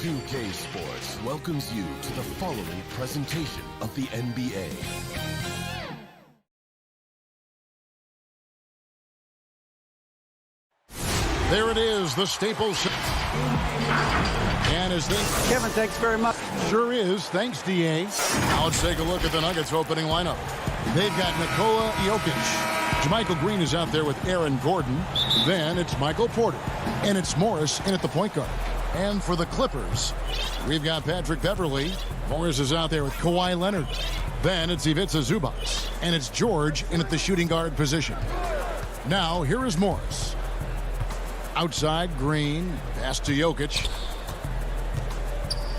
2K Sports welcomes you to the following presentation of the NBA. There it is, the Staples. And as they... Kevin, thanks very much. Sure is. Thanks, D.A. Now let's take a look at the Nuggets opening lineup. They've got Nikola Jokic. Jermichael Green is out there with Aaron Gordon. Then it's Michael Porter. And it's Morris in at the point guard. And for the Clippers, we've got Patrick Beverley. Morris is out there with Kawhi Leonard. Then it's Ivica Zubac. And it's George in at the shooting guard position. Now, here is Morris. Outside, Green. Pass to Jokic.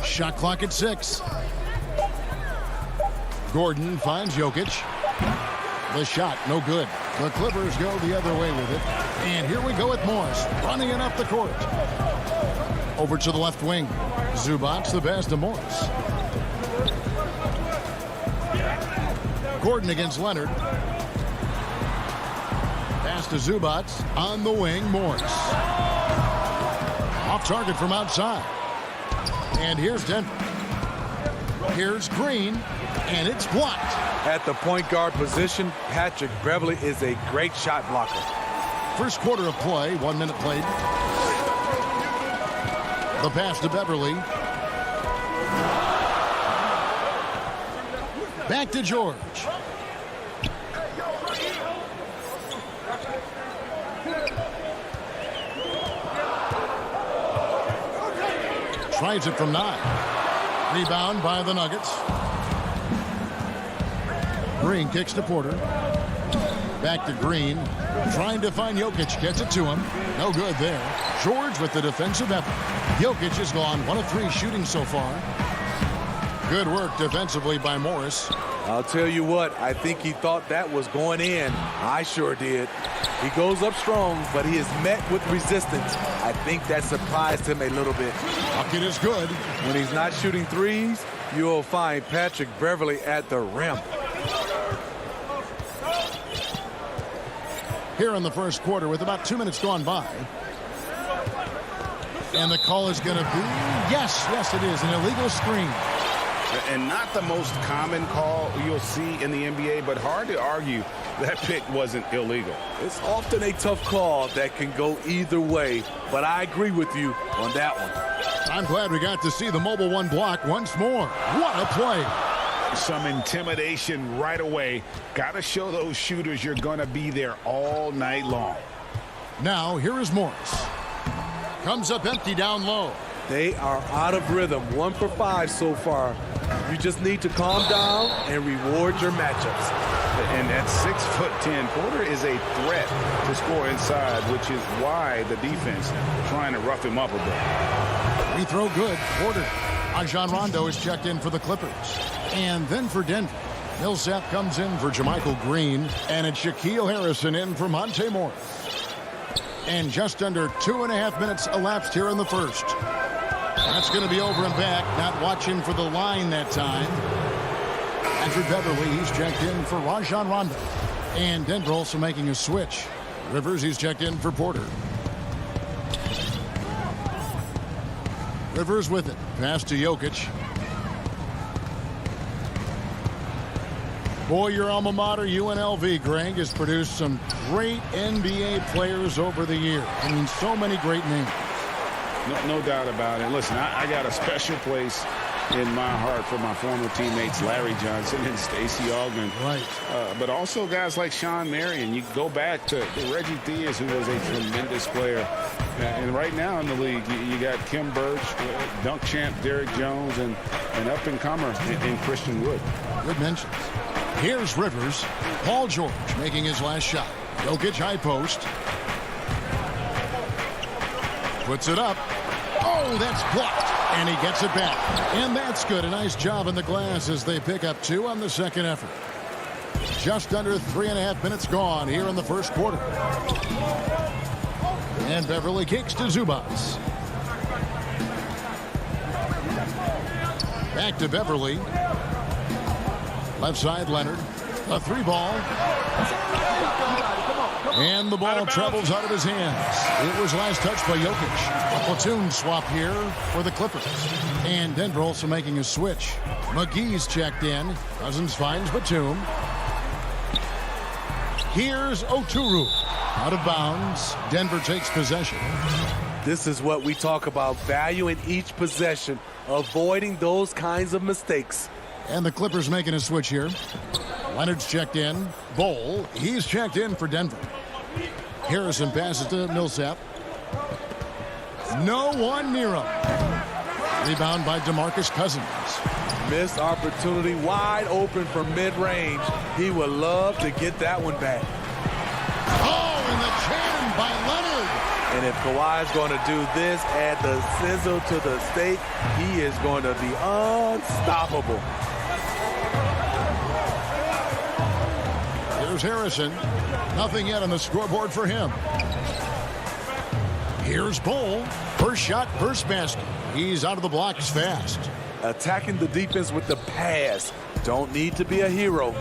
Shot clock at 6. Gordon finds Jokic. The shot, no good. The Clippers go the other way with it. And here we go with Morris, running it up the court. Over to the left wing. Zubac, the pass to Morris. Gordon against Leonard. Pass to Zubac. On the wing, Morris. Off target from outside. And here's Denver. Here's Green. And it's blocked. At the point guard position, Patrick Beverley is a great shot blocker. First quarter of play, 1 minute played. The pass to Beverley. Back to George. Tries it from 9. Rebound by the Nuggets. Green kicks to Porter. Back to Green. Trying to find Jokic. Gets it to him. No good there. George with the defensive effort. Jokic has gone 1 of 3 shooting so far. Good work defensively by Morris. I'll tell you what, I think he thought that was going in. I sure did. He goes up strong, but he is met with resistance. I think that surprised him a little bit. Bucket is good. When he's not shooting threes, you'll find Patrick Beverley at the rim. Here in the first quarter with about 2 minutes gone by. And the call is going to be, yes, it is, an illegal screen. And not the most common call you'll see in the NBA, but hard to argue that pick wasn't illegal. It's often a tough call that can go either way, but I agree with you on that one. I'm glad we got to see the mobile one block once more. What a play. Some intimidation right away. Got to show those shooters you're going to be there all night long. Now, here is Morris. Comes up empty down low. They are out of rhythm. 1 for 5 so far. You just need to calm down and reward your matchups. And at 6'10", Porter is a threat to score inside, which is why the defense trying to rough him up a bit. We throw good. Porter. Rajon Rondo is checked in for the Clippers. And then for Denver, Millsap comes in for Jermichael Green. And it's Shaquille Harrison in for Monte Morris. And just under 2.5 minutes elapsed here in the first. That's going to be over and back. Not watching for the line that time. Andrew Beverley, he's checked in for Rajon Rondo. And Denver also making a switch. Rivers, he's checked in for Porter. Rivers with it. Pass to Jokic. Boy, your alma mater, UNLV, Greg, has produced some great NBA players over the years. I mean, so many great names. No doubt about it. Listen, I got a special place in my heart for my former teammates Larry Johnson and Stacey Augmon. Right. But also guys like Sean Marion. You go back to Reggie Theus, who was a tremendous player. And right now in the league, you got Kim Birch, dunk champ Derrick Jones, and an up-and-comer in Christian Wood. Good mentions. Here's Rivers. Paul George making his last shot. Jokic high post. Puts it up. Oh, that's blocked. And he gets it back. And that's good. A nice job in the glass as they pick up 2 on the second effort. Just under 3.5 minutes gone here in the first quarter. And Beverley kicks to Zubac. Back to Beverley. Left side, Leonard. A 3 ball. And the ball travels out of his hands. It was last touched by Jokic. A platoon swap here for the Clippers. And Denver also making a switch. McGee's checked in. Cousins finds Batum. Here's Oturu. Out of bounds. Denver takes possession. This is what we talk about, valuing each possession, avoiding those kinds of mistakes. And the Clippers making a switch here. Leonard's checked in. Bol, he's checked in for Denver. Harrison passes to Millsap. No one near him. Rebound by DeMarcus Cousins. Missed opportunity, wide open from mid-range. He would love to get that one back. Oh, and the cannon by Leonard. And if Kawhi's going to do this, add the sizzle to the steak, he is going to be unstoppable. Here's Harrison. Nothing yet on the scoreboard for him. Here's Bol. First shot, first basket. He's out of the blocks fast. Attacking the defense with the pass. Don't need to be a hero.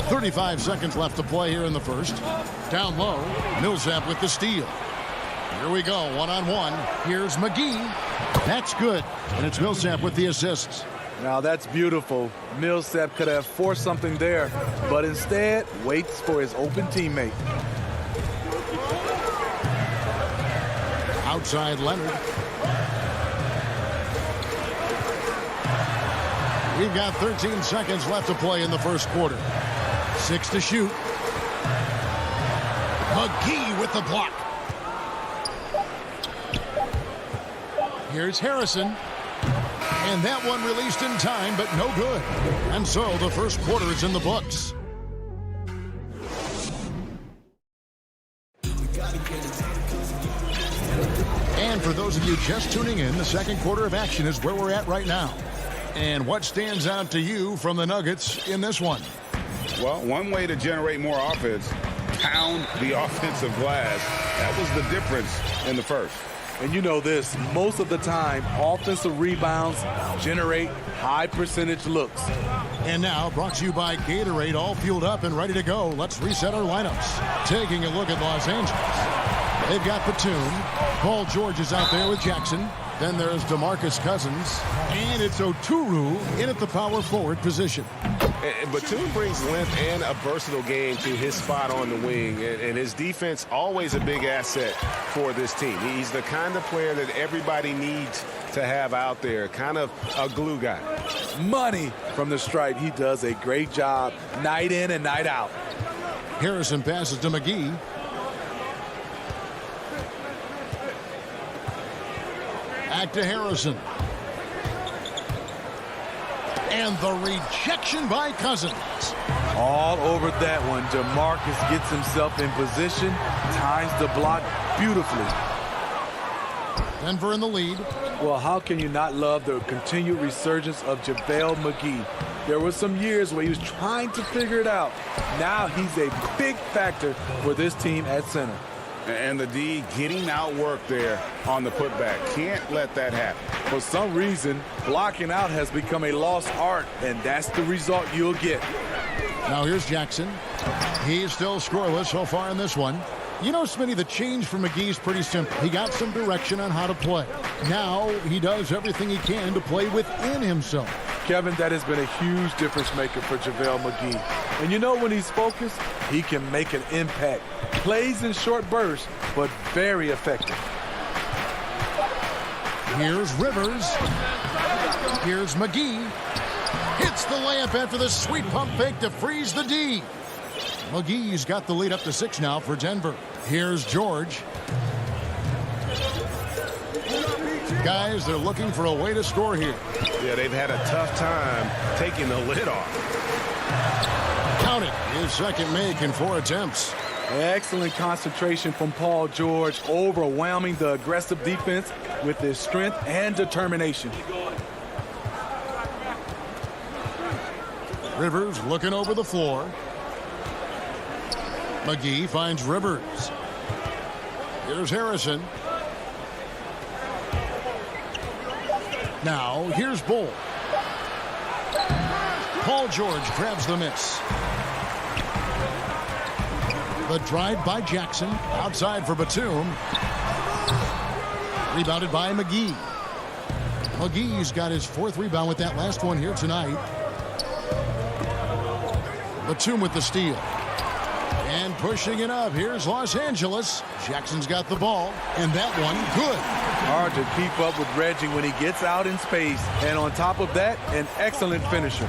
35 seconds left to play here in the first. Down low, Millsap with the steal. Here we go, one-on-one. Here's McGee. That's good. And it's Millsap with the assists. Now that's beautiful. Millsap could have forced something there, but instead waits for his open teammate. Outside Leonard. We've got 13 seconds left to play in the first quarter. 6 to shoot. McGee with the block. Here's Harrison. And that one released in time, but no good. And so the first quarter is in the books. And for those of you just tuning in, the second quarter of action is where we're at right now. And what stands out to you from the Nuggets in this one? Well, one way to generate more offense, pound the offensive glass. That was the difference in the first. And you know this, most of the time, offensive rebounds generate high percentage looks. And now, brought to you by Gatorade, all fueled up and ready to go. Let's reset our lineups. Taking a look at Los Angeles. They've got Batum. Paul George is out there with Jackson. Then there's DeMarcus Cousins. And it's Oturu in at the power forward position. Batum brings length and a versatile game to his spot on the wing, and his defense always a big asset for this team. He's the kind of player that everybody needs to have out there, kind of a glue guy. Money from the stripe. He does a great job night in and night out. Harrison passes to McGee. Back to Harrison. And the rejection by Cousins. All over that one. DeMarcus gets himself in position, times the block beautifully. Denver in the lead. Well, how can you not love the continued resurgence of JaVale McGee? There were some years where he was trying to figure it out. Now he's a big factor for this team at center. And the D getting outworked there on the putback. Can't let that happen. For some reason, blocking out has become a lost art, and that's the result you'll get. Now here's Jackson. He's still scoreless so far in this one. You know, Smitty, the change for McGee is pretty simple. He got some direction on how to play. Now he does everything he can to play within himself. Kevin, that has been a huge difference maker for JaVale McGee. And you know, when he's focused, he can make an impact. Plays in short bursts, but very effective. Here's Rivers. Here's McGee. Hits the layup after the sweet pump fake to freeze the D. McGee's got the lead up to 6 now for Denver. Here's George. Guys, they're looking for a way to score here. Yeah, they've had a tough time taking the lid off. Count it. His second make in 4 attempts. Excellent concentration from Paul George, overwhelming the aggressive defense with his strength and determination. Rivers looking over the floor. McGee finds Rivers. Here's Harrison. Now, here's Bol. Paul George grabs the miss. The drive by Jackson. Outside for Batum. Rebounded by McGee. McGee's got his 4th rebound with that last one here tonight. Batum with the steal. And pushing it up. Here's Los Angeles. Jackson's got the ball. And that one, good. Hard to keep up with Reggie when he gets out in space. And on top of that, an excellent finisher.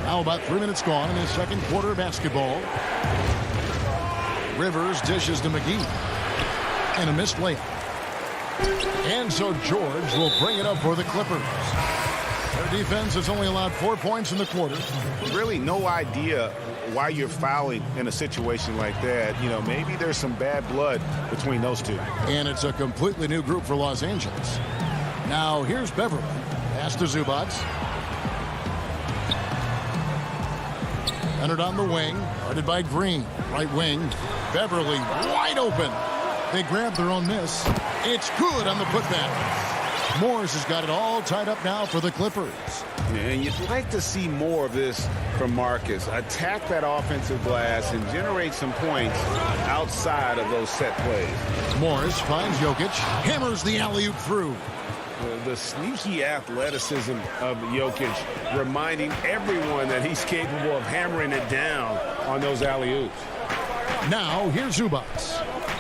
Now about 3 minutes gone in the second quarter of basketball. Rivers dishes to McGee. And a missed layup. And so George will bring it up for the Clippers. Their defense has only allowed 4 points in the quarter. Really no idea why you're fouling in a situation like that. You know, maybe there's some bad blood between those two. And it's a completely new group for Los Angeles. Now here's Beverly. Pass to Zubac. Entered on the wing. Guarded by Green. Right wing. Beverly wide open. They grab their own miss. It's good on the putback. Morris has got it all tied up now for the Clippers. And you'd like to see more of this from Marcus. Attack that offensive glass and generate some points outside of those set plays. Morris finds Jokic. Hammers the alley-oop through. The sneaky athleticism of Jokic, reminding everyone that he's capable of hammering it down on those alley-oops. Now here's Zubac.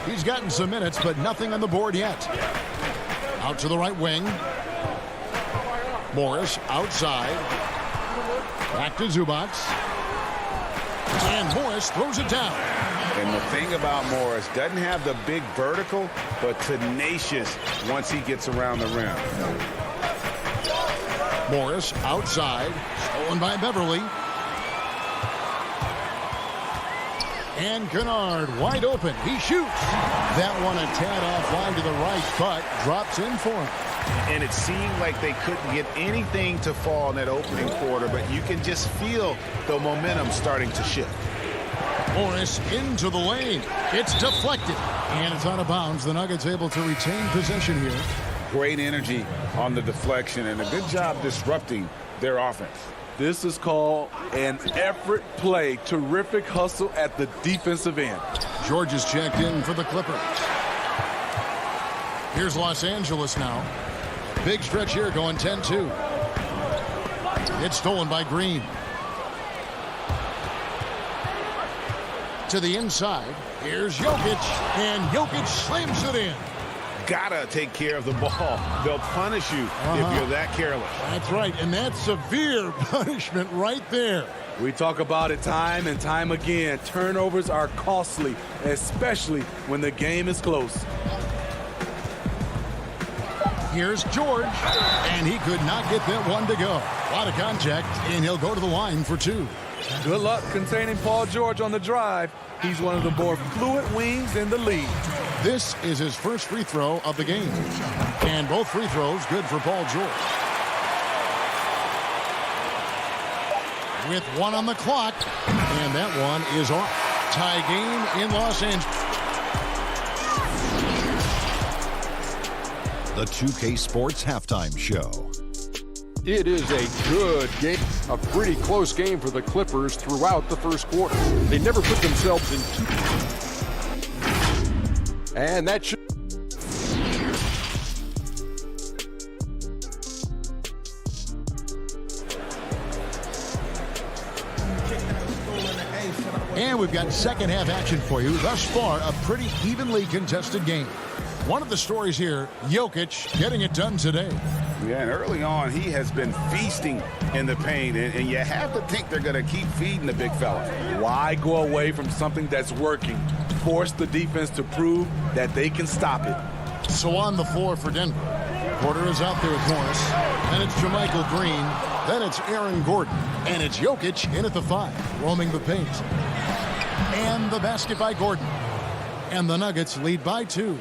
He's gotten some minutes, but nothing on the board yet. Out to the right wing. Morris outside. Back to Zubac. And Morris throws it down. And the thing about Morris, doesn't have the big vertical, but tenacious once he gets around the rim. Morris outside. Stolen by Beverly. And Kennard wide open. He shoots. That one a tad offline to the right, but drops in for him. And it seemed like they couldn't get anything to fall in that opening quarter, but you can just feel the momentum starting to shift. Morris into the lane. It's deflected. And it's out of bounds. The Nuggets able to retain possession here. Great energy on the deflection and a good job disrupting their offense. This is called an effort play. Terrific hustle at the defensive end. George is checked in for the Clippers. Here's Los Angeles now. Big stretch here going 10-2. It's stolen by Green. To the inside. Here's Jokic. And Jokic slams it in. Gotta take care of the ball. They'll punish you if you're that careless. That's right, and that's severe punishment right there. We talk about it time and time again. Turnovers are costly, especially when the game is close. Here's George, and he could not get that one to go. A lot of contact, and he'll go to the line for 2. Good luck containing Paul George on the drive. He's one of the more fluid wings in the league. This is his first free throw of the game. And both free throws good for Paul George. With 1 on the clock. And that one is off. Tie game in Los Angeles. The 2K Sports Halftime Show. It is a good game, a pretty close game for the Clippers throughout the first quarter. They never put themselves in and that should. And we've got second half action for you. Thus far, a pretty evenly contested game. One of the stories here, Jokic getting it done today. Yeah, and early on, he has been feasting in the paint, and you have to think they're going to keep feeding the big fella. Why go away from something that's working? Force the defense to prove that they can stop it. So on the floor for Denver. Porter is out there with Morris. Then it's Jermichael Green. Then it's Aaron Gordon. And it's Jokic in at the 5, roaming the paint. And the basket by Gordon. And the Nuggets lead by 2.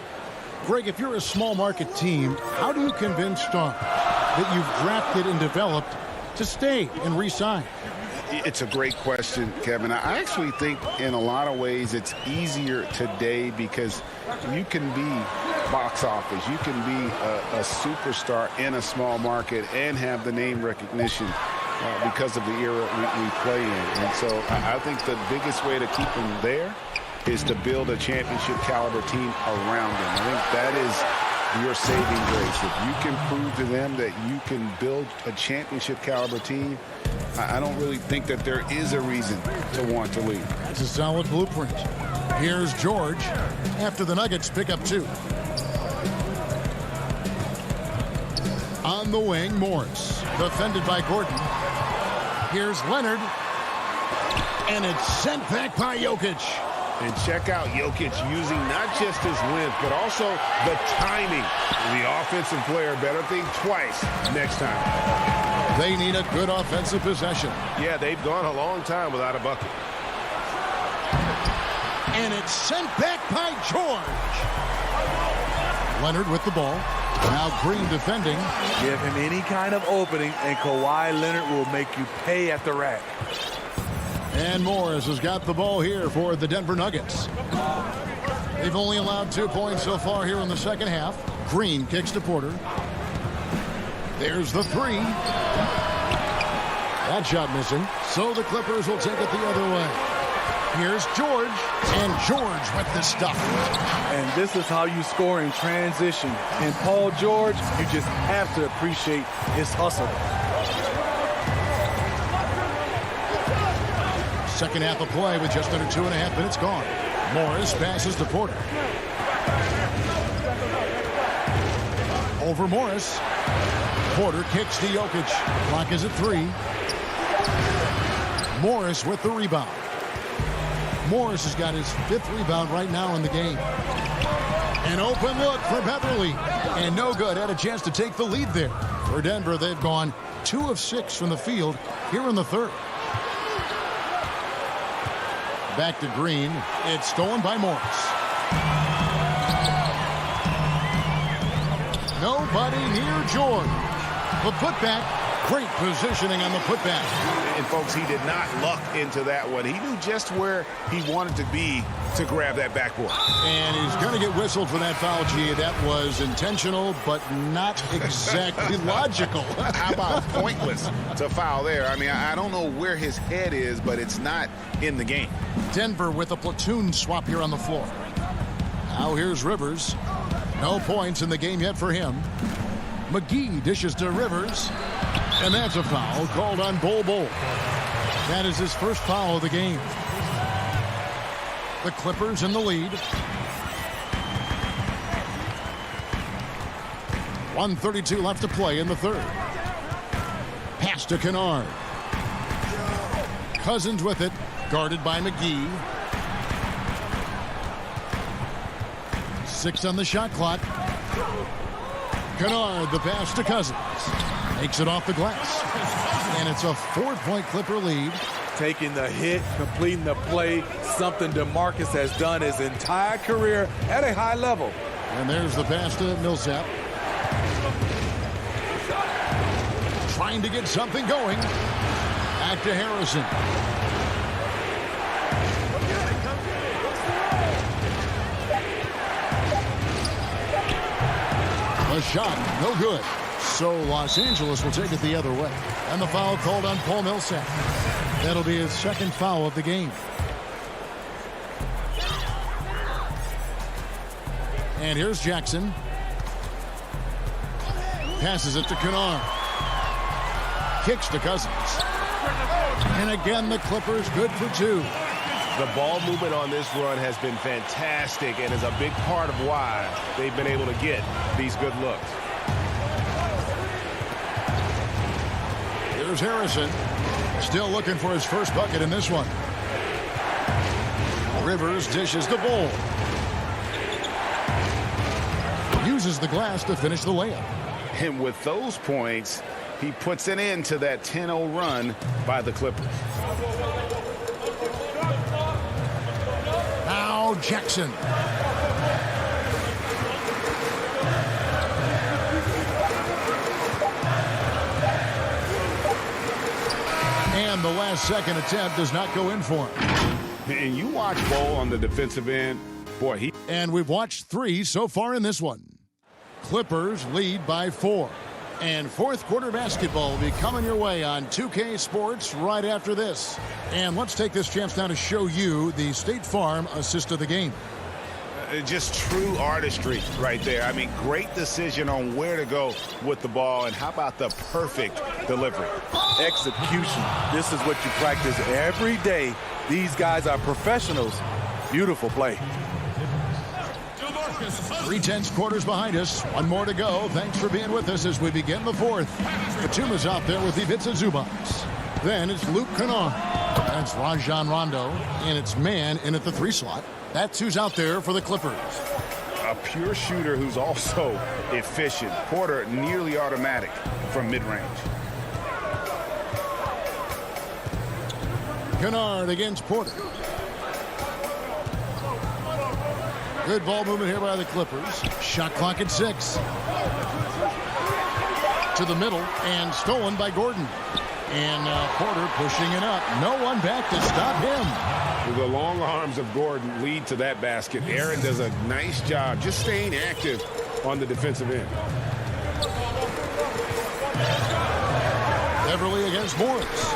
Greg, if you're a small market team, how do you convince Stark that you've drafted and developed to stay and re-sign? It's a great question, Kevin. I actually think in a lot of ways it's easier today because you can be box office. You can be a superstar in a small market and have the name recognition because of the era we play in. And so I think the biggest way to keep him there is to build a championship caliber team around him. I think that is your saving grace. If you can prove to them that you can build a championship caliber team, I don't really think that there is a reason to want to leave. That's a solid blueprint. Here's George after the Nuggets pick up 2. On the wing, Morris. Defended by Gordon. Here's Leonard. And it's sent back by Jokic. And check out Jokic using not just his length, but also the timing. The offensive player better think twice next time. They need a good offensive possession. Yeah, they've gone a long time without a bucket. And it's sent back by George. Leonard with the ball. Now Green defending. Give him any kind of opening, and Kawhi Leonard will make you pay at the rack. And Morris has got the ball here for the Denver Nuggets. They've only allowed 2 points so far here in the second half. Green kicks to Porter. There's the 3. That shot missing. So the Clippers will take it the other way. Here's George. And George with the stuff. And this is how you score in transition. And Paul George, you just have to appreciate his hustle. Second half of play with just under 2.5 minutes gone. Morris passes to Porter. Over Morris. Porter kicks to Jokic. Clock is at 3. Morris with the rebound. Morris has got his 5th rebound right now in the game. An open look for Beverly. And no good. Had a chance to take the lead there. For Denver, they've gone 2 of 6 from the field here in the third. Back to Green. It's stolen by Morris. Nobody near George. The putback. Great positioning on the putback. And, folks, he did not luck into that one. He knew just where he wanted to be to grab that backboard. And he's going to get whistled for that foul, G. That was intentional, but not exactly logical. How about pointless to foul there? I mean, I don't know where his head is, but it's not in the game. Denver with a platoon swap here on the floor. Now here's Rivers. No points in the game yet for him. McGee dishes to Rivers. And that's a foul called on Bol Bol. That is his first foul of the game. The Clippers in the lead. 1:32 left to play in the third. Pass to Kennard. Cousins with it. Guarded by McGee. 6 on the shot clock. Kennard, the pass to Cousins. Makes it off the glass. And it's a 4-point Clipper lead. Taking the hit, completing the play, something DeMarcus has done his entire career at a high level. And there's the pass to Millsap. Trying to get something going. Back to Harrison. A shot, no good. So Los Angeles will take it the other way. And the foul called on Paul Millsap. That'll be his second foul of the game. And here's Jackson. Passes it to Kennard. Kicks to Cousins. And again, the Clippers good for 2. The ball movement on this run has been fantastic and is a big part of why they've been able to get these good looks. Here's Harrison. Still looking for his first bucket in this one. Rivers dishes the ball. Uses the glass to finish the layup. And with those points, he puts an end to that 10-0 run by the Clippers. Now Jackson. And the last second attempt does not go in for him. And you watch Bol on the defensive end. Boy, And we've watched 3 so far in this one. Clippers lead by 4. And fourth quarter basketball will be coming your way on 2K Sports right after this. And let's take this chance now to show you the State Farm assist of the game. just true artistry right there. I mean, great decision on where to go with the ball, and how about the perfect delivery? Execution. This is what you practice every day. These guys are professionals. Beautiful play. 3/10 quarters behind us. One more to go. Thanks for being with us as we begin the fourth. Batuma's out there with Ivica Zubats. Then it's Luke Kennard. That's Rajon Rondo. And it's man in at the 3 slot. That's who's out there for the Clippers. A pure shooter who's also efficient. Porter nearly automatic from mid-range. Kennard against Porter. Good ball movement here by the Clippers. Shot clock at 6. To the middle and stolen by Gordon. And Porter pushing it up. No one back to stop him. The long arms of Gordon lead to that basket. Aaron does a nice job just staying active on the defensive end. Beverly against Morris.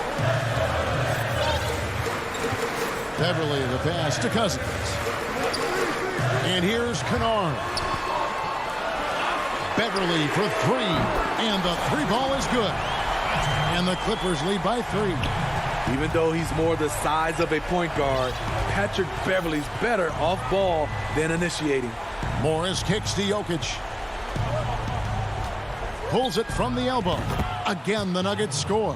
Beverly the pass to Cousins. And here's Kennard. Beverly for 3. And the 3 ball is good. And the Clippers lead by 3. Even though he's more the size of a point guard, Patrick Beverly's better off ball than initiating. Morris kicks to Jokic. Pulls it from the elbow. Again, the Nuggets score.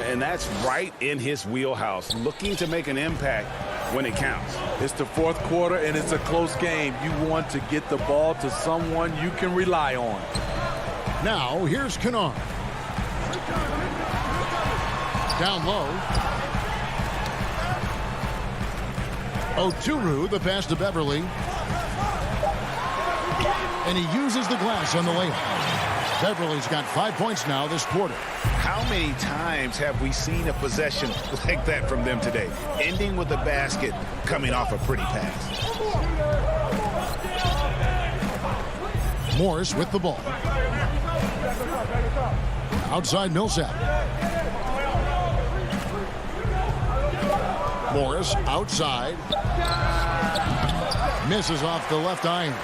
And that's right in his wheelhouse, looking to make an impact when it counts. It's the fourth quarter, and it's a close game. You want to get the ball to someone you can rely on. Now, here's Kennard. Down low. Oturu, the pass to Beverly. And he uses the glass on the layup. Beverly's got 5 points now this quarter. How many times have we seen a possession like that from them today? Ending with a basket, coming off a pretty pass. Morris with the ball. Outside Millsap. Morris outside. Misses off the left iron.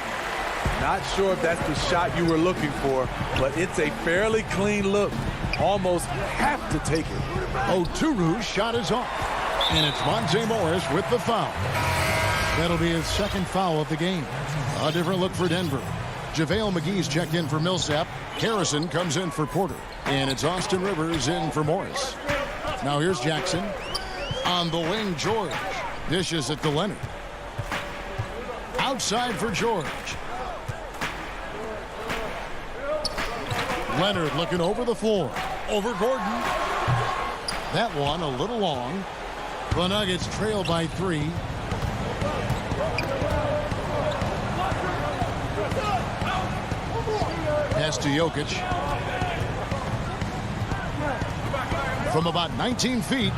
Not sure if that's the shot you were looking for, but it's a fairly clean look. Almost have to take it. Oturu's shot is off. And it's Monte Morris with the foul. That'll be his second foul of the game. A different look for Denver. JaVale McGee's checked in for Millsap. Harrison comes in for Porter. And it's Austin Rivers in for Morris. Now here's Jackson. On the wing, George. Dishes it to Leonard. Outside for George. Leonard looking over the floor. Over Gordon. That one a little long. The Nuggets trail by 3. Pass to Jokic. From about 19 feet,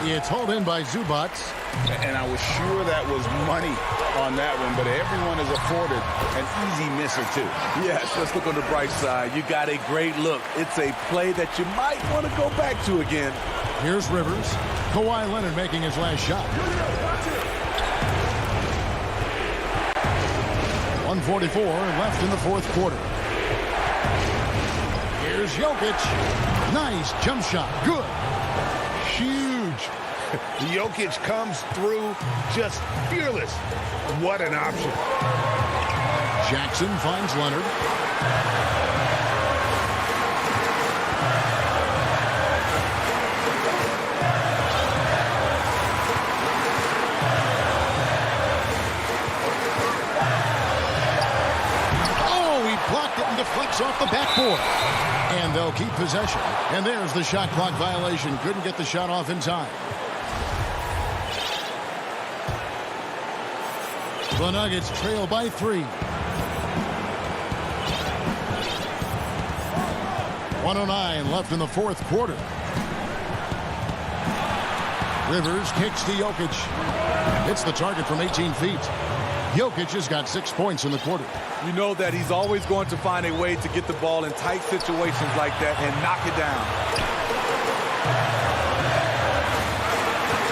it's hauled in by Zubats. And I was sure that was money on that one, but everyone is afforded an easy miss or 2. Yes, let's look on the bright side. You got a great look. It's a play that you might want to go back to again. Here's Rivers. Kawhi Leonard making his last shot. 1:44 left in the fourth quarter. Here's Jokic. Nice jump shot. Good. Huge. Jokic comes through just fearless. What an option. Jackson finds Leonard. Oh, he blocked it and deflects off the backboard. And they'll keep possession. And there's the shot clock violation. Couldn't get the shot off in time. The Nuggets trail by 3. 1:09 left in the fourth quarter. Rivers kicks to Jokic. Hits the target from 18 feet. Jokic has got 6 points in the quarter. You know that he's always going to find a way to get the ball in tight situations like that and knock it down.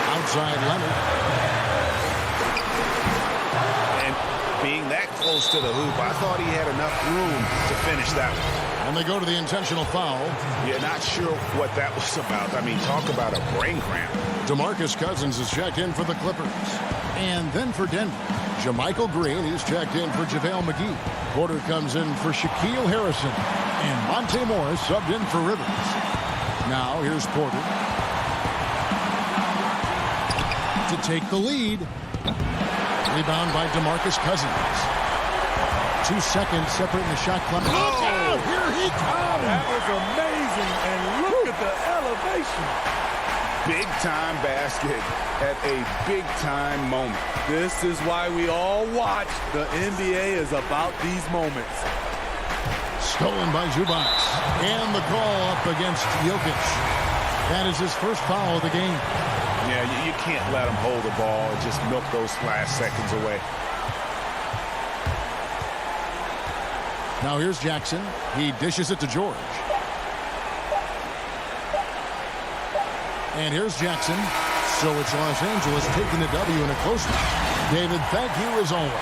Outside Leonard. And being that close to the hoop, I thought he had enough room to finish that one. And they go to the intentional foul. Yeah, not sure what that was about. I mean, talk about a brain cramp. DeMarcus Cousins is checked in for the Clippers. And then for Denver, JaMychal Green is checked in for JaVale McGee. Porter comes in for Shaquille Harrison. And Monte Morris subbed in for Rivers. Now here's Porter to take the lead. Rebound by DeMarcus Cousins. 2 seconds separating the shot clock. Look out! Here he comes! That was amazing, and look at the elevation. Big-time basket at a big-time moment. This is why we all watch. The NBA is about these moments. Stolen by Zubac. And the call up against Jokic. That is his first foul of the game. Yeah, you can't let him hold the ball and just milk those last seconds away. Now here's Jackson. He dishes it to George. And here's Jackson. So it's Los Angeles taking the W in a close one. David, thank you as always.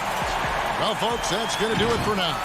Well, folks, that's going to do it for now.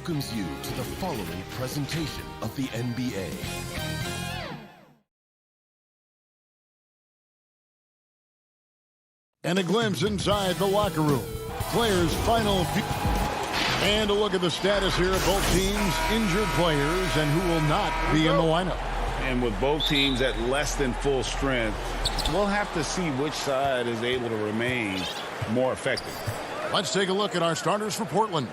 welcomes you to the following presentation of the NBA. And a glimpse inside the locker room. Players' final few. And a look at the status here of both teams' injured players and who will not be in the lineup. And with both teams at less than full strength, we'll have to see which side is able to remain more effective. Let's take a look at our starters for Portland.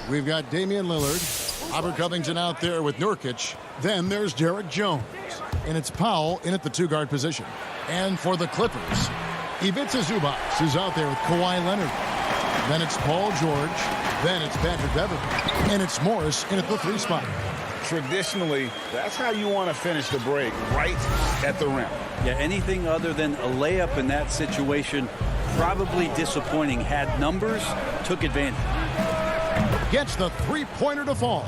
We've got Damian Lillard, Robert Covington out there with Nurkic. Then there's Derek Jones. And it's Powell in at the two-guard position. And for the Clippers, Ivica Zubac is out there with Kawhi Leonard. Then it's Paul George. Then it's Patrick Beverley. And it's Morris in at the three spot. Traditionally, that's how you want to finish the break, right at the rim. Yeah, anything other than a layup in that situation, probably disappointing. Had numbers, took advantage. Gets the three-pointer to fall.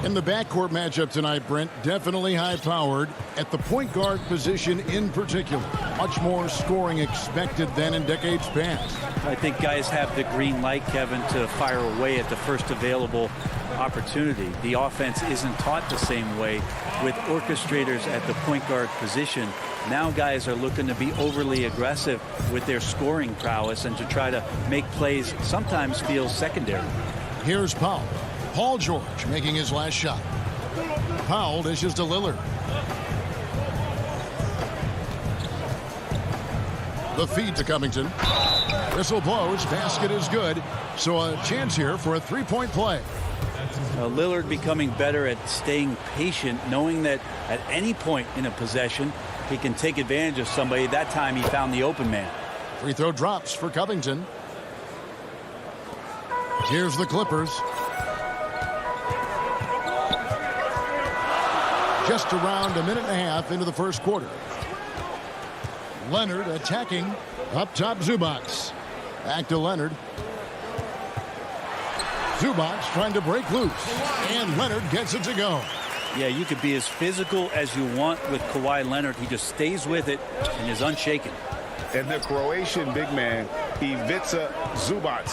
In the backcourt matchup tonight, Brent, definitely high-powered at the point guard position in particular. Much more scoring expected than in decades past. I think guys have the green light, Kevin, to fire away at the first available opportunity. The offense isn't taught the same way with orchestrators at the point guard position. Now guys are looking to be overly aggressive with their scoring prowess and to try to make plays sometimes feel secondary. Here's Powell. Paul George making his last shot. Powell dishes to Lillard. The feed to Covington. Whistle blows. Basket is good. So a chance here for a three-point play. Lillard becoming better at staying patient, knowing that at any point in a possession, he can take advantage of somebody. That time he found the open man. Free throw drops for Covington. Here's the Clippers. Just around a minute and a half into the first quarter. Leonard attacking up top Zubac. Back to Leonard. Zubac trying to break loose. And Leonard gets it to go. Yeah, you could be as physical as you want with Kawhi Leonard. He just stays with it and is unshaken. And the Croatian big man, Ivica Zubac,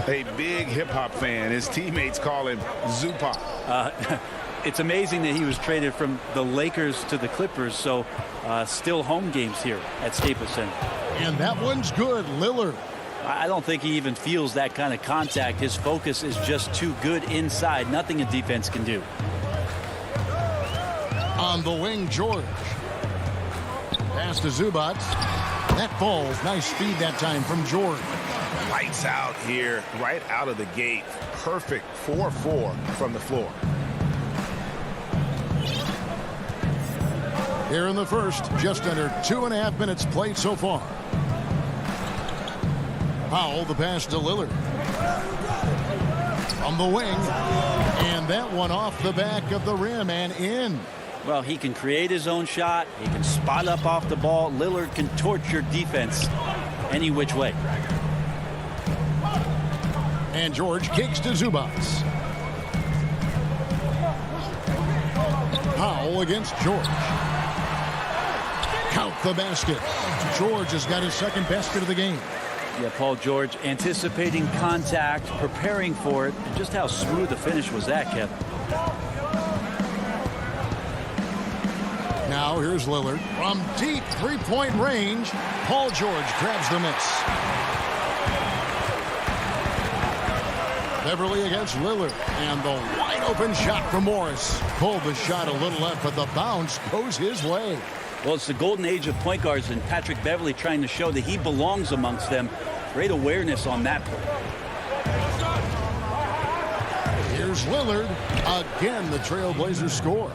a big hip-hop fan. His teammates call him Zupac. It's amazing that he was traded from the Lakers to the Clippers, so still home games here at Staples Center. And that one's good. Lillard. I don't think he even feels that kind of contact. His focus is just too good inside. Nothing a defense can do. On the wing, George. Pass to Zubac. That falls. Nice speed that time from George. Lights out here, right out of the gate. Perfect 4-4 from the floor. Here in the first, just under 2.5 minutes played so far. Powell, the pass to Lillard. From the wing. And that one off the back of the rim and in. Well, he can create his own shot. He can spot up off the ball. Lillard can torch your defense any which way. And George kicks to Zubac. Powell against George. Count the basket. George has got his second basket of the game. Yeah, Paul George anticipating contact, preparing for it. And just how smooth the finish was that, Kevin. Now here's Lillard from deep three-point range. Paul George grabs the miss. Beverly against Lillard. And the wide open shot from Morris. Pulled the shot a little left, but the bounce goes his way. Well, it's the golden age of point guards, and Patrick Beverly trying to show that he belongs amongst them. Great awareness on that play. Here's Lillard. Again, the Trailblazers score.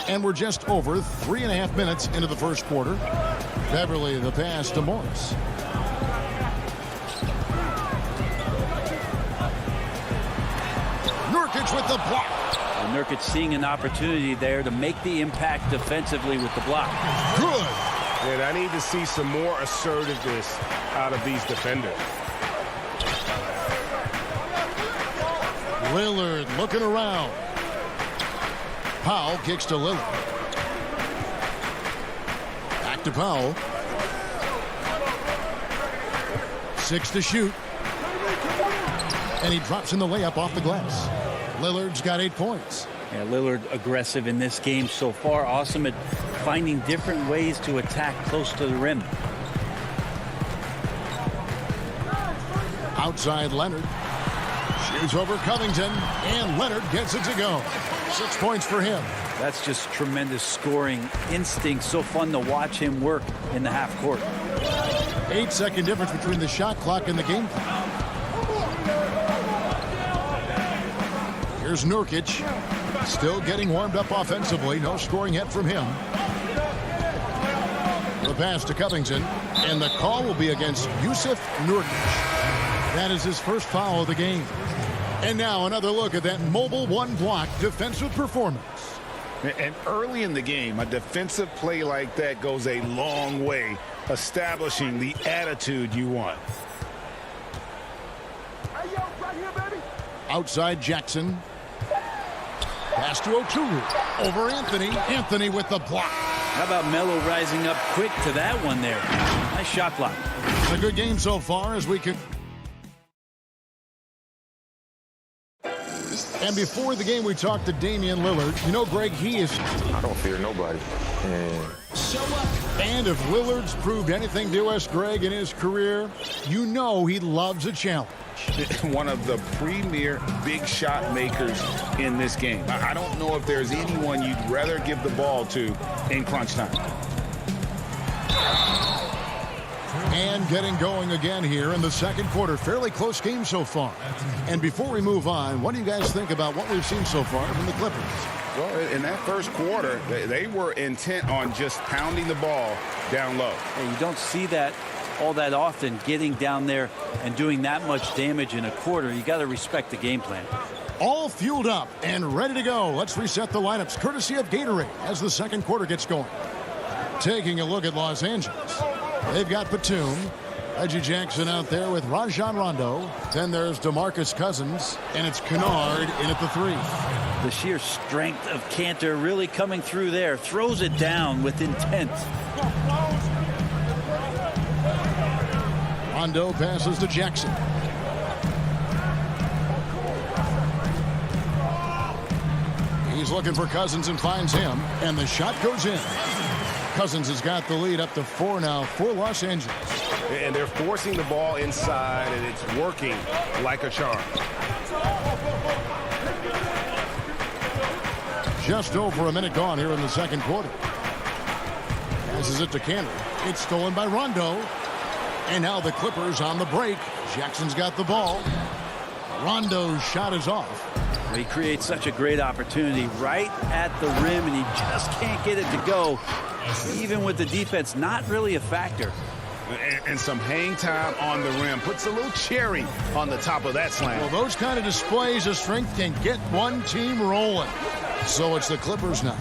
And we're just over 3.5 minutes into the first quarter. Beverly, the pass to Morris. Nurkic with the block. Nurkic seeing an opportunity there to make the impact defensively with the block. Good. And I need to see some more assertiveness out of these defenders. Lillard looking around. Powell kicks to Lillard. Back to Powell. 6 to shoot. And he drops in the layup off the glass. Lillard's got 8 points. Yeah, Lillard aggressive in this game so far. Awesome at finding different ways to attack close to the rim. Outside Leonard. Shoots over Covington. And Leonard gets it to go. 6 points for him. That's just tremendous scoring instinct. So fun to watch him work in the half court. 8-second difference between the shot clock and the game clock. Here's Nurkic. Still getting warmed up offensively. No scoring yet from him. The pass to Covington. And the call will be against Yusuf Nurkic. That is his first foul of the game. And now another look at that mobile one-block defensive performance. And early in the game, a defensive play like that goes a long way, establishing the attitude you want. Outside Jackson. Pass to Okuru. Over Anthony. Anthony with the block. How about Melo rising up quick to that one there? Nice shot block. It's a good game so far as we can. And before the game, we talked to Damian Lillard. You know, Greg, he is... I don't fear nobody. And if Lillard's proved anything to us, Greg, in his career, you know he loves a challenge. One of the premier big shot makers in this game. I don't know if there's anyone you'd rather give the ball to in crunch time. And getting going again here in the second quarter. Fairly close game so far. And before we move on, what do you guys think about what we've seen so far from the Clippers? Well, in that first quarter, they were intent on just pounding the ball down low. And you don't see that all that often, getting down there and doing that much damage in a quarter. You got to respect the game plan. All fueled up and ready to go. Let's reset the lineups courtesy of Gatorade as the second quarter gets going. Taking a look at Los Angeles. They've got Batum. Reggie Jackson out there with Rajon Rondo. Then there's DeMarcus Cousins, and it's Kennard in at the 3. The sheer strength of Cantor really coming through there. Throws it down with intent. Rondo passes to Jackson. He's looking for Cousins and finds him, and the shot goes in. Cousins has got the lead up to 4 now for Los Angeles. And they're forcing the ball inside, and it's working like a charm. Just over a minute gone here in the second quarter. Passes it to Cantor. It's stolen by Rondo. And now the Clippers on the break. Jackson's got the ball. Rondo's shot is off. He creates such a great opportunity right at the rim, and he just can't get it to go. Even with the defense not really a factor. And some hang time on the rim. Puts a little cherry on the top of that slam. Well, those kind of displays of strength can get one team rolling. So it's the Clippers now.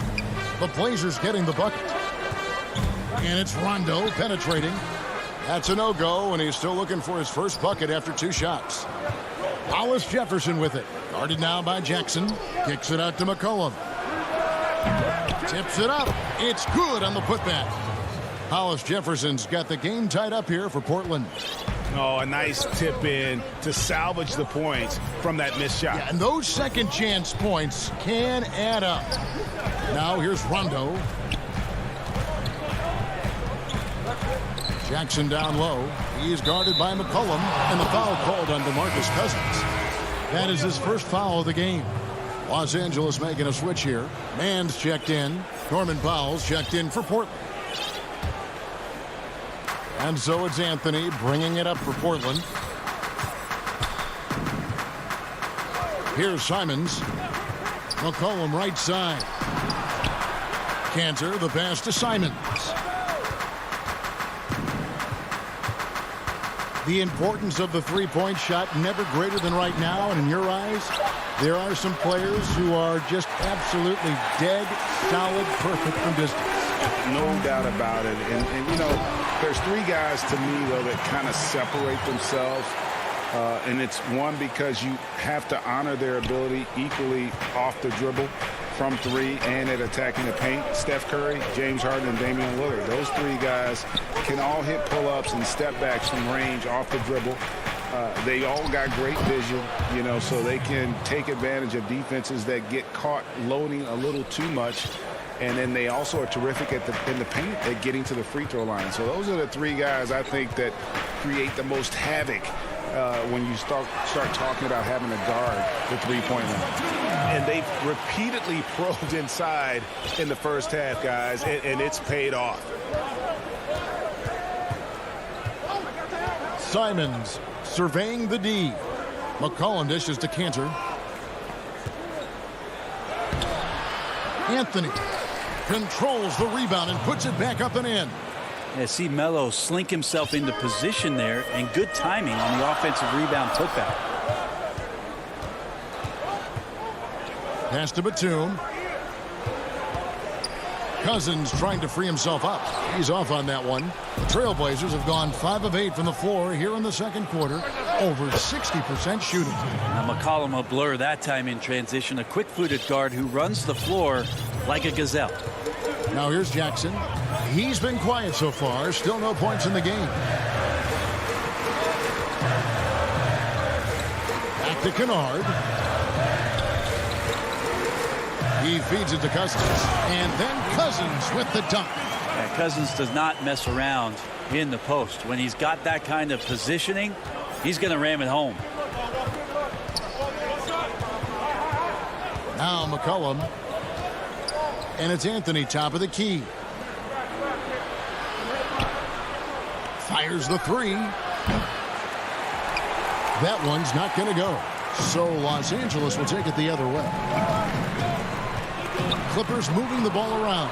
The Blazers getting the bucket. And it's Rondo penetrating. That's a no-go, and he's still looking for his first bucket after 2 shots. Hollis Jefferson with it. Guarded now by Jackson. Kicks it out to McCollum. Tips it up. It's good on the putback. Hollis Jefferson's got the game tied up here for Portland. Oh, a nice tip in to salvage the points from that missed shot. Yeah, and those second chance points can add up. Now here's Rondo. Jackson down low. He is guarded by McCollum, and the foul called on DeMarcus Cousins. That is his first foul of the game. Los Angeles making a switch here. Mann's checked in. Norman Powell's checked in for Portland. And so it's Anthony bringing it up for Portland. Here's Simons. McCollum right side. Cantor, the pass to Simons. The importance of the three-point shot never greater than right now, and in your eyes, there are some players who are just absolutely dead, solid, perfect from distance. No doubt about it. And you know, there's 3 guys to me, though, that kind of separate themselves. And it's one, because you have to honor their ability equally off the dribble, from 3, and at attacking the paint. Steph Curry, James Harden, and Damian Lillard. Those 3 guys can all hit pull-ups and step backs from range off the dribble. They all got great vision, you know, so they can take advantage of defenses that get caught loading a little too much. And then they also are terrific in the paint at getting to the free throw line. So those are the 3 guys I think that create the most havoc when you start talking about having to guard the three-point line. And they've repeatedly probed inside in the first half, guys, and it's paid off. Simons surveying the D. McCollum dishes to Cantor. Anthony controls the rebound and puts it back up and in. Yeah, see Melo slink himself into position there, and good timing on the offensive rebound putback. Pass to Batum. Cousins trying to free himself up. He's off on that one. The Trailblazers have gone 5 of 8 from the floor here in the second quarter. Over 60% shooting. Now McCollum a blur that time in transition. A quick-footed guard who runs the floor like a gazelle. Now here's Jackson. He's been quiet so far. Still no points in the game. Back to Kennard. He feeds it to Cousins. And then Cousins with the dunk. Yeah, Cousins does not mess around in the post. When he's got that kind of positioning, he's going to ram it home. Now McCollum. And it's Anthony, top of the key. Fires the 3. That one's not going to go. So Los Angeles will take it the other way. Clippers moving the ball around.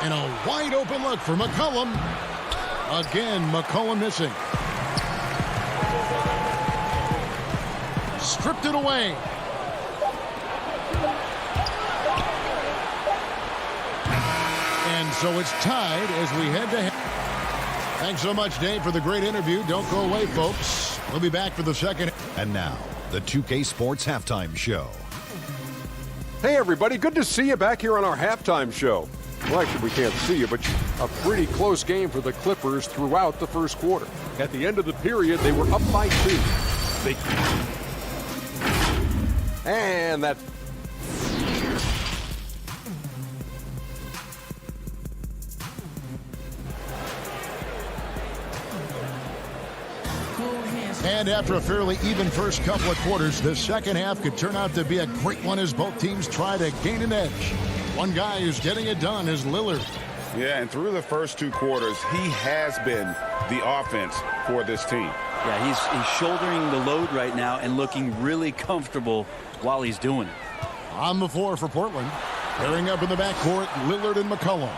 And a wide open look for McCollum. Again, McCollum missing. Stripped it away. And so it's tied as we head to... Thanks so much, Dave, for the great interview. Don't go away, folks. We'll be back for the second. And now, the 2K Sports Halftime Show. Hey, everybody. Good to see you back here on our halftime show. Well, actually, we can't see you, but a pretty close game for the Clippers throughout the first quarter. At the end of the period, they were up by 2. And that... And after a fairly even first couple of quarters, the second half could turn out to be a great one as both teams try to gain an edge. One guy who's getting it done is Lillard. Yeah, and through the first 2 quarters, he has been the offense for this team. Yeah, he's shouldering the load right now and looking really comfortable while he's doing it. On the floor for Portland. Pairing up in the backcourt, Lillard and McCollum.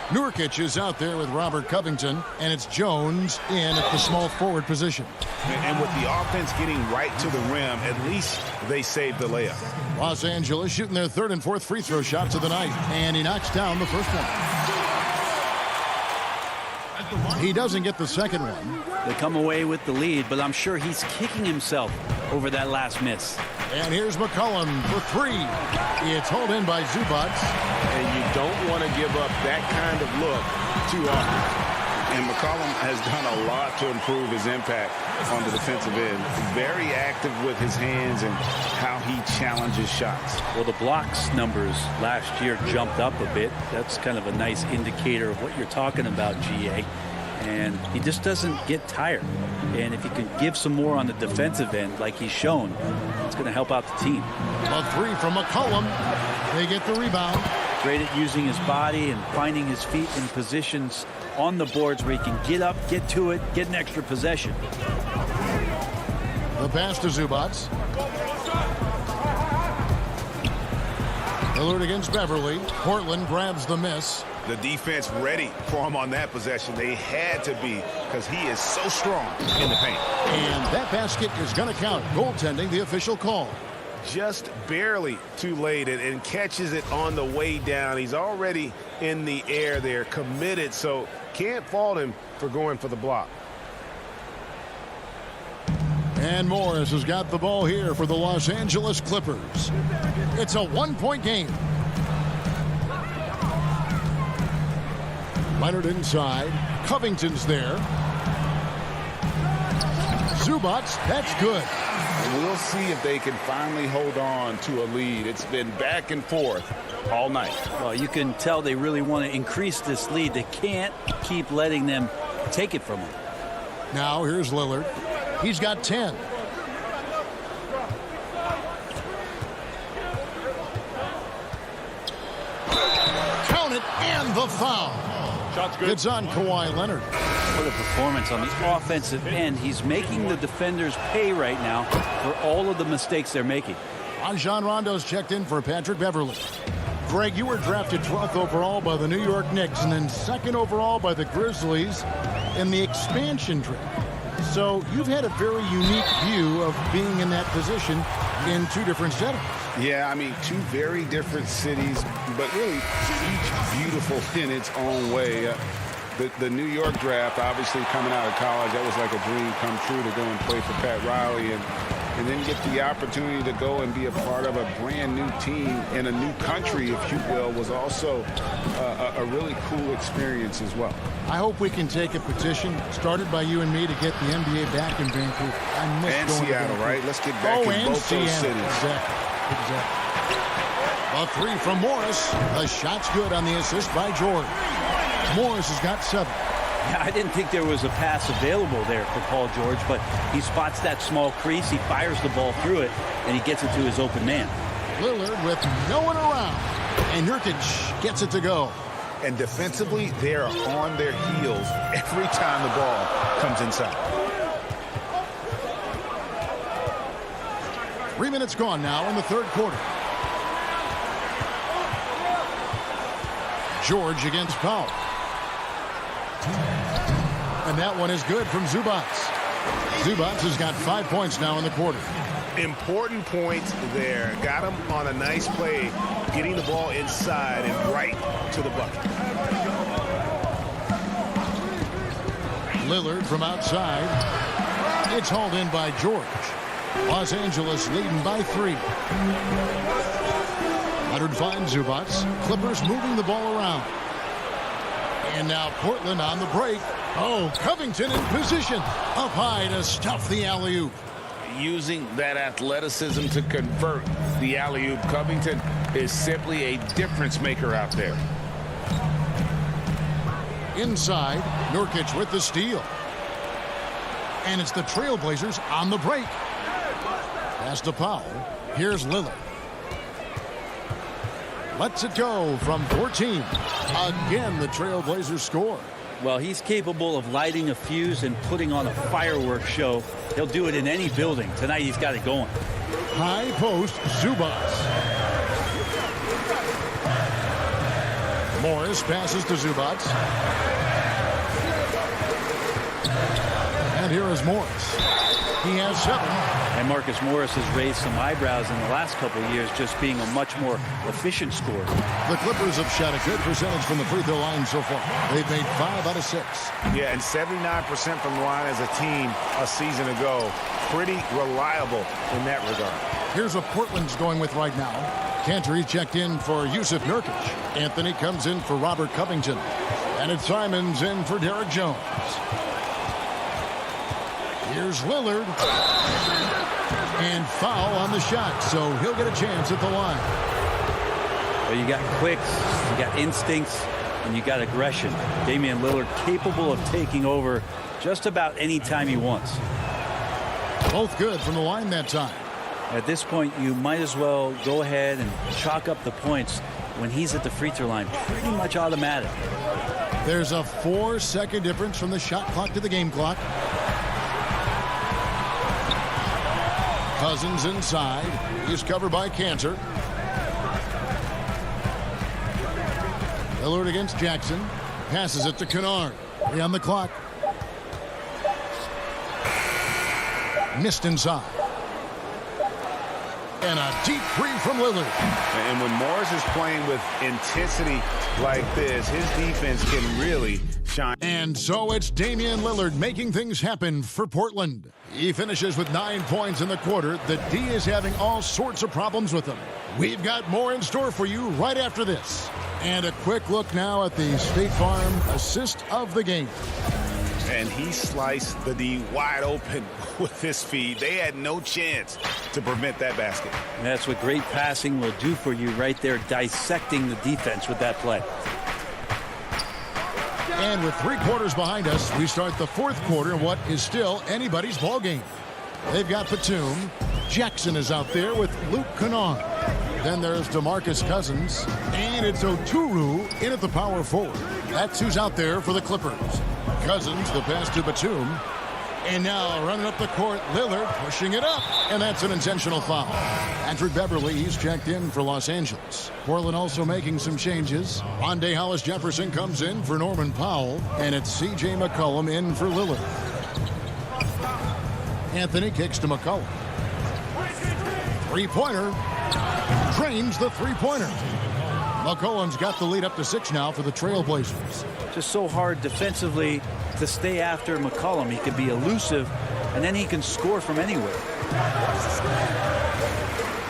Nurkic is out there with Robert Covington, and it's Jones in at the small forward position. And with the offense getting right to the rim, at least they saved the layup. Los Angeles shooting their 3rd and 4th free throw shots of the night, and he knocks down the first one. He doesn't get the second one. They come away with the lead, but I'm sure he's kicking himself over that last miss. And here's McCollum for 3. It's hauled in by Zubac. And you don't want to give up that kind of look too often. And McCollum has done a lot to improve his impact on the defensive end. Very active with his hands and how he challenges shots. Well, the blocks numbers last year jumped up a bit. That's kind of a nice indicator of what you're talking about, GA. And he just doesn't get tired. And if he can give some more on the defensive end like he's shown, it's going to help out the team. A 3 from McCollum. They get the rebound. Great at using his body and finding his feet in positions on the boards where he can get up, get to it, get an extra possession. The pass to Zubac. Lillard against Beverly. Portland grabs the miss. The defense ready for him on that possession. They had to be, because he is so strong in the paint. And that basket is going to count. Goaltending, the official call. Just barely too late and catches it on the way down. He's already in the air there, committed, so can't fault him for going for the block. And Morris has got the ball here for the Los Angeles Clippers. It's a 1-point game. Leonard inside. Covington's there. Zubac, that's good. We'll see if they can finally hold on to a lead. It's been back and forth all night. Well, you can tell they really want to increase this lead. They can't keep letting them take it from them. Now here's Lillard. He's got 10. Count it, and the foul. Shot's good. It's on Kawhi Leonard. What a performance on the offensive end. He's making the defenders pay right now for all of the mistakes they're making. Rajon Rondo's checked in for Patrick Beverly. Greg, you were drafted 12th overall by the New York Knicks and then 2nd overall by the Grizzlies in the expansion draft. So you've had a very unique view of being in that position in 2 different settings. Yeah, I mean, 2 very different cities, but really each beautiful in its own way. The New York draft, obviously coming out of college, that was like a dream come true to go and play for Pat Riley and then get the opportunity to go and be a part of a brand new team in a new country, if you will, was also a really cool experience as well. I hope we can take a petition started by you and me to get the NBA back in Vancouver. I miss and going Seattle, to Vancouver. right? Let's get back in both those cities. Exactly. A 3 from Morris. The shot's good on the assist by George. Morris has got 7. Yeah, I didn't think there was a pass available there for Paul George, but he spots that small crease, he fires the ball through it, and he gets it to his open man. Lillard with no one around, and Nurkic gets it to go. And defensively, they are on their heels every time the ball comes inside. 3 minutes gone now in the 3rd quarter. George against Powell. And that one is good from Zubac. Zubac has got 5 points now in the quarter. Important points there. Got him on a nice play, getting the ball inside and right to the bucket. Lillard from outside. It's hauled in by George. Los Angeles leading by 3. Leonard finds Zubac. Clippers moving the ball around. And now Portland on the break. Oh, Covington in position. Up high to stuff the alley-oop. Using that athleticism to convert the alley-oop. Covington is simply a difference maker out there. Inside, Nurkic with the steal. And it's the Trailblazers on the break. Pass to Powell. Here's Lillard. Lets it go from 14. Again, the Trailblazers score. Well, he's capable of lighting a fuse and putting on a fireworks show. He'll do it in any building. Tonight he's got it going. High post, Zubac. Morris passes to Zubac. And here is Morris. He has 7. And Marcus Morris has raised some eyebrows in the last couple of years, just being a much more efficient scorer. The Clippers have shot a good percentage from the free throw line so far. They've made 5 out of 6. Yeah, and 79% from the line as a team a season ago. Pretty reliable in that regard. Here's what Portland's going with right now. Cantor checked in for Yusuf Nurkic. Anthony comes in for Robert Covington. And it's Simons in for Derek Jones. Here's Lillard. And foul on the shot, so he'll get a chance at the line. Well, you got quicks, you got instincts, and you got aggression. Damian Lillard capable of taking over just about any time he wants. Both good from the line that time. At this point, you might as well go ahead and chalk up the points when he's at the free throw line. Pretty much automatic. There's a 4-second difference from the shot clock to the game clock. Cousins inside. He's covered by Cantor. Lillard against Jackson. Passes it to Kennard. 3 on the clock. Missed inside. And a deep 3 from Lillard. And when Morris is playing with intensity like this, his defense can really shine. And so it's Damian Lillard making things happen for Portland. He finishes with 9 points in the quarter. The D is having all sorts of problems with him. We've got more in store for you right after this. And a quick look now at the State Farm assist of the game. And he sliced the D wide open with his feed. They had no chance to prevent that basket. And that's what great passing will do for you right there, dissecting the defense with that play. And with 3 quarters behind us, we start the 4th quarter in what is still anybody's ball game. They've got Batum. Jackson is out there with Luke Kennard. Then there's DeMarcus Cousins. And it's Oturu in at the power forward. That's who's out there for the Clippers. Cousins, the pass to Batum. And now running up the court, Lillard pushing it up. And that's an intentional foul. Patrick Beverly, he's checked in for Los Angeles. Portland also making some changes. Rondé Hollis-Jefferson comes in for Norman Powell. And it's C.J. McCollum in for Lillard. Anthony kicks to McCollum. 3-pointer. Drains the 3-pointer. McCollum's got the lead up to 6 now for the Trailblazers. Just so hard defensively to stay after McCollum. He can be elusive, and then he can score from anywhere.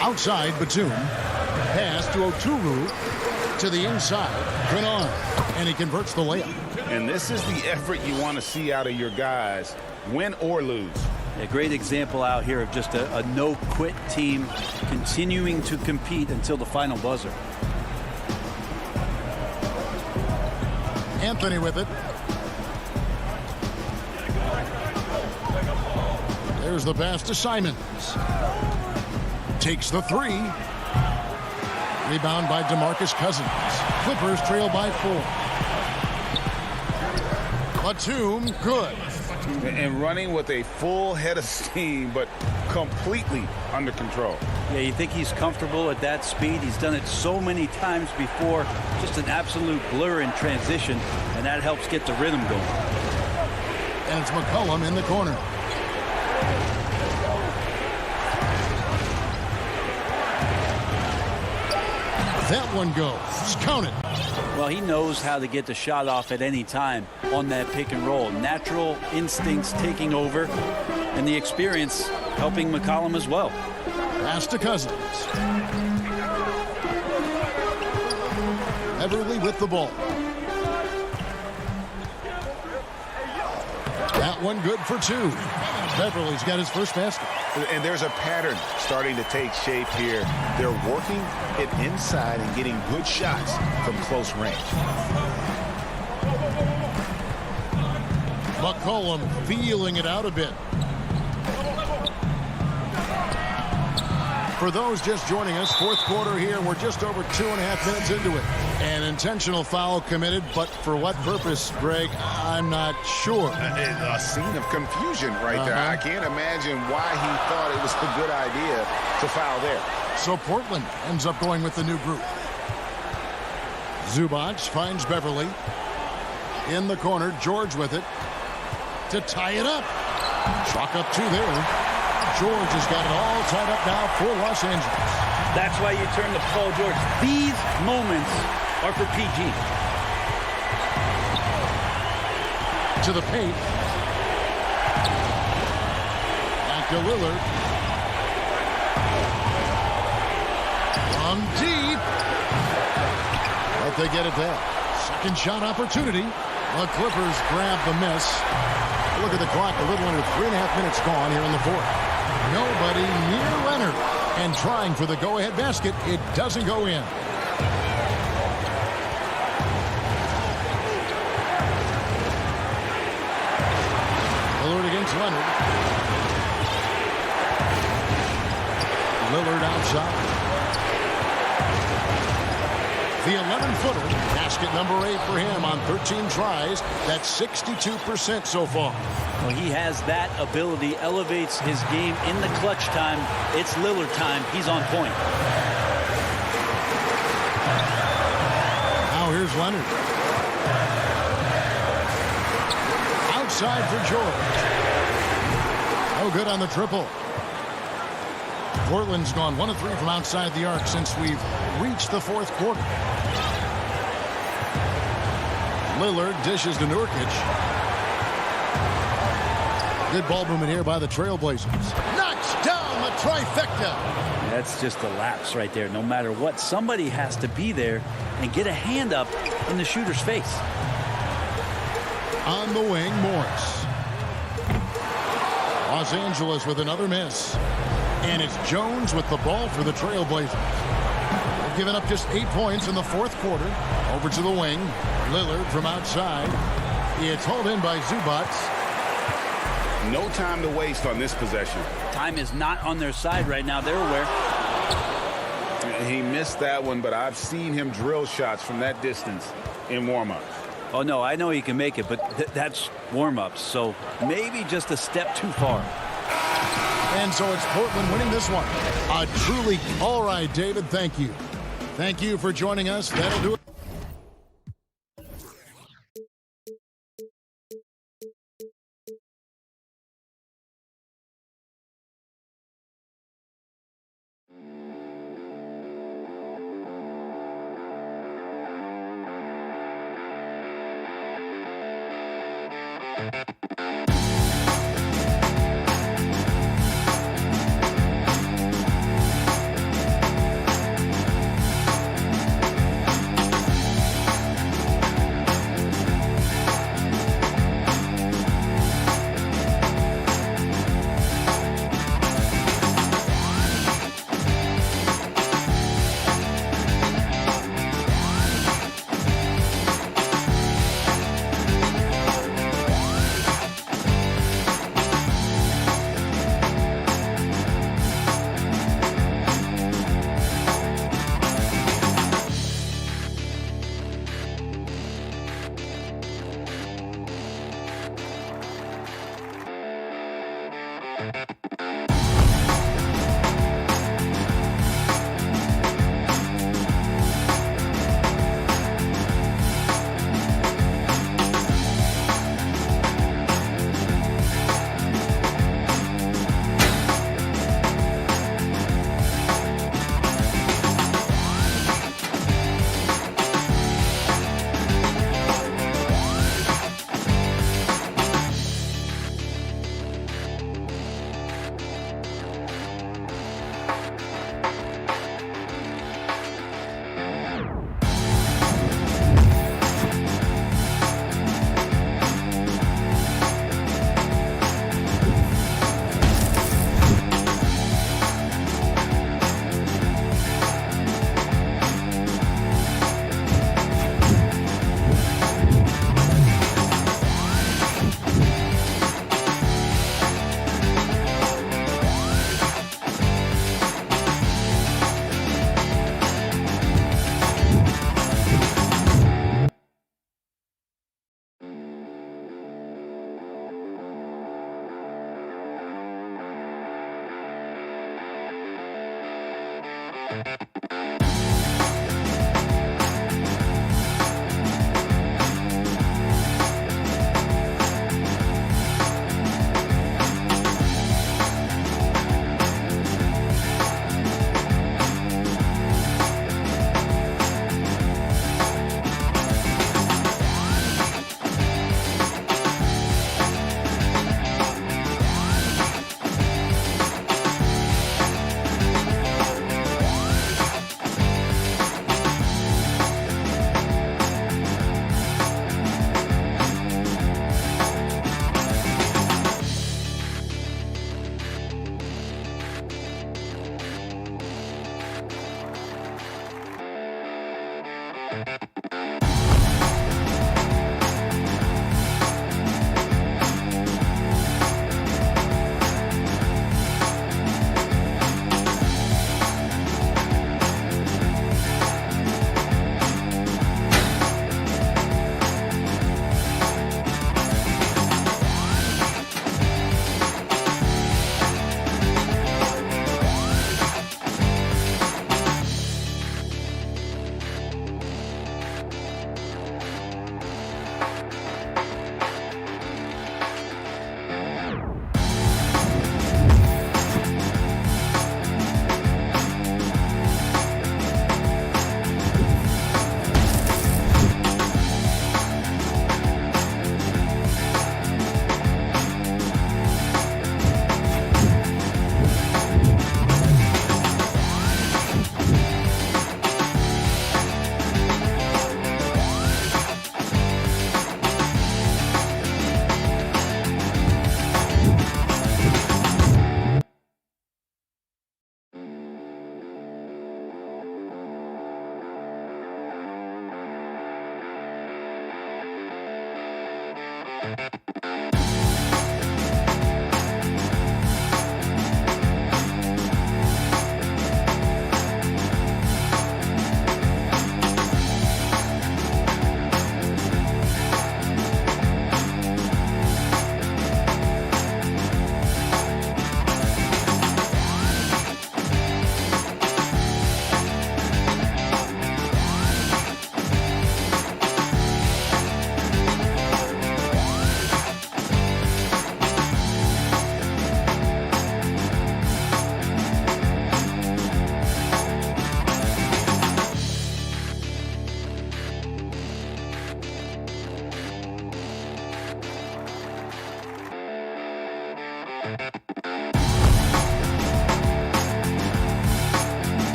Outside, Batum. Pass to Oturu. To the inside, Kennard. And he converts the layup. And this is the effort you want to see out of your guys, win or lose. A great example out here of just a no-quit team continuing to compete until the final buzzer. Anthony with it. There's the pass to Simons. Takes the 3. Rebound by DeMarcus Cousins. Clippers trail by 4. Batum, good. And running with a full head of steam, but completely under control. Yeah, you think he's comfortable at that speed. He's done it so many times before. Just an absolute blur in transition, and that helps get the rhythm going. And it's McCollum in the corner. That one goes. Count it. Well, he knows how to get the shot off at any time on that pick and roll. Natural instincts taking over, and the experience helping McCollum as well. Pass to Cousins. Everly with the ball. That one good for 2. Beverly's got his first basket. And there's a pattern starting to take shape here. They're working it inside and getting good shots from close range. McCollum feeling it out a bit. For those just joining us, fourth quarter here. We're just over 2.5 minutes into it. An intentional foul committed, but for what purpose, Greg? I'm not sure. A scene of confusion right there. I can't imagine why he thought it was a good idea to foul there. So Portland ends up going with the new group. Zubac finds Beverly. In the corner, George with it. To tie it up. Chalk up 2 there. George has got it all tied up now for Los Angeles. That's why you turn to Paul George. These moments are for PG. To the paint. Back to Lillard. From deep. But they get it back. Second shot opportunity. The Clippers grab the miss. Look at the clock. A little under 3.5 minutes gone here in the fourth. Nobody near Leonard. And trying for the go-ahead basket. It doesn't go in. Lillard against Leonard. Lillard outside. The 11-footer, basket number 8 for him on 13 tries. That's 62% so far. Well, he has that ability, elevates his game in the clutch time. It's Lillard time. He's on point. Now here's Leonard. Outside for George. No good on the triple. Portland's gone 1 of 3 from outside the arc since we've reached the fourth quarter. Lillard dishes to Nurkic. Good ball movement here by the Trailblazers. Knocks down the trifecta. That's just a lapse right there. No matter what, somebody has to be there and get a hand up in the shooter's face. On the wing, Morris. Los Angeles with another miss. And it's Jones with the ball for the Trailblazers. They've given up just 8 points in the fourth quarter. Over to the wing. Lillard from outside. It's hauled in by Zubac. No time to waste on this possession. Time is not on their side right now. They're aware. He missed that one, but I've seen him drill shots from that distance in warm-up. Oh, no, I know he can make it, but that's warm-ups. So maybe just a step too far. And so it's Portland winning this one. A truly, all right, David, thank you. Thank you for joining us. That'll do it.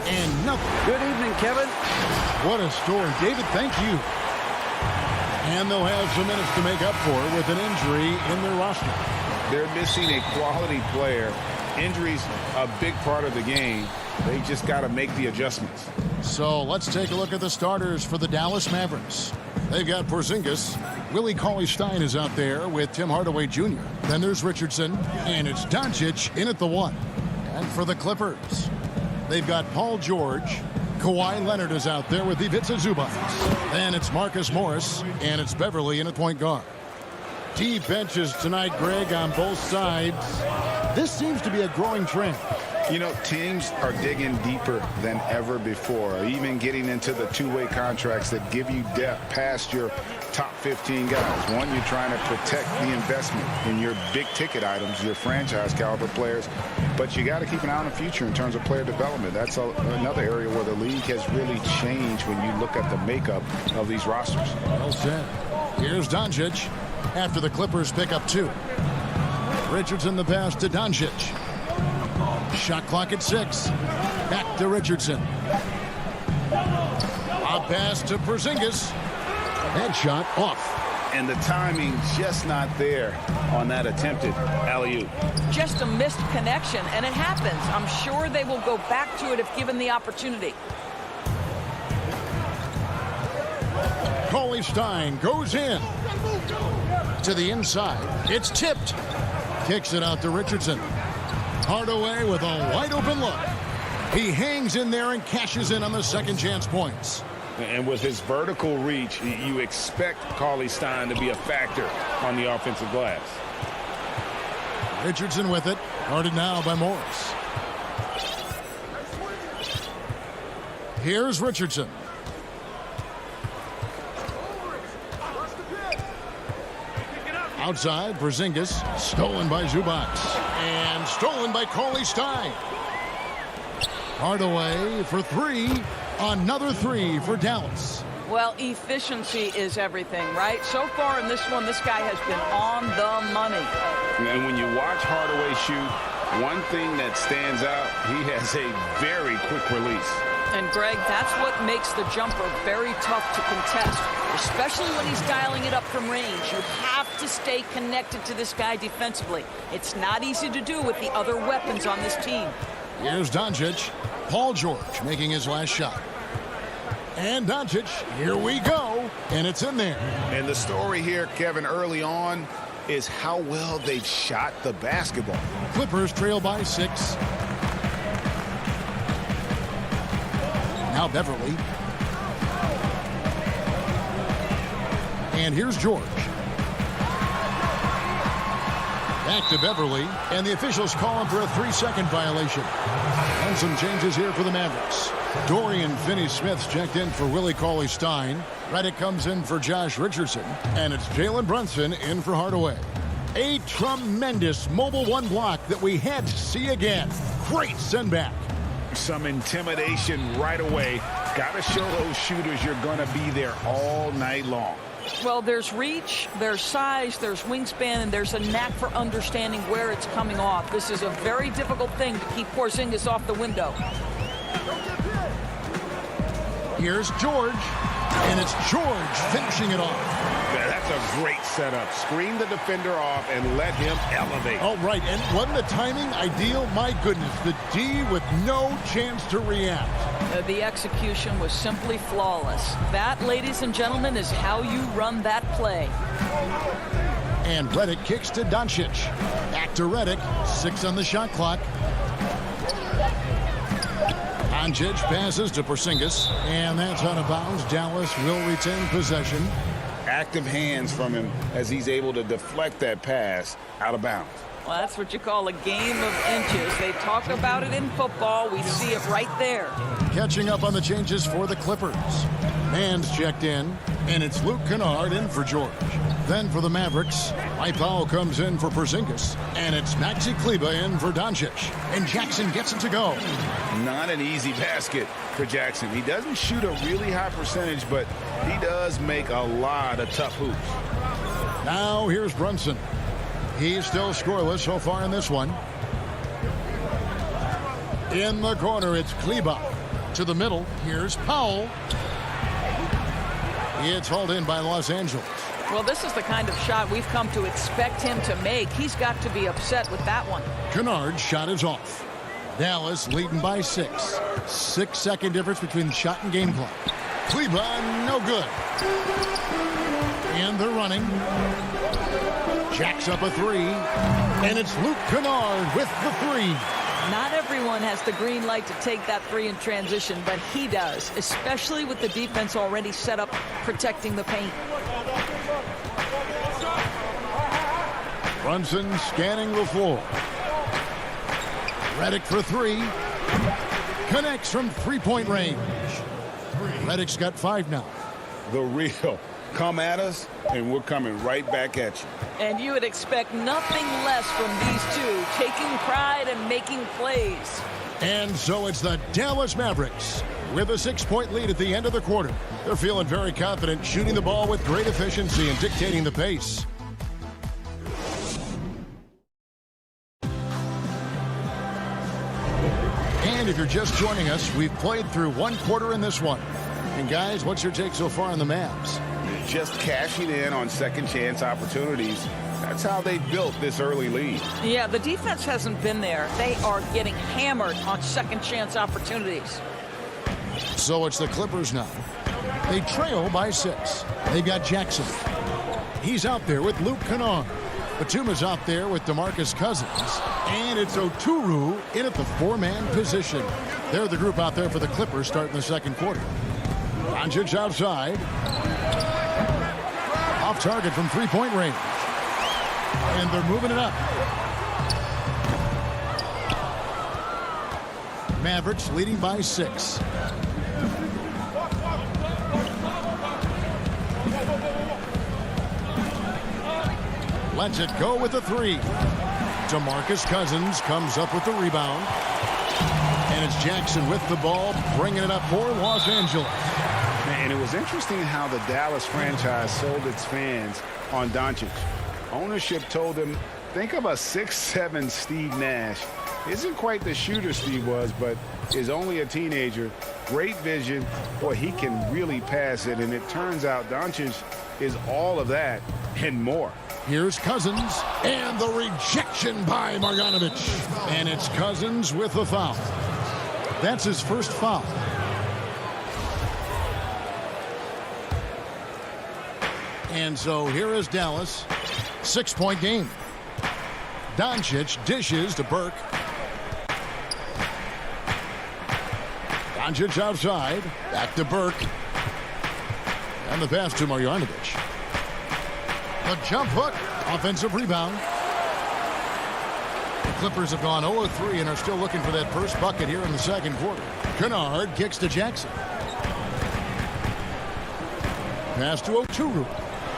And nothing. Good evening, Kevin. What a story. David, thank you. And they'll have some minutes to make up for it with an injury in their roster. They're missing a quality player. Injuries a big part of the game. They just got to make the adjustments. So let's take a look at the starters for the Dallas Mavericks. They've got Porzingis. Willie Cauley-Stein is out there with Tim Hardaway Jr. Then there's Richardson. And it's Doncic in at the 1. And for the Clippers, they've got Paul George. Kawhi Leonard is out there with Ivica Zubac. Then it's Marcus Morris. And it's Beverly in at point guard. Deep benches tonight, Greg, on both sides. This seems to be a growing trend. You know, teams are digging deeper than ever before, even getting into the two-way contracts that give you depth past your top 15 guys. One, you're trying to protect the investment in your big-ticket items, your franchise-caliber players, but you got to keep an eye on the future in terms of player development. That's another area where the league has really changed when you look at the makeup of these rosters. Well said. Here's Doncic after the Clippers pick up 2. Richardson the pass to Doncic. Shot clock at 6. Back to Richardson. A pass to Porzingis. That shot off. And the timing just not there on that attempted alley-oop. Just a missed connection, and it happens. I'm sure they will go back to it if given the opportunity. Cauley-Stein goes in. To the inside. It's tipped. Kicks it out to Richardson. Hardaway with a wide-open look. He hangs in there and cashes in on the second chance points. And with his vertical reach, you expect Cauley-Stein to be a factor on the offensive glass. Richardson with it. Guarded now by Morris. Here's Richardson. Outside, Porzingis. Stolen by Zubac. And stolen by Cauley-Stein. Hardaway for 3. Another 3 for Dallas. Well, efficiency is everything, right? So far in this one, this guy has been on the money. And when you watch Hardaway shoot, one thing that stands out, he has a very quick release. And, Greg, that's what makes the jumper very tough to contest, especially when he's dialing it up from range. You have to stay connected to this guy defensively. It's not easy to do with the other weapons on this team. Here's Doncic. Paul George making his last shot. And Doncic, here we go. And it's in there. And the story here, Kevin, early on is how well they've shot the basketball. Clippers trail by 6. Now Beverly. And here's George. Back to Beverly, and the officials call him for a 3-second violation. And some changes here for the Mavericks. Dorian Finney-Smith's checked in for Willie Cauley-Stein. Redick comes in for Josh Richardson. And it's Jalen Brunson in for Hardaway. A tremendous mobile one block that we had to see again. Great send back. Some intimidation right away. Got to show those shooters you're going to be there all night long. Well, there's reach, there's size, there's wingspan, and there's a knack for understanding where it's coming off. This is a very difficult thing to keep Porzingis off the window. Here's George, and it's George finishing it off. That's a great setup. Screen the defender off and let him elevate. Oh, right, and wasn't the timing ideal? My goodness, the D with no chance to react. The execution was simply flawless. That, ladies and gentlemen, is how you run that play. And Redick kicks to Doncic. Back to Redick, 6 on the shot clock. Doncic passes to Porzingis, and that's out of bounds. Dallas will retain possession. Active hands from him as he's able to deflect that pass out of bounds. Well, that's what you call a game of inches. They talk about it in football. We see it right there. Catching up on the changes for the Clippers. Man's checked in, and it's Luke Kennard in for George. Then for the Mavericks, Mike Powell comes in for Porzingis, and it's Maxi Kleber in for Doncic. And Jackson gets it to go. Not an easy basket for Jackson. He doesn't shoot a really high percentage, but he does make a lot of tough hoops. Now here's Brunson. He's still scoreless so far in this one. In the corner, it's Kleber. To the middle, here's Powell. It's hauled in by Los Angeles. Well, this is the kind of shot we've come to expect him to make. He's got to be upset with that one. Kennard's shot is off. Dallas leading by 6. 6-second difference between the shot and game clock. Kleber, no good. And they're running. Jacks up a 3. And it's Luke Kennard with the 3. Not everyone has the green light to take that 3 in transition, but he does, especially with the defense already set up protecting the paint. Brunson scanning the floor. Redick for 3. Connects from 3-point range. Redick's got 5 now. The real. Come at us, and we're coming right back at you. And you would expect nothing less from these two, taking pride and making plays. And so it's the Dallas Mavericks with a 6-point lead at the end of the quarter. They're feeling very confident, shooting the ball with great efficiency and dictating the pace. And if you're just joining us, we've played through 1 quarter in this one. And guys, what's your take so far on the Mavs? Just cashing in on second chance opportunities. That's how they built this early lead. Yeah, the defense hasn't been there. They are getting hammered on second chance opportunities. So it's the Clippers now. They trail by 6. They've got Jackson. He's out there with Luke Kennard. Batuma's out there with DeMarcus Cousins. And it's Oturu in at the 4-man position. They're the group out there for the Clippers starting the second quarter. Doncic outside. Off target from 3-point range. And they're moving it up. Mavericks leading by 6. Lets it go with the 3. DeMarcus Cousins comes up with the rebound. And it's Jackson with the ball, bringing it up for Los Angeles. And it was interesting how the Dallas franchise sold its fans on Doncic. Ownership told them, think of a 6'7" Steve Nash. Isn't quite the shooter Steve was, but is only a teenager. Great vision. Boy, he can really pass it. And it turns out Doncic is all of that and more. Here's Cousins, and the rejection by Marjanovic. And it's Cousins with the foul. That's his first foul. And so here is Dallas. 6-point game. Doncic dishes to Burke. Doncic outside. Back to Burke. And the pass to Marjanovic. The jump hook. Offensive rebound. The Clippers have gone 0-3 and are still looking for that first bucket here in the second quarter. Kennard kicks to Jackson. Pass to Oturu.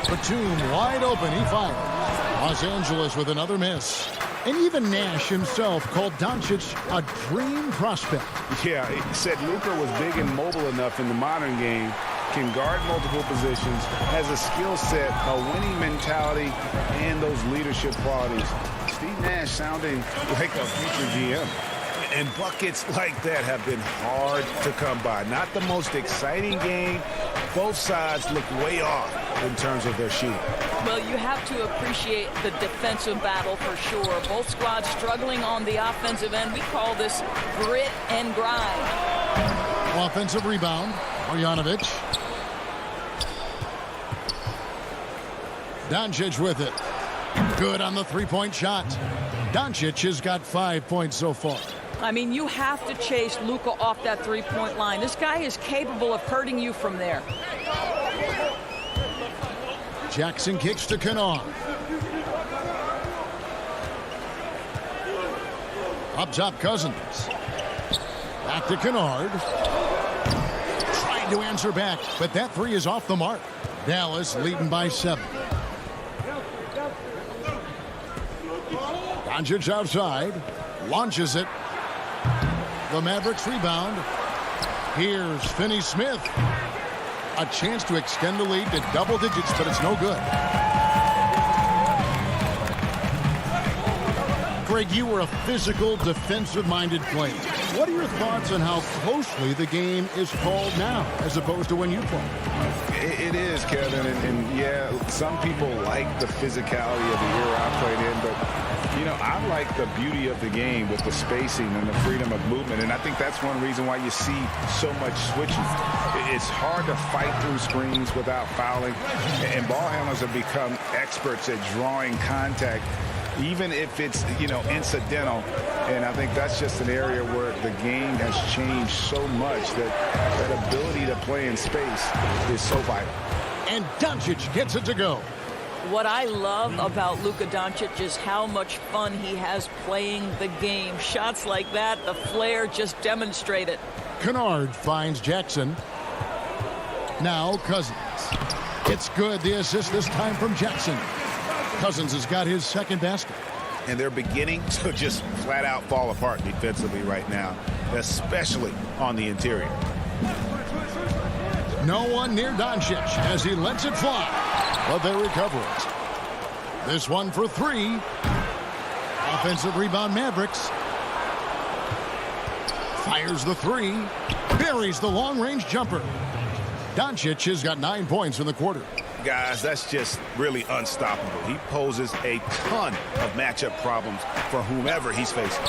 Batum wide open. He fires. Los Angeles with another miss. And even Nash himself called Doncic a dream prospect. Yeah, he said Luka was big and mobile enough in the modern game, can guard multiple positions, has a skill set, a winning mentality, and those leadership qualities. Steve Nash sounding like a future GM. And buckets like that have been hard to come by. Not the most exciting game. Both sides look way off in terms of their shooting. Well, you have to appreciate the defensive battle for sure. Both squads struggling on the offensive end. We call this grit and grind. Offensive rebound. Marjanovic. Doncic with it. Good on the three-point shot. Doncic has got 5 points so far. I mean, you have to chase Luka off that three-point line. This guy is capable of hurting you from there. Jackson kicks to Kennard. Up top, Cousins. Back to Kennard. Trying to answer back, but that three is off the mark. Dallas leading by 7. Doncic outside. Launches it. The Mavericks rebound. Here's Finney-Smith. A chance to extend the lead to double digits, but it's no good. Greg, you were a physical, defensive-minded player. What are your thoughts on how closely the game is called now, as opposed to when you played? It is, Kevin, and yeah, some people like the physicality of the era I played in, but, you know, I like the beauty of the game with the spacing and the freedom of movement, and I think that's one reason why you see so much switching. It's hard to fight through screens without fouling, and ball handlers have become experts at drawing contact, even if it's, you know, incidental. And I think that's just an area where the game has changed so much that ability to play in space is so vital. And Doncic gets it to go. What I love about Luka Doncic is how much fun he has playing the game. Shots like that, the flair just demonstrate it. Kennard finds Jackson. Now Cousins. It's good. The assist this time from Jackson. Cousins has got his second basket. And they're beginning to just flat out fall apart defensively right now, especially on the interior. No one near Doncic as he lets it fly, but they recover it. This one for 3. Offensive rebound, Mavericks. Fires the 3. Buries the long-range jumper. Doncic has got 9 points in the quarter. Guys, that's just really unstoppable. He poses a ton of matchup problems for whomever he's facing.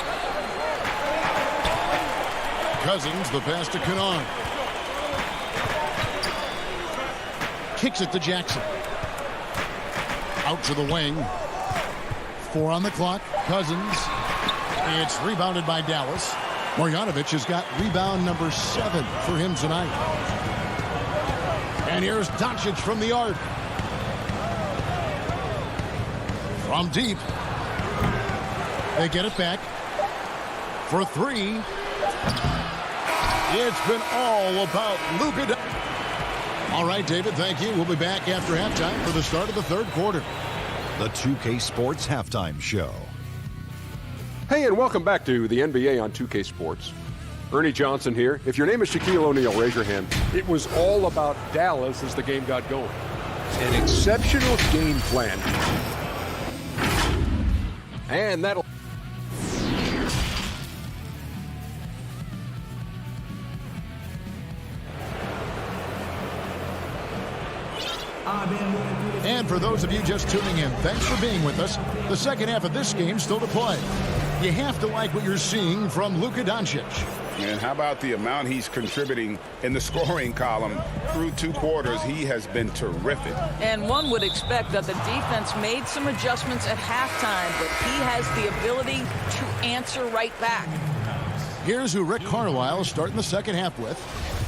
Cousins, the pass to Kennard. Kicks it to Jackson. Out to the wing. 4 on the clock. Cousins. It's rebounded by Dallas. Marjanovic has got rebound number 7 for him tonight. And here's Doncic from the arc. From deep. They get it back. For 3. It's been all about Luka. All right, David, thank you. We'll be back after halftime for the start of the third quarter. The 2K Sports Halftime Show. Hey, and welcome back to the NBA on 2K Sports. Ernie Johnson here. If your name is Shaquille O'Neal, raise your hand. It was all about Dallas as the game got going. An exceptional game plan. And that'll... And for those of you just tuning in, thanks for being with us. The second half of this game still to play. You have to like what you're seeing from Luka Doncic. And how about the amount he's contributing in the scoring column through 2 quarters? He has been terrific. And one would expect that the defense made some adjustments at halftime, but he has the ability to answer right back. Here's who Rick Carlisle is starting the second half with.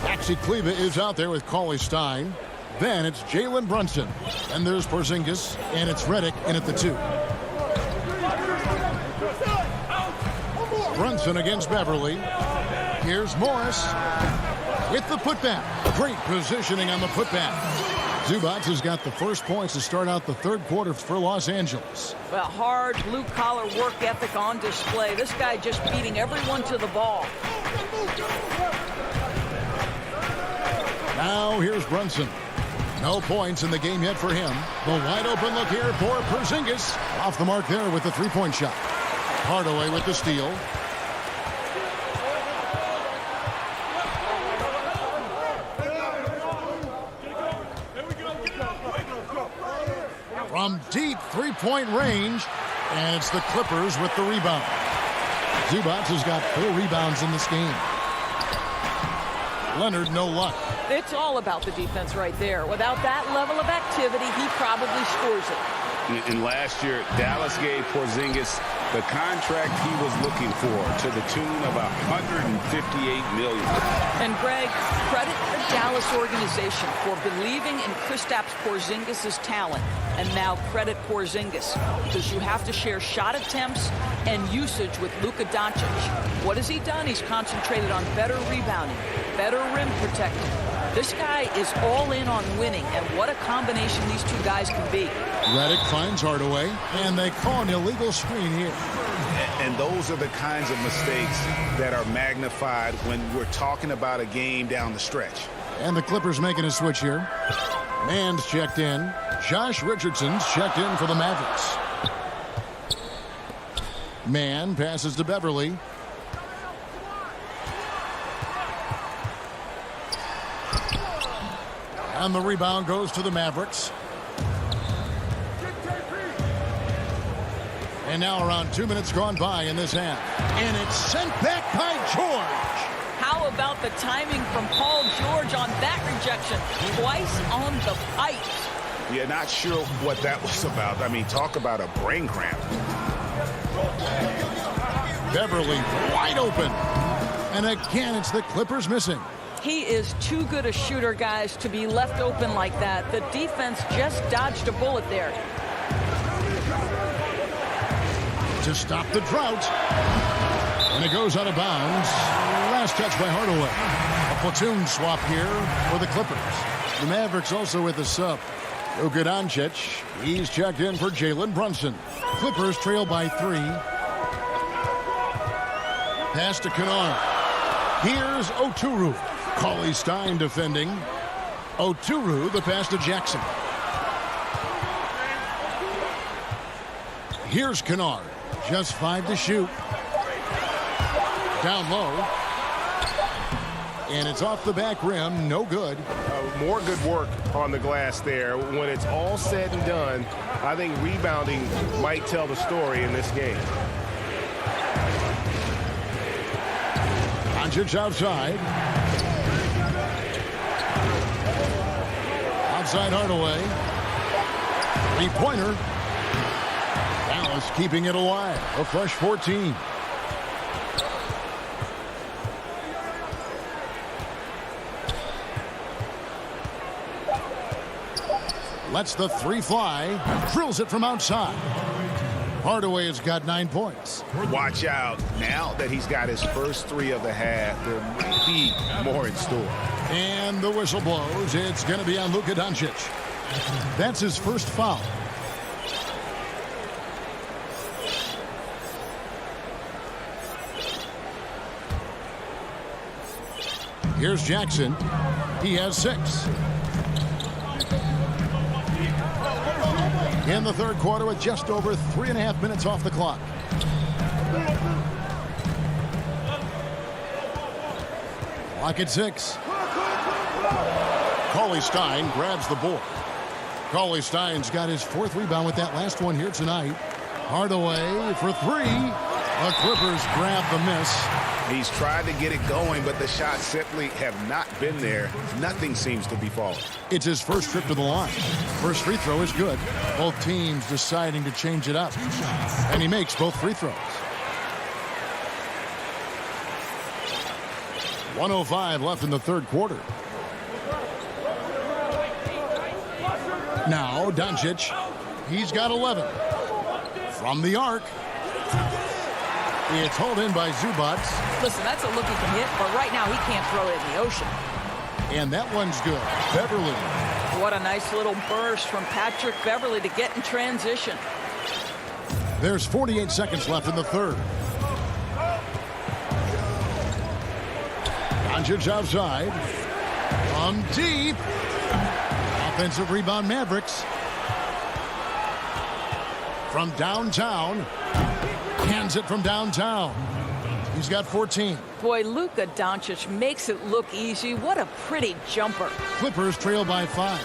Maxi Kleba is out there with Cauley Stein. Then it's Jalen Brunson. And there's Porzingis. And it's Redick in at the 2. Brunson against Beverly. Here's Morris with the putback. Great positioning on the putback. Zubac has got the first points to start out the third quarter for Los Angeles. Well, hard blue-collar work ethic on display. This guy just beating everyone to the ball. Now here's Brunson. No points in the game yet for him. The wide open look here for Porzingis. Off the mark there with the three-point shot. Hardaway with the steal. From deep three-point range, and it's the Clippers with the rebound. Zubac has got 4 rebounds in this game. Leonard, no luck. It's all about the defense right there. Without that level of activity, he probably scores it. And last year, Dallas gave Porzingis the contract he was looking for to the tune of $158 million. And Greg, credit the Dallas organization for believing in Kristaps Porzingis' talent. And now credit Porzingis, because you have to share shot attempts and usage with Luka Doncic. What has he done? He's concentrated on better rebounding, better rim protecting. This guy is all in on winning, and what a combination these 2 guys can be. Redick finds Hardaway, and they call an illegal screen here. And those are the kinds of mistakes that are magnified when we're talking about a game down the stretch. And the Clippers making a switch here. Mann's checked in. Josh Richardson's checked in for the Mavericks. Mann passes to Beverly. And the rebound goes to the Mavericks. And now around 2 minutes gone by in this half. And it's sent back by George. How about the timing from Paul George on that rejection? Twice on the pipes. Yeah, not sure what that was about. I mean, talk about a brain cramp. Beverly wide open. And again, it's the Clippers missing. He is too good a shooter, guys, to be left open like that. The defense just dodged a bullet there. To stop the drought. And it goes out of bounds. Last touch by Hardaway. A platoon swap here for the Clippers. The Mavericks also with a sub. Luka Doncic. He's checked in for Jalen Brunson. Clippers trail by 3. Pass to Kennard. Here's Oturu. Cauley Stein defending. Oturu, the pass to Jackson. Here's Kennard. Just 5 to shoot. Down low. And it's off the back rim. No good. More good work on the glass there. When it's all said and done, I think rebounding might tell the story in this game. Doncic outside. Outside Hardaway. Three-pointer. Dallas keeping it alive. A fresh 14. Lets the 3 fly. Drills it from outside. Hardaway has got 9 points. Watch out. Now that he's got his first 3 of the half, there might be more in store. And the whistle blows. It's going to be on Luka Doncic. That's his first foul. Here's Jackson. He has 6. In the third quarter with just over 3.5 minutes off the clock. Clock at 6. Cauley Stein grabs the board. Cauley Stein's got his 4th rebound with that last one here tonight. Hardaway for 3. The Clippers grab the miss. He's tried to get it going, but the shots simply have not been there. Nothing seems to be falling. It's his first trip to the line. First free throw is good. Both teams deciding to change it up. And he makes both free throws. 1:05 left in the third quarter. Now Doncic. He's got 11. From the arc. It's hauled in by Zubac. Listen, that's a look he can hit, but right now he can't throw it in the ocean. And that one's good. Beverly. What a nice little burst from Patrick Beverly to get in transition. There's 48 seconds left in the third. Doncic outside. From deep. Offensive rebound, Mavericks. From downtown. Hands it from downtown. He's got 14. Boy, Luka Doncic makes it look easy. What a pretty jumper. Clippers trail by 5.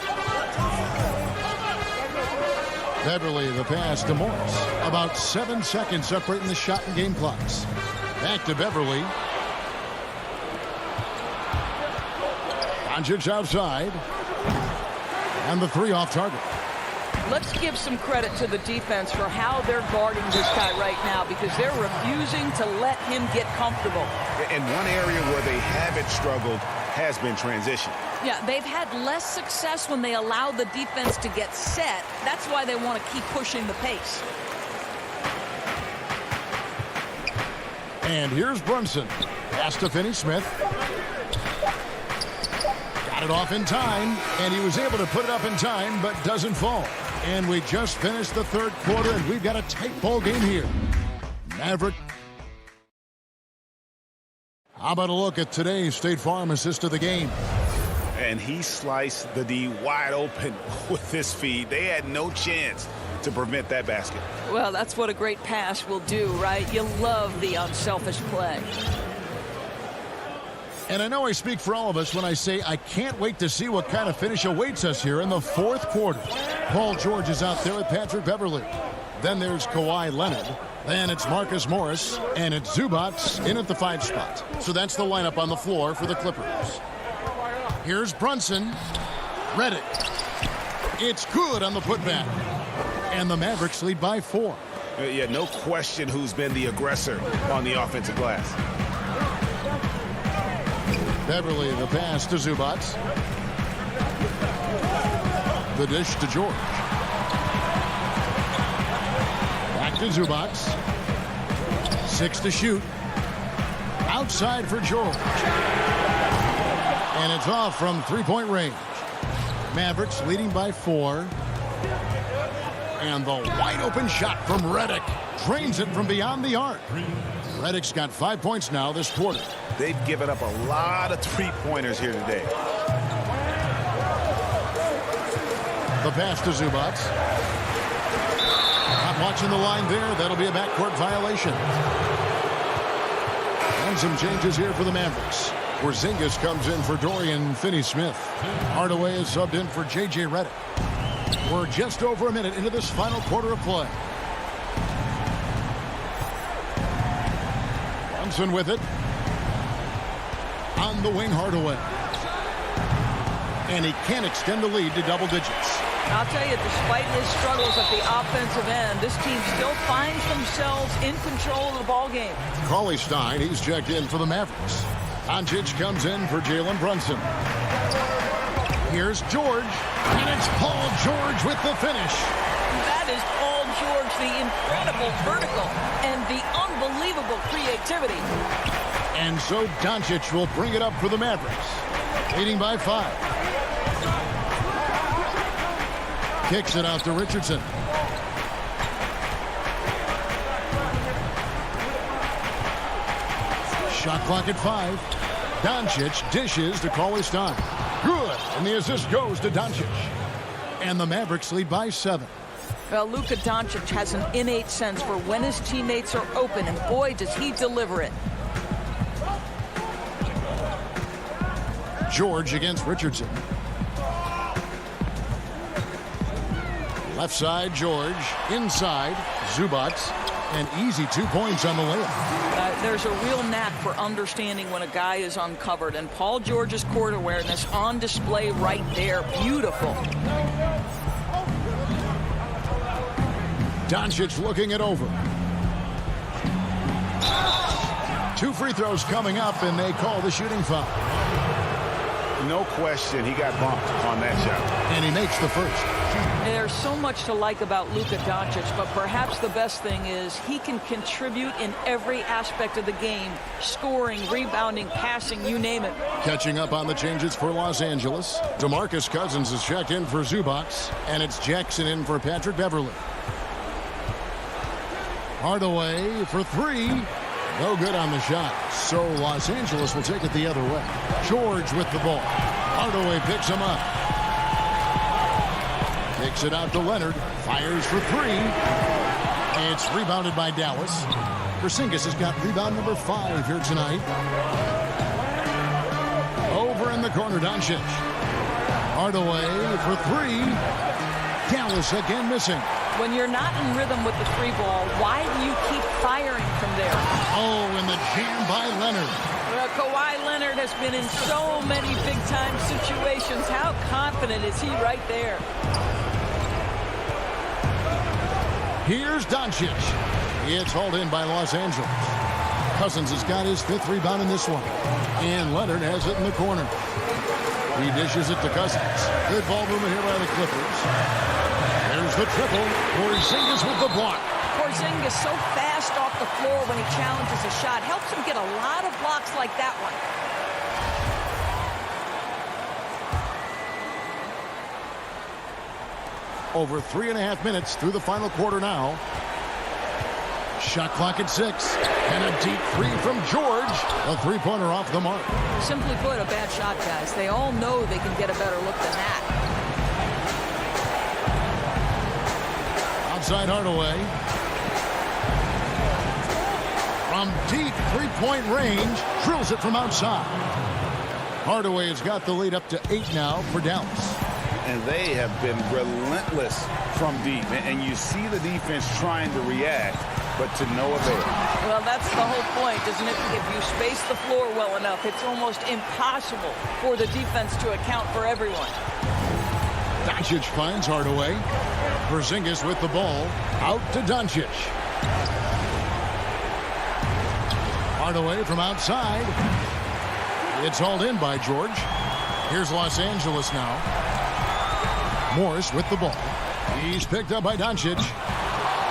Beverly, the pass to Morris. About 7 seconds separating the shot and game clocks. Back to Beverly. Doncic outside. And the 3 off target. Let's give some credit to the defense for how they're guarding this guy right now, because they're refusing to let him get comfortable. And one area where they haven't struggled has been transition. Yeah, they've had less success when they allow the defense to get set. That's why they want to keep pushing the pace. And here's Brunson. Pass to Finney-Smith. Got it off in time, and he was able to put it up in time, but doesn't fall. And we just finished the third quarter, and we've got a tight ball game here. Maverick. How about a look at today's State Farm assist of the game? And he sliced the D wide open with his feed. They had no chance to prevent that basket. Well, that's what a great pass will do, right? You love the unselfish play. And I know I speak for all of us when I say I can't wait to see what kind of finish awaits us here in the fourth quarter. Paul George is out there with Patrick Beverly. Then there's Kawhi Leonard. Then it's Marcus Morris. And it's Zubac in at the 5 spot. So that's the lineup on the floor for the Clippers. Here's Brunson. Redick. It's good on the putback. And the Mavericks lead by 4. Yeah, no question who's been the aggressor on the offensive glass. Beverly, the pass to Zubac. The dish to George. Back to Zubac. 6 to shoot. Outside for George. And it's off from 3-point range. Mavericks leading by 4. And the wide open shot from Redick. Drains it from beyond the arc. Redick's got 5 points now this quarter. They've given up a lot of three-pointers here today. The pass to Zubac. Not watching the line there. That'll be a backcourt violation. And some changes here for the Mavericks. Porzingis comes in for Dorian Finney-Smith. Hardaway is subbed in for J.J. Redick. We're just over a minute into this final quarter of play. Brunson with it. On the wing, Hardaway. And he can't extend the lead to double digits. I'll tell you, despite his struggles at the offensive end, this team still finds themselves in control of the ball game. Cauley-Stein, he's checked in for the Mavericks. Doncic comes in for Jalen Brunson. Here's George, and it's Paul George with the finish. That is Paul George, the incredible vertical and the unbelievable creativity. And so Doncic will bring it up for the Mavericks, leading by 5. Kicks it out to Richardson. Shot clock at 5. Doncic dishes to Cauley-Stein. Good, and the assist goes to Doncic. And the Mavericks lead by 7. Well, Luka Doncic has an innate sense for when his teammates are open, and boy, does he deliver it. George against Richardson. Left side, George. Inside, Zubac. And easy 2 points on the layup. There's a real knack for understanding when a guy is uncovered, and Paul George's court awareness on display right there. Beautiful. Doncic looking it over. 2 free throws coming up, and they call the shooting foul. No question, he got bumped on that shot. And he makes the first. There's so much to like about Luka Doncic, but perhaps the best thing is he can contribute in every aspect of the game. Scoring, rebounding, passing, you name it. Catching up on the changes for Los Angeles. DeMarcus Cousins is checked in for Zubac, and it's Jackson in for Patrick Beverley. Hardaway for 3. No good on the shot. So Los Angeles will take it the other way. George with the ball. Hardaway picks him up. Kicks it out to Leonard. Fires for 3. It's rebounded by Dallas. Porzingis has got rebound number 5 here tonight. Over in the corner, Doncic. Hardaway for 3. Dallas again missing. When you're not in rhythm with the 3 ball, why do you keep firing from there? Oh, and the jam by Leonard. Well, Kawhi Leonard has been in so many big-time situations. How confident is he right there? Here's Doncic. It's hauled in by Los Angeles. Cousins has got his 5th rebound in this one. And Leonard has it in the corner. He dishes it to Cousins. Good ball movement here by the Clippers. There's the triple. Porzingis with the block. Porzingis so fast off the floor when he challenges a shot. Helps him get a lot of blocks like that one. Over 3.5 minutes through the final quarter now. Shot clock at 6. And a deep 3 from George. A 3-pointer off the mark. Simply put, a bad shot, guys. They all know they can get a better look than that. Outside Hardaway. From deep 3-point range. Drills it from outside. Hardaway has got the lead up to 8 now for Dallas. And they have been relentless from deep. And you see the defense trying to react, but to no avail. Well, that's the whole point, isn't it? If you space the floor well enough, it's almost impossible for the defense to account for everyone. Doncic finds Hardaway. Porzingis with the ball. Out to Doncic. Hardaway from outside. It's hauled in by George. Here's Los Angeles now. Morris with the ball. He's picked up by Doncic.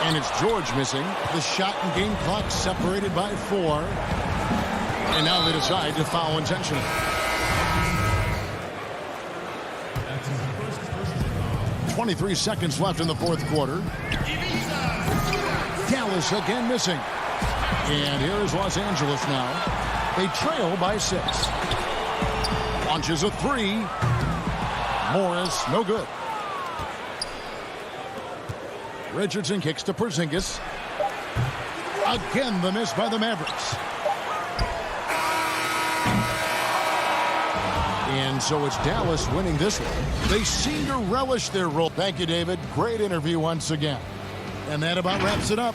And it's George missing. The shot and game clock separated by 4. And now they decide to foul intentionally. That's 23 seconds left in the 4th quarter. Dallas again missing. And here is Los Angeles now. They trail by 6. Launches a 3. Morris, no good. Richardson kicks to Porzingis. Again, the miss by the Mavericks. And so it's Dallas winning this one. They seem to relish their role. Thank you, David. Great interview once again. And that about wraps it up.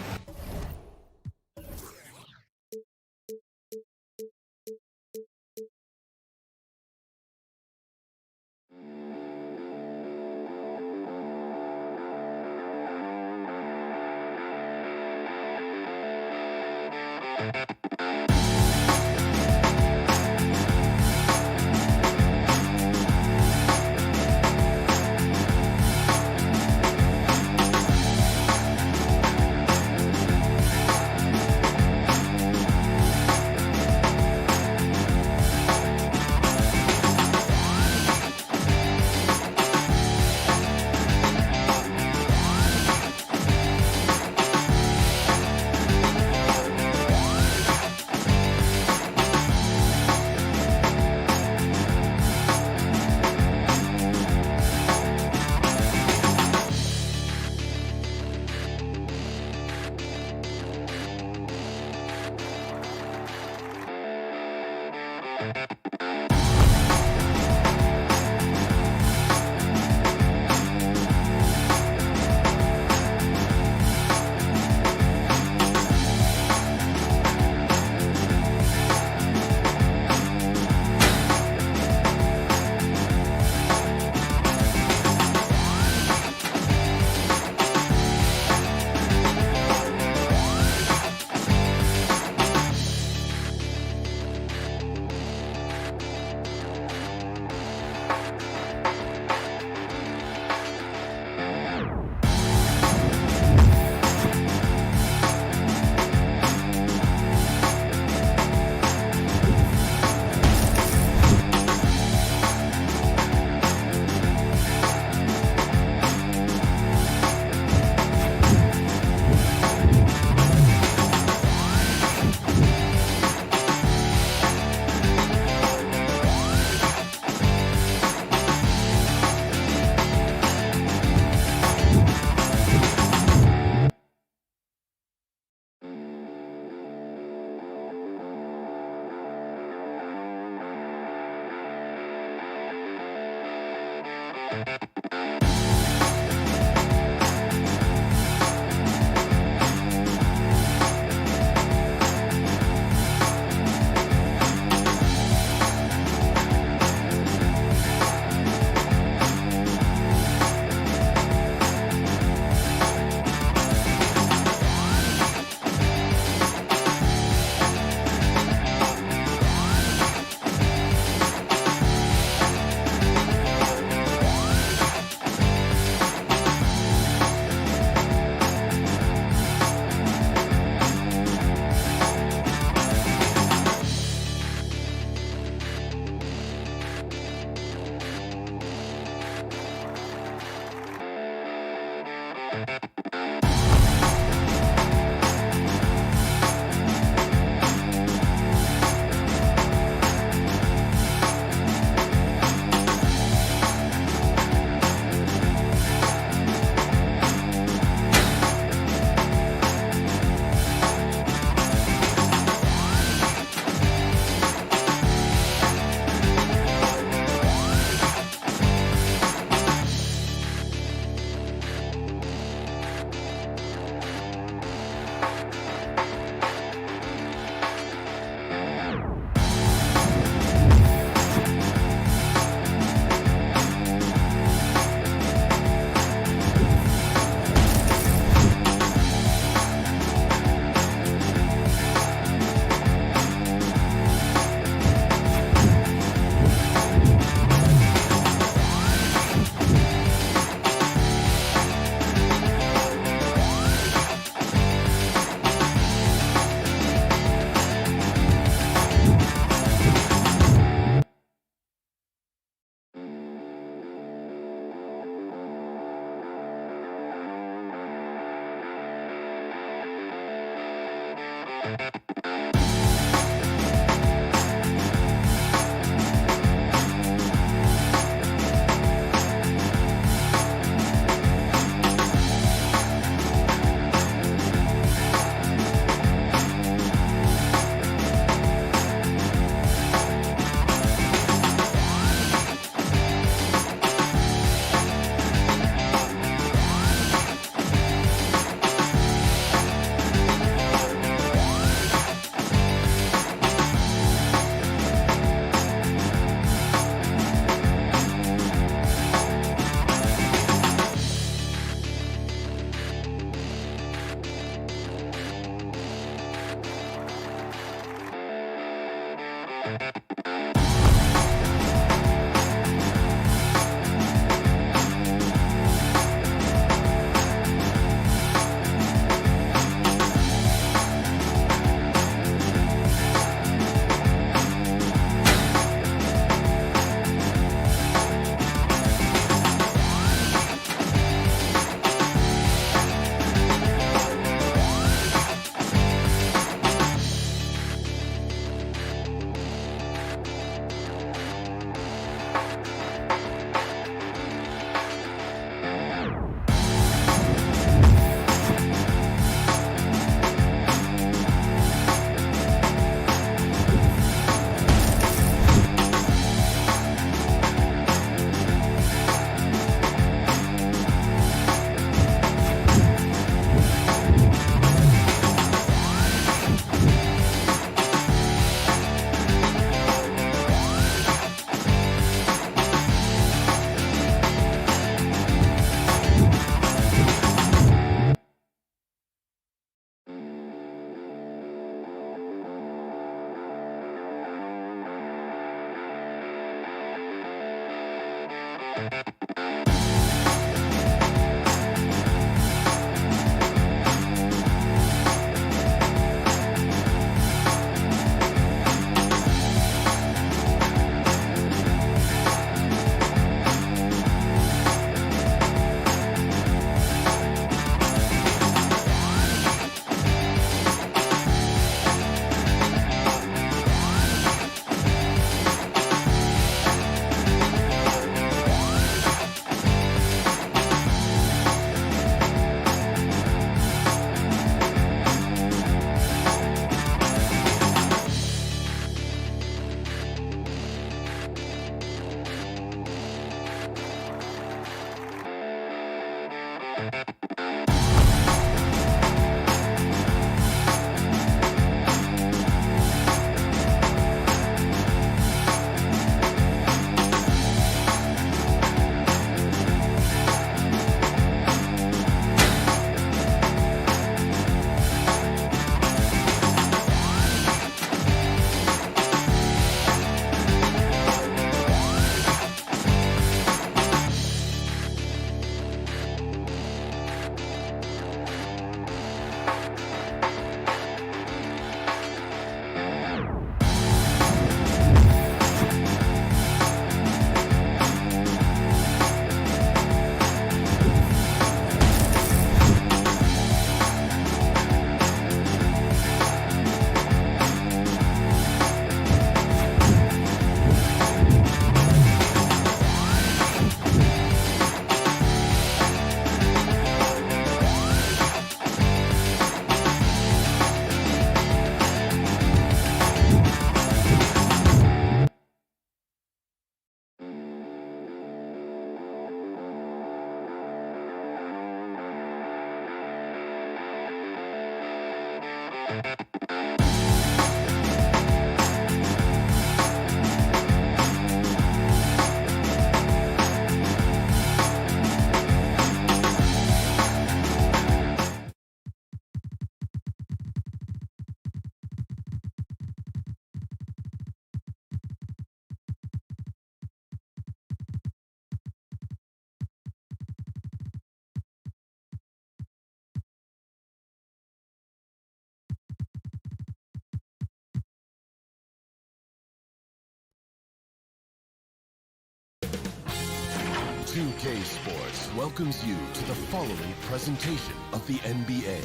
2K Sports welcomes you to the following presentation of the NBA.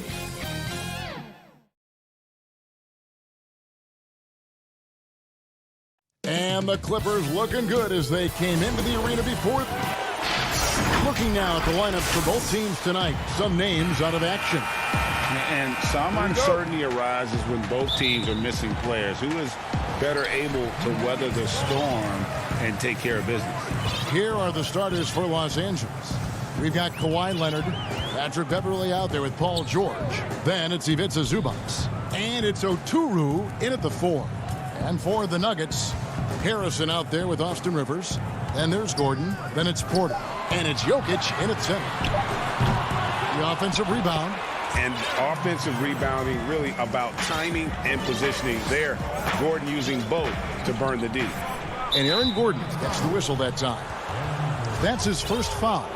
And the Clippers looking good as they came into the arena before. Looking now at the lineups for both teams tonight. Some names out of action. And some uncertainty arises when both teams are missing players. Who is better able to weather the storm and take care of business? Here are the starters for Los Angeles. We've got Kawhi Leonard, Patrick Beverley out there with Paul George. Then it's Ivica Zubac. And it's Oturu in at the 4. And for the Nuggets, Harrison out there with Austin Rivers. Then there's Gordon. Then it's Porter. And it's Jokic in at center. The offensive rebound. And offensive rebounding really about timing and positioning there. Gordon using both to burn the D. And Aaron Gordon gets the whistle that time. That's his first foul.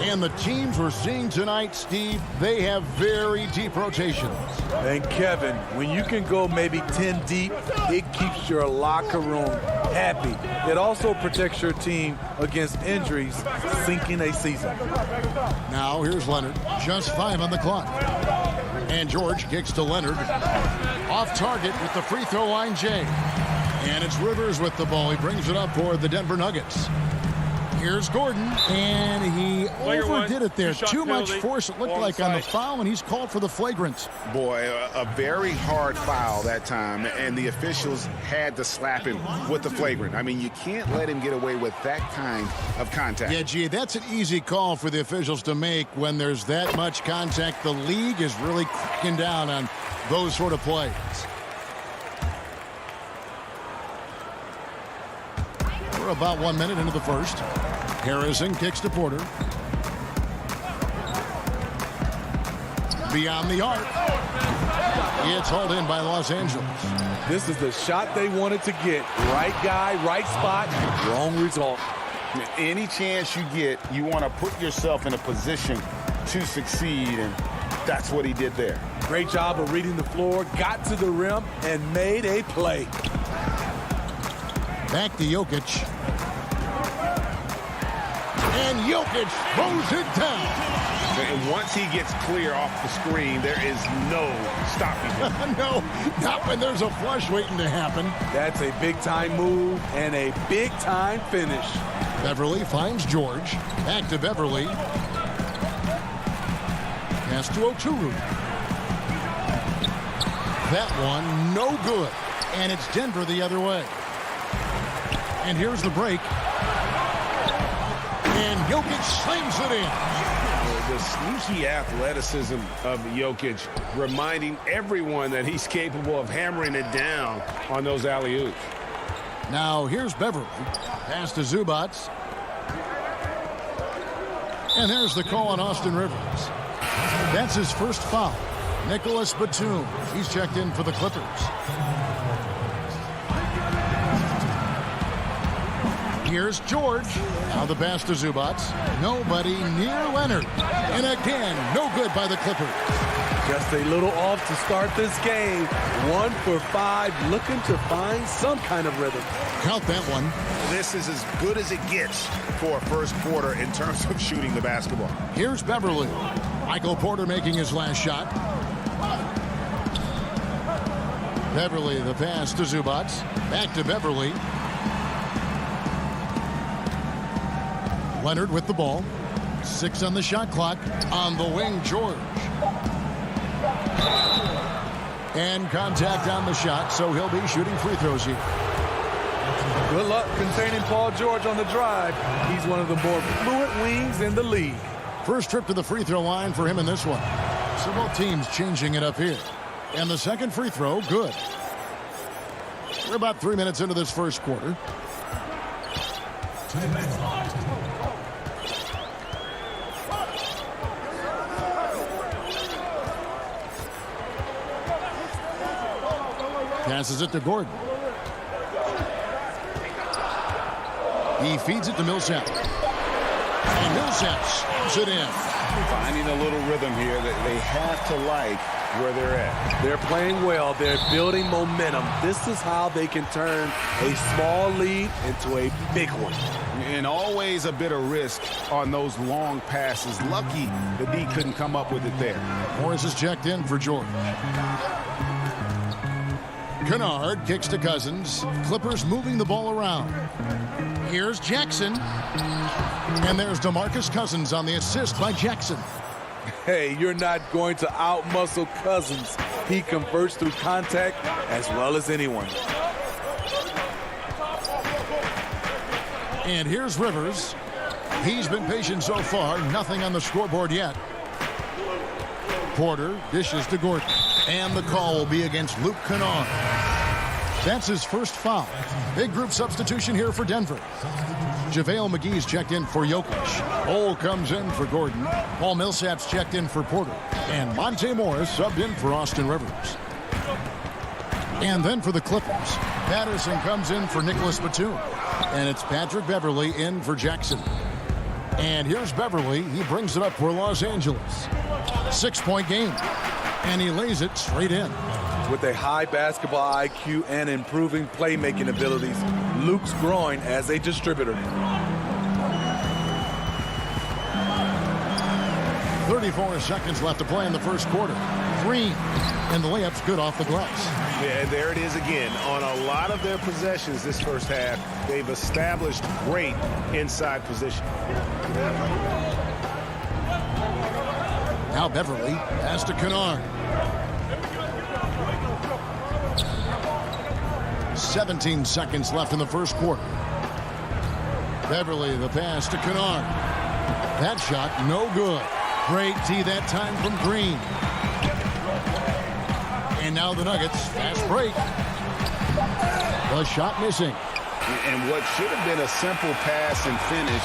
And the teams we're seeing tonight, Steve, they have very deep rotations. And Kevin, when you can go maybe 10 deep, it keeps your locker room happy. It also protects your team against injuries sinking a season. Now here's Leonard, just 5 on the clock. And George kicks to Leonard. Off target with the free throw line, Jay. And it's Rivers with the ball. He brings it up for the Denver Nuggets. Here's Gordon, and he overdid it there. Too much force, it looked like, on the foul, and he's called for the flagrant. Boy, a very hard foul that time, and the officials had to slap him with the flagrant. I mean, you can't let him get away with that kind of contact. Yeah, gee, that's an easy call for the officials to make when there's that much contact. The league is really cracking down on those sort of plays. We're about 1 minute into the first. Harrison kicks to Porter. Beyond the arc. It's hauled in by Los Angeles. This is the shot they wanted to get. Right guy, right spot, wrong result. Any chance you get, you want to put yourself in a position to succeed, and that's what he did there. Great job of reading the floor, got to the rim, and made a play. Back to Jokic. And Jokic throws it down. And once he gets clear off the screen, there is no stopping him. No, not when there's a flush waiting to happen. That's a big-time move and a big-time finish. Beverley finds George. Back to Beverley. Pass to Oturu. That one, no good. And it's Denver the other way. And here's the break. And Jokic slams it in. The sneaky athleticism of Jokic, reminding everyone that he's capable of hammering it down on those alley-oops. Now here's Beverley. Pass to Zubac. And there's the call on Austin Rivers. That's his first foul. Nicholas Batum. He's checked in for the Clippers. Here's George. Now the pass to Zubac. Nobody near Leonard. And again, no good by the Clippers. Just a little off to start this game. 1 for 5, looking to find some kind of rhythm. Count that one. This is as good as it gets for a first quarter in terms of shooting the basketball. Here's Beverley. Michael Porter making his last shot. Beverley, the pass to Zubac. Back to Beverley. Leonard with the ball. 6 on the shot clock. On the wing, George. And contact on the shot, so he'll be shooting free throws here. Good luck containing Paul George on the drive. He's one of the more fluid wings in the league. First trip to the free throw line for him in this one. So both teams changing it up here. And the second free throw, good. We're about 3 minutes into this first quarter. Passes it to Gordon. He feeds it to Millsap. And Millsap slams it in. Finding a little rhythm here that they have to like where they're at. They're playing well. They're building momentum. This is how they can turn a small lead into a big one. And always a bit of risk on those long passes. Lucky the D couldn't come up with it there. Morris is checked in for George. Kennard kicks to Cousins. Clippers moving the ball around. Here's Jackson. And there's DeMarcus Cousins on the assist by Jackson. Hey, you're not going to outmuscle Cousins. He converts through contact as well as anyone. And here's Rivers. He's been patient so far. Nothing on the scoreboard yet. Porter dishes to Gordon. And the call will be against Luke Kennard. That's his first foul. Big group substitution here for Denver. JaVale McGee's checked in for Jokic. Cole comes in for Gordon. Paul Millsap's checked in for Porter. And Monte Morris subbed in for Austin Rivers. And then for the Clippers, Patterson comes in for Nicholas Batum. And it's Patrick Beverley in for Jackson. And here's Beverley. He brings it up for Los Angeles. 6-point game. And he lays it straight in. With a high basketball IQ and improving playmaking abilities, Luke's growing as a distributor. 34 seconds left to play in the first quarter. Green, and the layup's good off the glass. Yeah, there it is again. On a lot of their possessions this first half, they've established great inside position. Now Beverley pass to Kennard. 17 seconds left in the first quarter. Beverley, the pass to Kennard. That shot, no good. Great D that time from Green. And now the Nuggets, fast break. The shot missing. And what should have been a simple pass and finish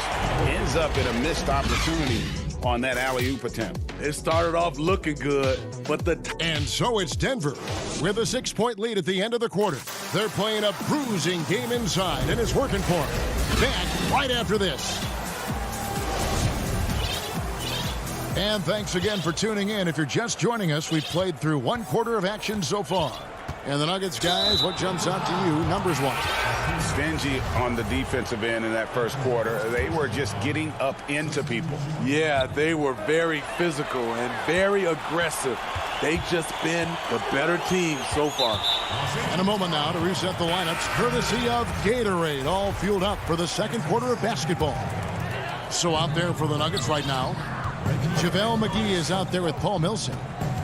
ends up in a missed opportunity on that alley-oop attempt. It started off looking good, but And so it's Denver with a 6-point lead at the end of the quarter. They're playing a bruising game inside, and it's working for them. Back right after this. And thanks again for tuning in. If you're just joining us, we've played through one quarter of action so far. And the Nuggets, guys, what jumps out to you numbers-wise? Stingy on the defensive end in that first quarter. They were just getting up into people. Yeah, they were very physical and very aggressive. They've just been the better team so far. In a moment now to reset the lineups, courtesy of Gatorade, all fueled up for the second quarter of basketball. So out there for the Nuggets right now, JaVale McGee is out there with Paul Millsap.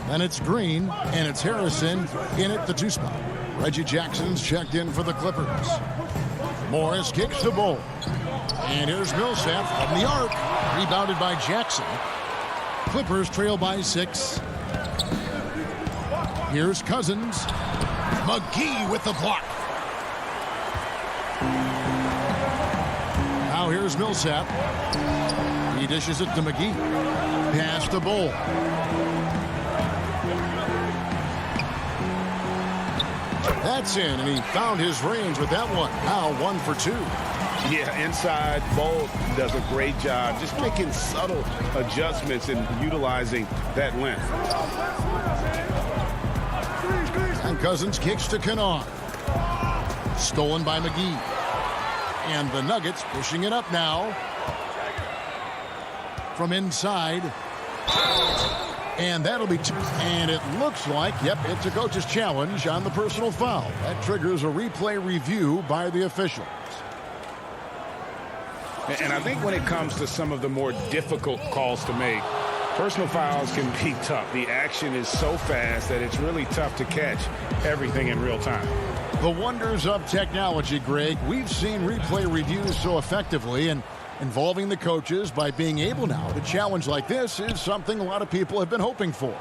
Then it's Green, and it's Harrison in at the 2 spot. Reggie Jackson's checked in for the Clippers. Morris kicks the ball. And here's Millsap from the arc. Rebounded by Jackson. Clippers trail by 6. Here's Cousins. McGee with the block. Now here's Millsap. He dishes it to McGee. Pass to Bull. That's in, and he found his range with that one. Now 1 for 2. Yeah, inside, Bull does a great job just making subtle adjustments and utilizing that length. And Cousins kicks to Kennard. Stolen by McGee. And the Nuggets pushing it up now. From inside. And that'll be two. And it looks like, yep, it's a coach's challenge on the personal foul. That triggers a replay review by the officials. And I think when it comes to some of the more difficult calls to make, personal fouls can be tough. The action is so fast that it's really tough to catch everything in real time. The wonders of technology, Greg. We've seen replay reviews so effectively, and involving the coaches by being able now to challenge like this is something a lot of people have been hoping for.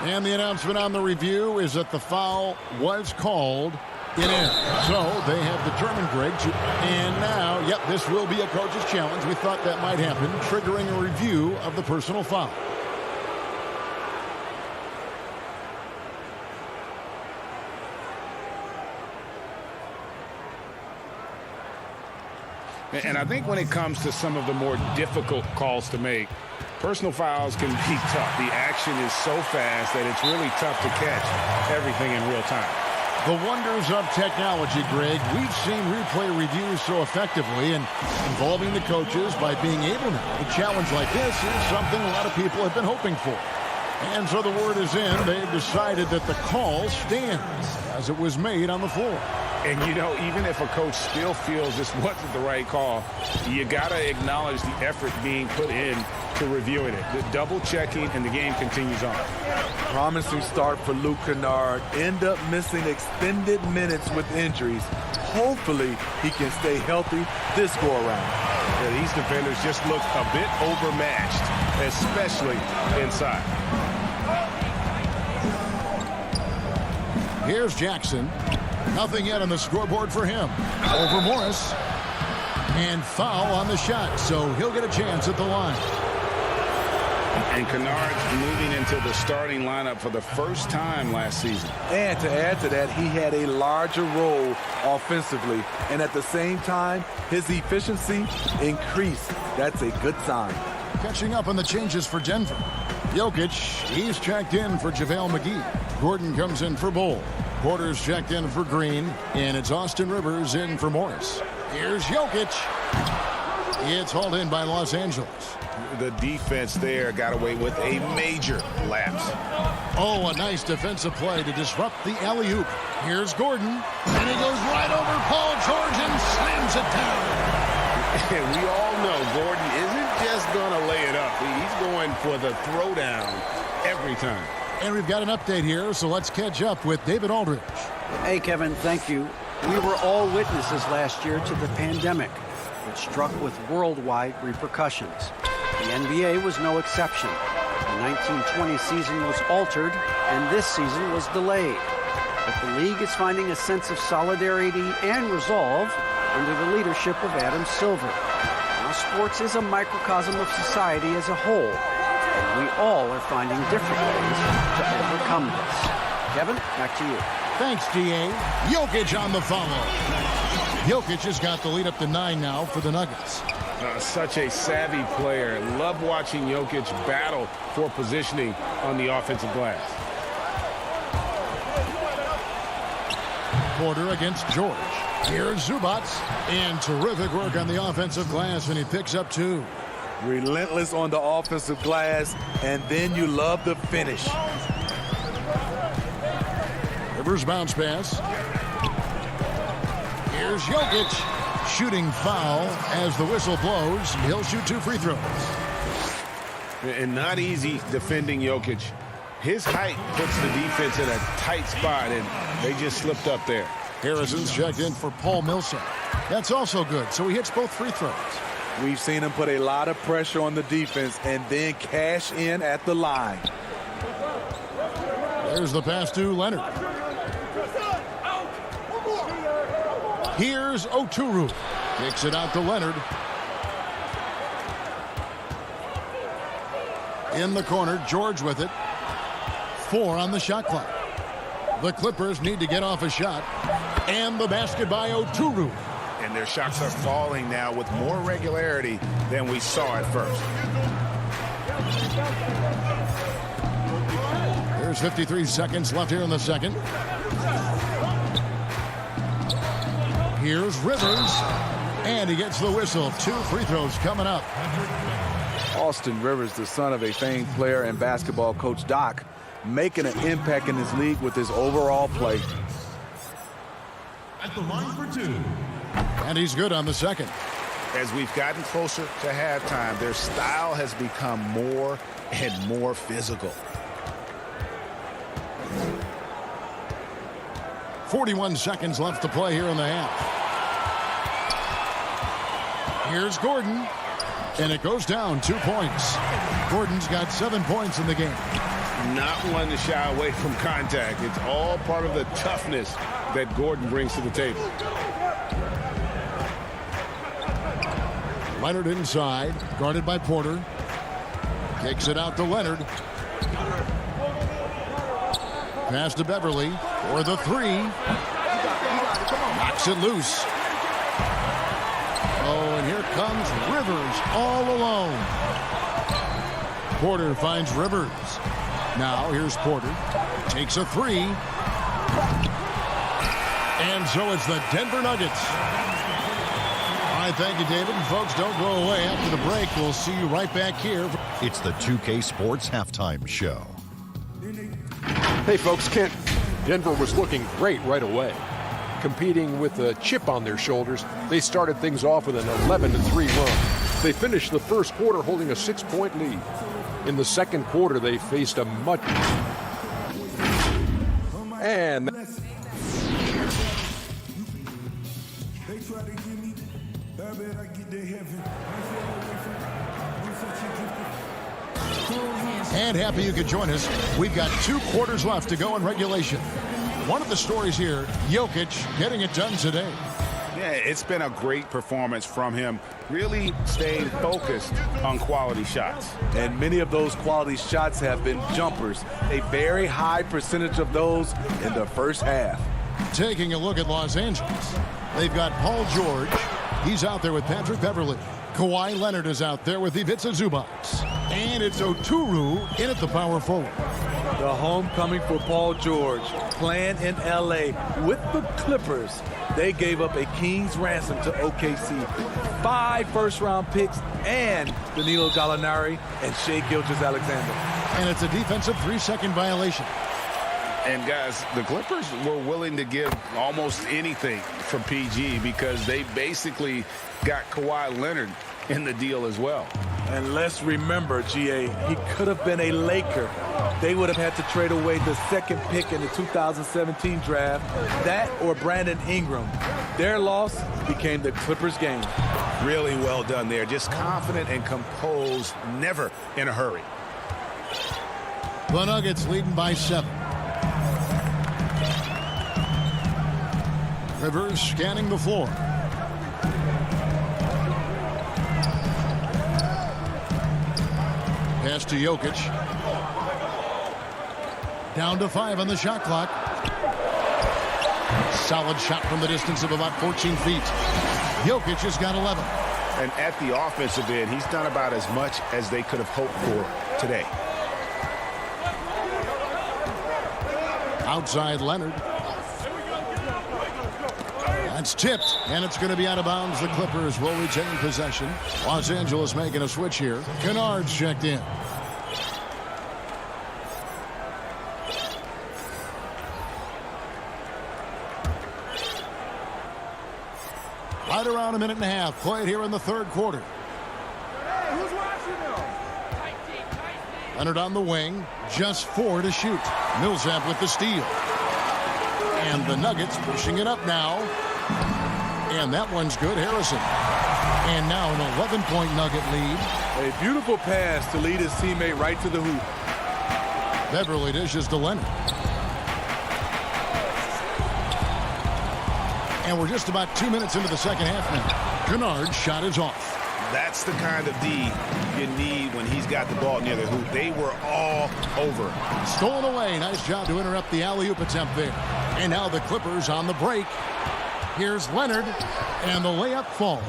And the announcement on the review is that the foul was called in. So they have determined, Greg, and now, yep, this will be a coach's challenge. We thought that might happen, triggering a review of the personal foul. And I think when it comes to some of the more difficult calls to make, personal fouls can be tough. The action is so fast that it's really tough to catch everything in real time. The wonders of technology, Greg. We've seen replay reviews so effectively, and involving the coaches by being able now to challenge like this is something a lot of people have been hoping for. And so the word is in. They've decided that the call stands as it was made on the floor. And, you know, even if a coach still feels this wasn't the right call, you got to acknowledge the effort being put in to reviewing it. The double checking, and the game continues on. Promising start for Luke Kennard. End up missing extended minutes with injuries. Hopefully he can stay healthy this go around. Yeah, these defenders just look a bit overmatched, especially inside. Here's Jackson. Nothing yet on the scoreboard for him. Over Morris. And foul on the shot, so he'll get a chance at the line. And Kennard's moving into the starting lineup for the first time last season. And to add to that, he had a larger role offensively. And at the same time, his efficiency increased. That's a good sign. Catching up on the changes for Denver. Jokic, he's checked in for JaVale McGee. Gordon comes in for Bull. Porter's checked in for Green. And it's Austin Rivers in for Morris. Here's Jokic. It's hauled in by Los Angeles. The defense there got away with a major lapse. Oh, a nice defensive play to disrupt the alley-oop. Here's Gordon. And he goes right over Paul George and slams it down. And we all know Gordon isn't just going to lay it up. He's going for the throwdown every time. And we've got an update here, so let's catch up with David Aldridge. Hey, Kevin, thank you. We were all witnesses last year to the pandemic, which struck with worldwide repercussions. The NBA was no exception. The 1920 season was altered, and this season was delayed. But the league is finding a sense of solidarity and resolve under the leadership of Adam Silver. Now, sports is a microcosm of society as a whole, and we all are finding different ways to overcome this. Kevin, back to you. Thanks, D.A. Jokic on the follow. Jokic has got the lead up to 9 now for the Nuggets. Such a savvy player. Love watching Jokic battle for positioning on the offensive glass. Porter against George. Here's Zubac. And terrific work on the offensive glass, and he picks up 2. Relentless on the offensive glass, and then you love the finish. Rivers bounce pass. Here's Jokic. Shooting foul as the whistle blows. He'll shoot 2 free throws. And not easy defending Jokic. His height puts the defense in a tight spot, and they just slipped up there. Harrison's checked in for Paul Millsap. That's also good, so he hits both free throws. We've seen him put a lot of pressure on the defense and then cash in at the line. There's the pass to Leonard. Here's Oturu. Kicks it out to Leonard. In the corner, George with it. 4 on the shot clock. The Clippers need to get off a shot. And the basket by Oturu. And their shots are falling now with more regularity than we saw at first. There's 53 seconds left here in the second. Here's Rivers. And he gets the whistle. 2 free throws coming up. Austin Rivers, the son of a famed player and basketball coach Doc, making an impact in this league with his overall play. At the line for 2. And he's good on the second. As we've gotten closer to halftime, their style has become more and more physical. 41 seconds left to play here in the half. Here's Gordon. And it goes down 2 points. Gordon's got 7 points in the game. Not one to shy away from contact. It's all part of the toughness that Gordon brings to the table. Leonard inside, guarded by Porter. Kicks it out to Leonard. Pass to Beverly for the 3. Knocks it loose. Oh, and here comes Rivers all alone. Porter finds Rivers. Now here's Porter. Takes a 3. And so it's the Denver Nuggets. All right, thank you, David. And folks, don't go away. After the break, we'll see you right back here. It's the 2K Sports Halftime Show. Hey, folks, Denver was looking great right away. Competing with a chip on their shoulders, they started things off with an 11-3 run. They finished the first quarter holding a 6-point lead. In the second quarter, they faced a much... And... And happy you could join us. We've got 2 quarters left to go in regulation. One of the stories here, Jokic getting it done today. Yeah, it's been a great performance from him, really staying focused on quality shots. And many of those quality shots have been jumpers. A very high percentage of those in the first half. Taking a look at Los Angeles, they've got Paul George. He's out there with Patrick Beverley. Kawhi Leonard is out there with Ivica Zubac. And it's Oturu in at the power forward. The homecoming for Paul George, playing in L.A. with the Clippers. They gave up a king's ransom to OKC. 5 first-round picks and Danilo Gallinari and Shai Gilgeous-Alexander. And it's a defensive 3-second violation. And guys, the Clippers were willing to give almost anything for PG because they basically got Kawhi Leonard in the deal as well. And let's remember, GA, he could have been a Laker. They would have had to trade away the 2nd pick in the 2017 draft, that or Brandon Ingram. Their loss became the Clippers' game. Really well done there. Just confident and composed, never in a hurry. The Nuggets leading by 7. Rivers scanning the floor. Pass to Jokic. Down to 5 on the shot clock. Solid shot from the distance of about 14 feet. Jokic has got 11. And at the offensive end, he's done about as much as they could have hoped for today. Outside Leonard. That's tipped, and it's going to be out of bounds. The Clippers will retain possession. Los Angeles making a switch here. Kennard's checked in. Right around a minute and a half played here in the third quarter. Leonard on the wing, just 4 to shoot. Millsap with the steal. And the Nuggets pushing it up now. And that one's good, Harrison. And now an 11-point Nugget lead. A beautiful pass to lead his teammate right to the hoop. Beverly dishes to Leonard. And we're just about 2 minutes into the second half now. Kennard's shot is off. That's the kind of D you need when he's got the ball near the hoop. They were all over. Stolen away. Nice job to interrupt the alley-oop attempt there. And now the Clippers on the break. Here's Leonard, and the layup falls.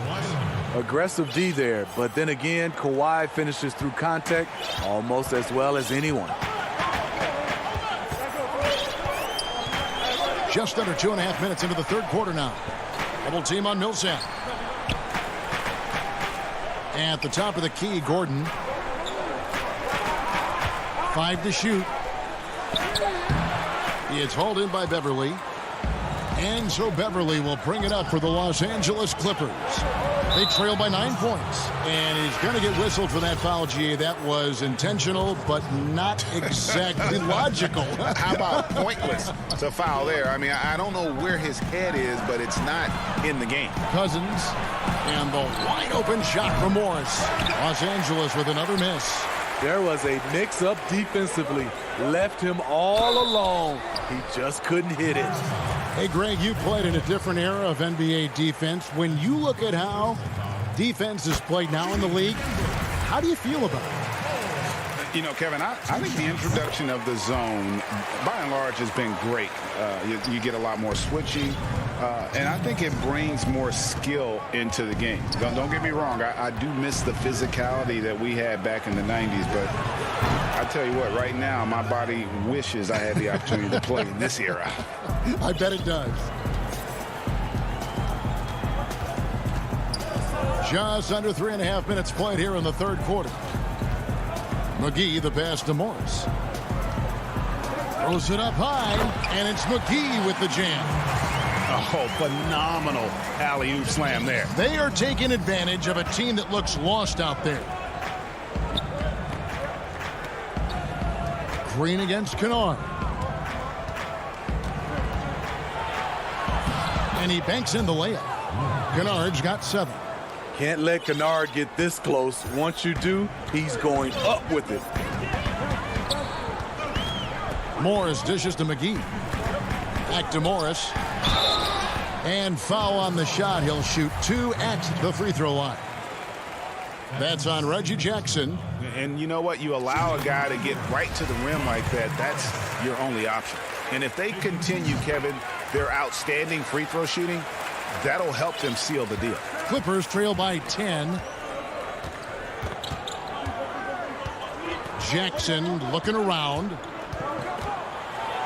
Aggressive D there, but then again, Kawhi finishes through contact almost as well as anyone. Just under 2.5 minutes into the third quarter now. Double team on Millsap. At the top of the key, Gordon. 5 to shoot. It's hauled in by Beverly. And so Beverly will bring it up for the Los Angeles Clippers. They trail by 9 points. And he's going to get whistled for that foul, GA. That was intentional, but not exactly logical. How about pointless? It's a foul there. I mean, I don't know where his head is, but it's not in the game. Cousins. And the wide open shot from Morris. Los Angeles with another miss. There was a mix-up defensively. Left him all alone. He just couldn't hit it. Hey, Greg, you played in a different era of NBA defense. When you look at how defense is played now in the league, how do you feel about it? You know, Kevin, I think the introduction of the zone, by and large, has been great. You get a lot more switching, and I think it brings more skill into the game. Don't get me wrong. I do miss the physicality that we had back in the 90s, but I tell you what, right now, my body wishes I had the opportunity to play in this era. I bet it does. Just under 3.5 minutes played here in the third quarter. McGee, the pass to Morris. Throws it up high, and it's McGee with the jam. Oh, phenomenal alley-oop slam there. They are taking advantage of a team that looks lost out there. Green against Kennard. And he banks in the layup. Kennard's got 7. Can't let Kennard get this close. Once you do, he's going up with it. Morris dishes to McGee. Back to Morris. And foul on the shot. He'll shoot 2 at the free throw line. That's on Reggie Jackson. And you know what? You allow a guy to get right to the rim like that, that's your only option. And if they continue, Kevin, their outstanding free throw shooting, that'll help them seal the deal. Clippers trail by 10. Jackson looking around.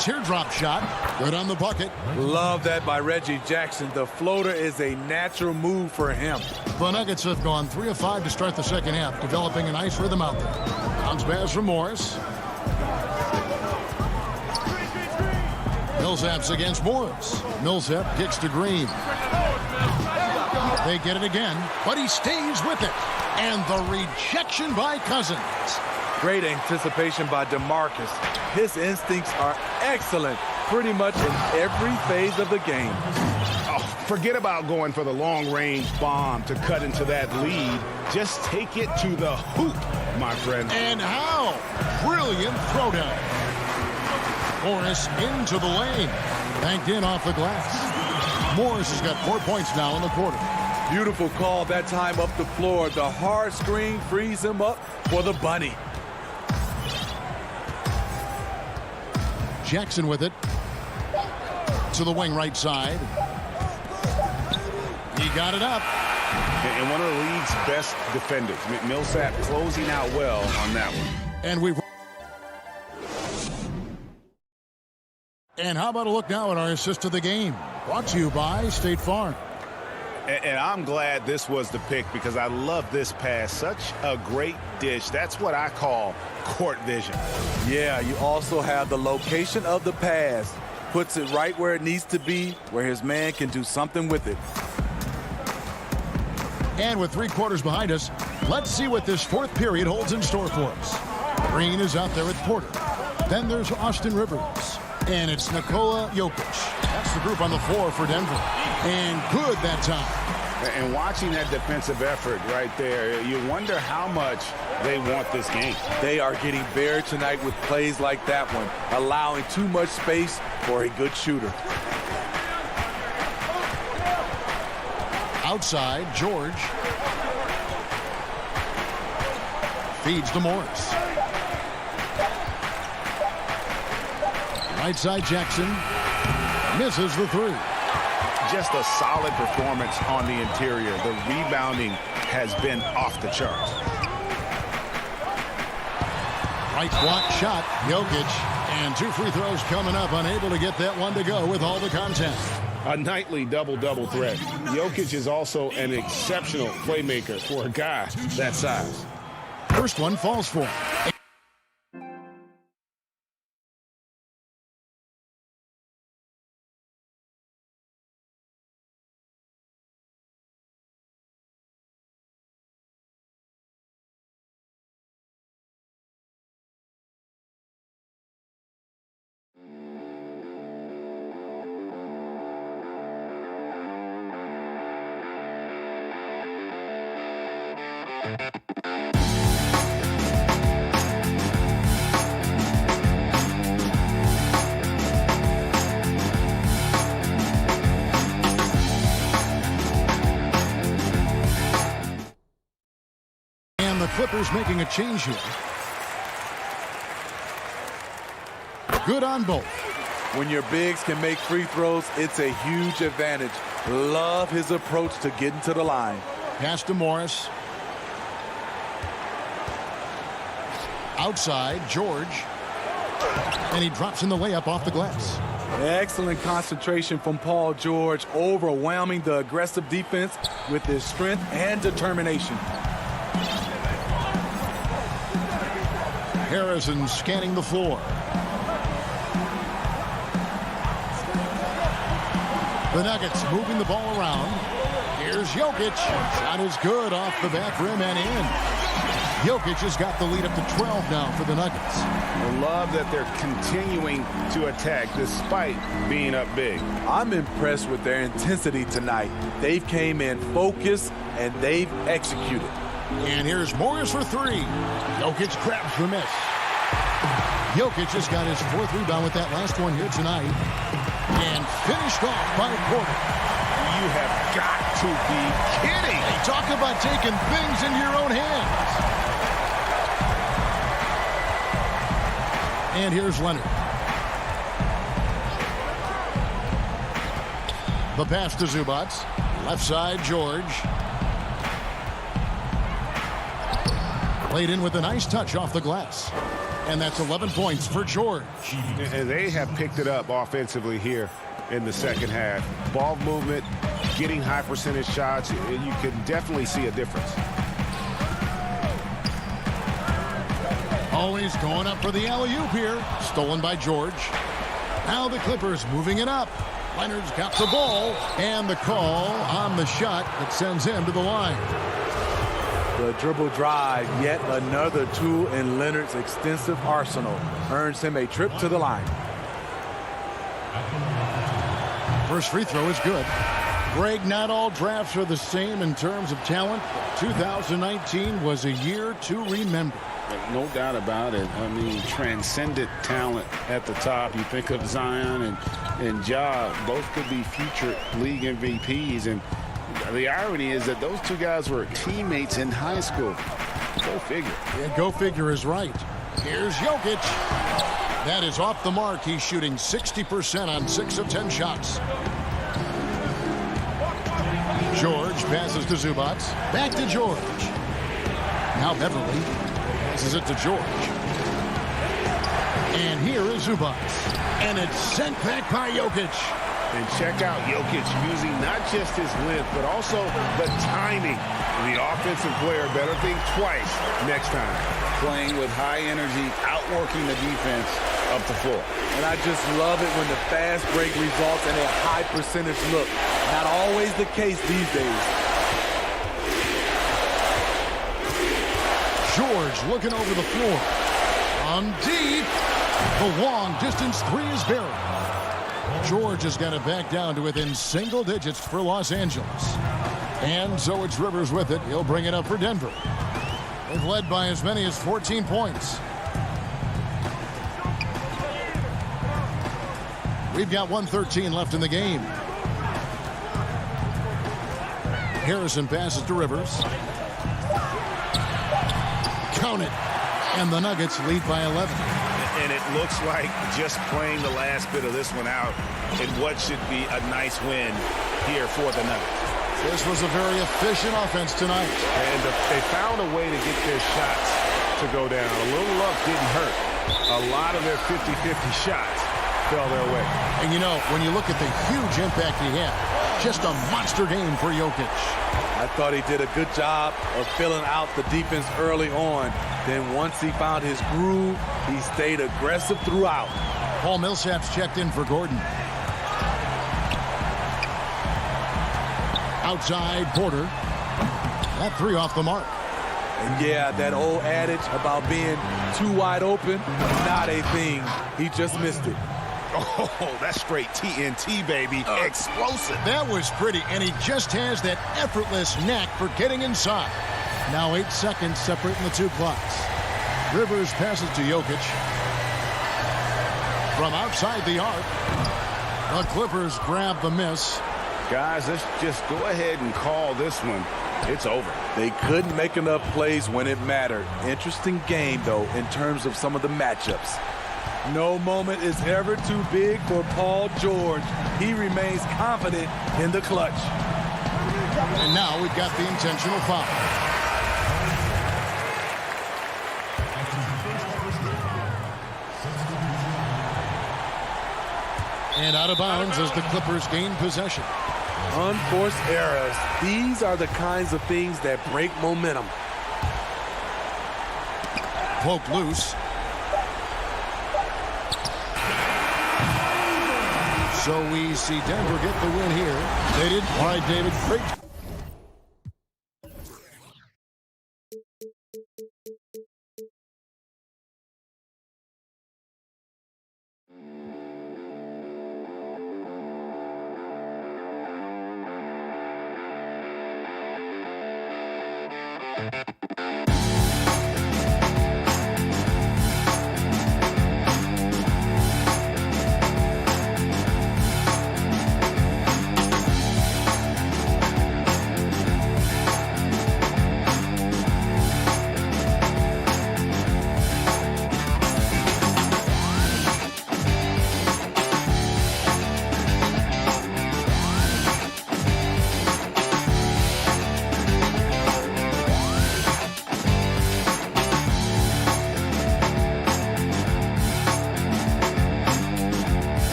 Teardrop shot. Good on the bucket. Love that by Reggie Jackson. The floater is a natural move for him. The Nuggets have gone 3 of 5 to start the second half, developing a nice rhythm out there. Bounce pass from Morris. Millsap's against Morris. Millsap kicks to Green. They get it again, but he stays with it. And the rejection by Cousins. Great anticipation by DeMarcus. His instincts are excellent pretty much in every phase of the game. Oh, forget about going for the long-range bomb to cut into that lead. Just take it to the hoop, my friend. And how? Brilliant throwdown. Morris into the lane. Banked in off the glass. Morris has got 4 points now in the quarter. Beautiful call that time up the floor. The hard screen frees him up for the bunny. Jackson with it. To the wing right side. He got it up. And one of the league's best defenders. Millsap closing out well on that one. And how about a look now at our assist of the game? Brought to you by State Farm. And I'm glad this was the pick because I love this pass. Such a great dish. That's what I call court vision. Yeah, you also have the location of the pass. Puts it right where it needs to be, where his man can do something with it. And with 3 quarters behind us, let's see what this 4th period holds in store for us. Green is out there with Porter. Then there's Austin Rivers. And it's Nikola Jokic. That's the group on the floor for Denver. And good that time. And watching that defensive effort right there, you wonder how much they want this game. They are getting buried tonight with plays like that one, allowing too much space for a good shooter. Outside, George. Feeds to Morris. Right side, Jackson. Misses the 3. Just a solid performance on the interior. The rebounding has been off the charts. Right block shot, Jokic. And 2 free throws coming up. Unable to get that one to go with all the contact. A nightly double-double threat. Jokic is also an exceptional playmaker for a guy that size. First one falls for him. And the Clippers making a change here. Good on both. When your bigs can make free throws, it's a huge advantage. Love his approach to getting to the line. Pass to Morris. Outside, George. And he drops in the layup off the glass. Excellent concentration from Paul George, overwhelming the aggressive defense with his strength and determination. Harrison scanning the floor. The Nuggets moving the ball around. Here's Jokic. Shot is good off the back rim and in. Jokic has got the lead up to 12 now for the Nuggets. I love that they're continuing to attack despite being up big. I'm impressed with their intensity tonight. They've came in focused and they've executed. And here's Morris for three. Jokic grabs the miss. Jokic has got his fourth rebound with that last one here tonight. And finished off by Porter. You have got to be kidding. Hey, talk about taking things into your own hands. And here's Leonard. The pass to Zubac. Left side, George. Played in with a nice touch off the glass. And that's 11 points for George. And they have picked it up offensively here in the second half. Ball movement, getting high percentage shots. You can definitely see a difference. Always going up for the alley-oop here. Stolen by George. Now the Clippers moving it up. Leonard's got the ball. And the call on the shot that sends him to the line. The dribble drive, yet another tool in Leonard's extensive arsenal, earns him a trip to the line. First free throw is good. Greg, not all drafts are the same in terms of talent. 2019 was a year to remember. No doubt about it. I mean, transcendent talent at the top. You think of Zion and Ja, both could be future league MVPs. And the irony is that those two guys were teammates in high school. Go figure. Yeah, go figure is right. Here's Jokic. That is off the mark. He's shooting 60% on 6 of 10 shots. George passes to Zubac. Back to George. Now Beverly passes it to George. And here is Zubac. And it's sent back by Jokic. And check out Jokic using not just his length, but also the timing. The offensive player better think twice next time. Playing with high energy, outworking the defense up the floor. And I just love it when the fast break results in a high percentage look. Not always the case these days. George looking over the floor. On deep. The long distance three is buried. George has got it back down to within single digits for Los Angeles. And so it's Rivers with it. He'll bring it up for Denver. They've led by as many as 14 points. We've got 1:13 left in the game. Harrison passes to Rivers. Count it. And the Nuggets lead by 11. And it looks like just playing the last bit of this one out in what should be a nice win here for the Nuggets. This was a very efficient offense tonight. And they found a way to get their shots to go down. A little luck didn't hurt. A lot of their 50-50 shots fell their way. And you know, when you look at the huge impact he had, just a monster game for Jokic. I thought he did a good job of filling out the defense early on. Then once he found his groove, he stayed aggressive throughout. Paul Millsap's checked in for Gordon. Outside Porter. That three off the mark. And yeah, that old adage about being too wide open, not a thing. He just missed it. Oh, that's straight TNT, baby. Explosive. That was pretty, and he just has that effortless knack for getting inside. Now 8 seconds separating the two clocks. Rivers passes to Jokic. From outside the arc, the Clippers grab the miss. Guys, let's just go ahead and call this one. It's over. They couldn't make enough plays when it mattered. Interesting game, though, in terms of some of the matchups. No moment is ever too big for Paul George. He remains confident in the clutch. And now we've got the intentional foul. And out of bounds as the Clippers gain possession. Unforced errors. These are the kinds of things that break momentum. Poked loose. So we see Denver get the win here. They did. All right, David, great.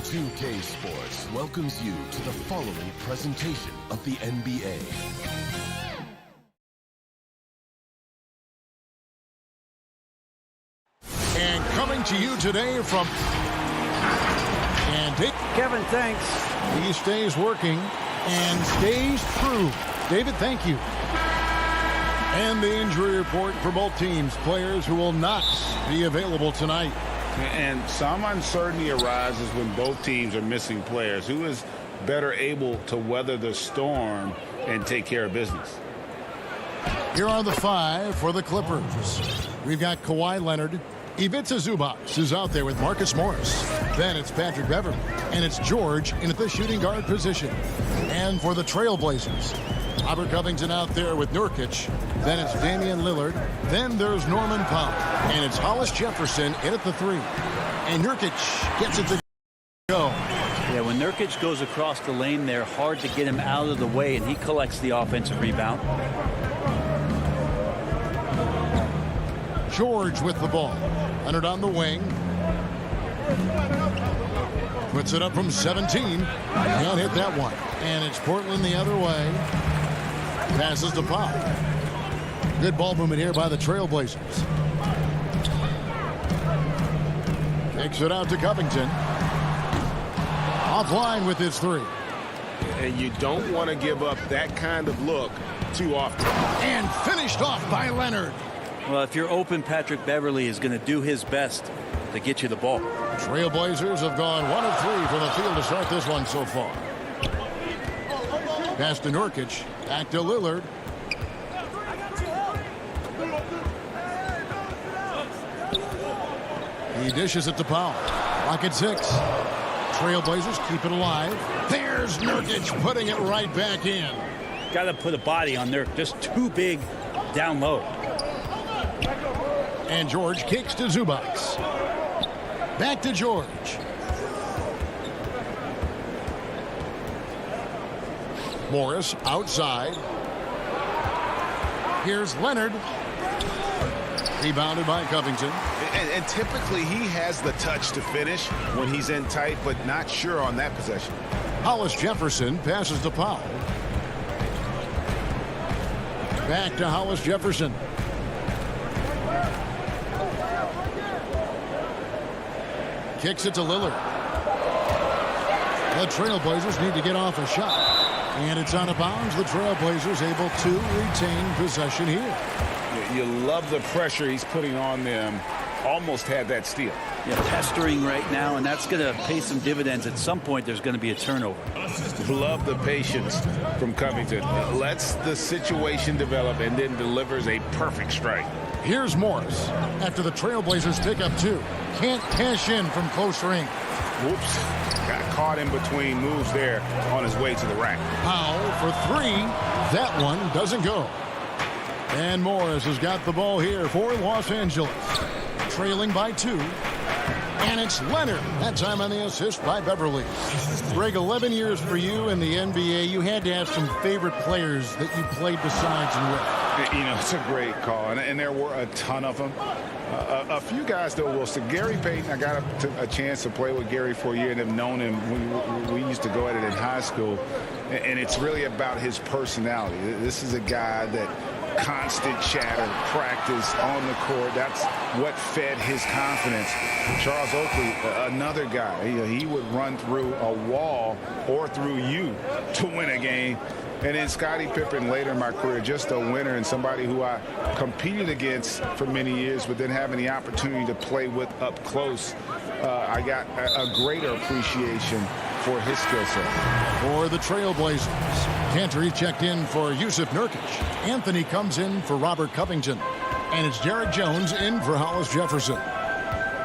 2K Sports welcomes you to the following presentation of the NBA. And coming to you today from... Kevin, thanks. He stays working and stays true. David, thank you. And the injury report for both teams. Players who will not be available tonight. And some uncertainty arises when both teams are missing players. Who is better able to weather the storm and take care of business? Here are the five for the Clippers. We've got Kawhi Leonard. Ivica Zubac is out there with Marcus Morris. Then it's Patrick Beverley. And it's George in at the shooting guard position. And for the Trailblazers, Robert Covington out there with Nurkic. Then it's Damian Lillard. Then there's Norman Powell. And it's Hollis Jefferson in at the 3. And Nurkic gets it to go. Yeah, when Nurkic goes across the lane there, hard to get him out of the way, and he collects the offensive rebound. George with the ball. Leonard on the wing. Puts it up from 17. Can't hit that one. And it's Portland the other way. Passes to Pop. Good ball movement here by the Trailblazers. Takes it out to Covington. Offline with his 3. And you don't want to give up that kind of look too often. And finished off by Leonard. Well, if you're open, Patrick Beverley is going to do his best to get you the ball. Trailblazers have gone 1 of 3 from the field to start this one so far. Pass to Nurkic. Back to Lillard. He dishes it to Powell. Lock at 6. Trailblazers keep it alive. There's Nurkic putting it right back in. Got to put a body on Nurk. Just too big down low. And George kicks to Zubac. Back to George. Morris outside. Here's Leonard. Rebounded by Covington. And typically he has the touch to finish when he's in tight, but not sure on that possession. Hollis Jefferson passes to Powell. Back to Hollis Jefferson. Kicks it to Lillard. The Trailblazers need to get off a shot. And it's out of bounds. The Trailblazers able to retain possession here. You love the pressure he's putting on them. Almost had that steal. Yeah, pestering right now, and that's going to pay some dividends. At some point, there's going to be a turnover. Love the patience from Covington. Lets the situation develop and then delivers a perfect strike. Here's Morris after the Trailblazers pick up 2. Can't cash in from close range. Whoops. Got caught in between moves there on his way to the rack. Powell for 3. That one doesn't go. And Morris has got the ball here for Los Angeles. Trailing by 2. And it's Leonard. That time on the assist by Beverley. Greg, 11 years for you in the NBA. You had to have some favorite players that you played besides and with. You know, it's a great call, and there were a ton of them. A few guys, though, Wilson. Gary Payton, I got a chance to play with Gary for a year and have known him when we used to go at it in high school. And it's really about his personality. This is a guy that constant chatter, practice on the court. That's what fed his confidence. Charles Oakley, another guy, he would run through a wall or through you to win a game. And then Scottie Pippen later in my career, just a winner and somebody who I competed against for many years, but then having the opportunity to play with up close, I got a greater appreciation for his skill set. For the Trailblazers, Cantor checked in for Yusuf Nurkic. Anthony comes in for Robert Covington. And it's Derek Jones in for Hollis Jefferson.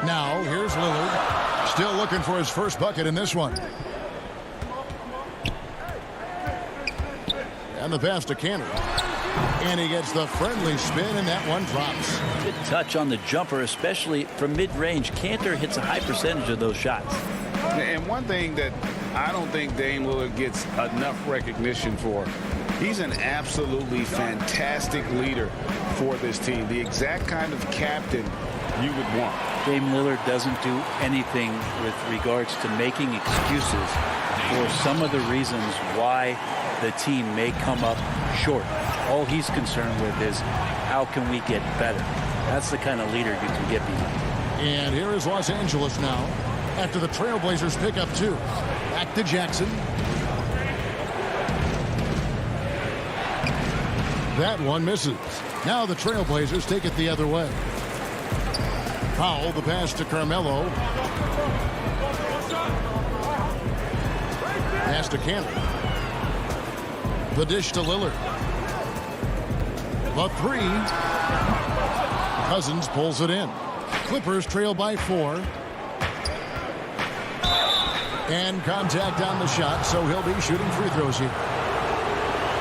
Now, here's Lillard. Still looking for his first bucket in this one. And the pass to Cantor. And he gets the friendly spin, and that one drops. Good touch on the jumper, especially from mid-range. Cantor hits a high percentage of those shots. And one thing that I don't think Dame Lillard gets enough recognition for, he's an absolutely fantastic leader for this team. The exact kind of captain you would want. Dame Lillard doesn't do anything with regards to making excuses for some of the reasons why the team may come up short. All he's concerned with is how can we get better. That's the kind of leader you can get behind. And here is Los Angeles now after the Trailblazers pick up 2. Back to Jackson. That one misses. Now the Trailblazers take it the other way. Powell, the pass to Carmelo. Pass to Cannon. The dish to Lillard. The 3. Cousins pulls it in. Clippers trail by 4. And contact on the shot, so he'll be shooting free throws here.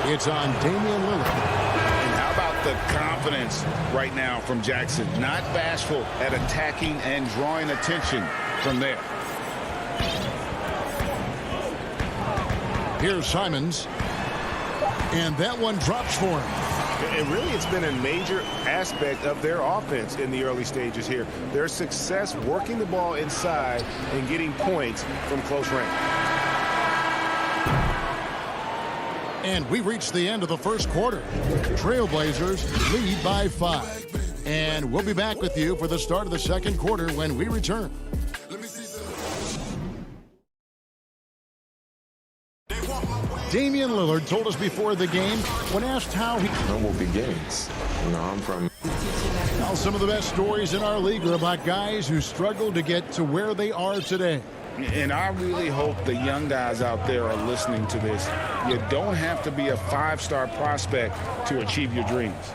It's on Damian Lillard. And how about the confidence right now from Jackson? Not bashful at attacking and drawing attention from there. Here's Simons. And that one drops for him. And really, it's been a major aspect of their offense in the early stages here. Their success working the ball inside and getting points from close range. And we reached the end of the first quarter. Trailblazers lead by 5. And we'll be back with you for the start of the second quarter when we return. Damian Lillard told us before the game when asked how he... Normal beginnings. I'm from... Now, some of the best stories in our league are about guys who struggled to get to where they are today. And I really hope the young guys out there are listening to this. You don't have to be a 5-star prospect to achieve your dreams.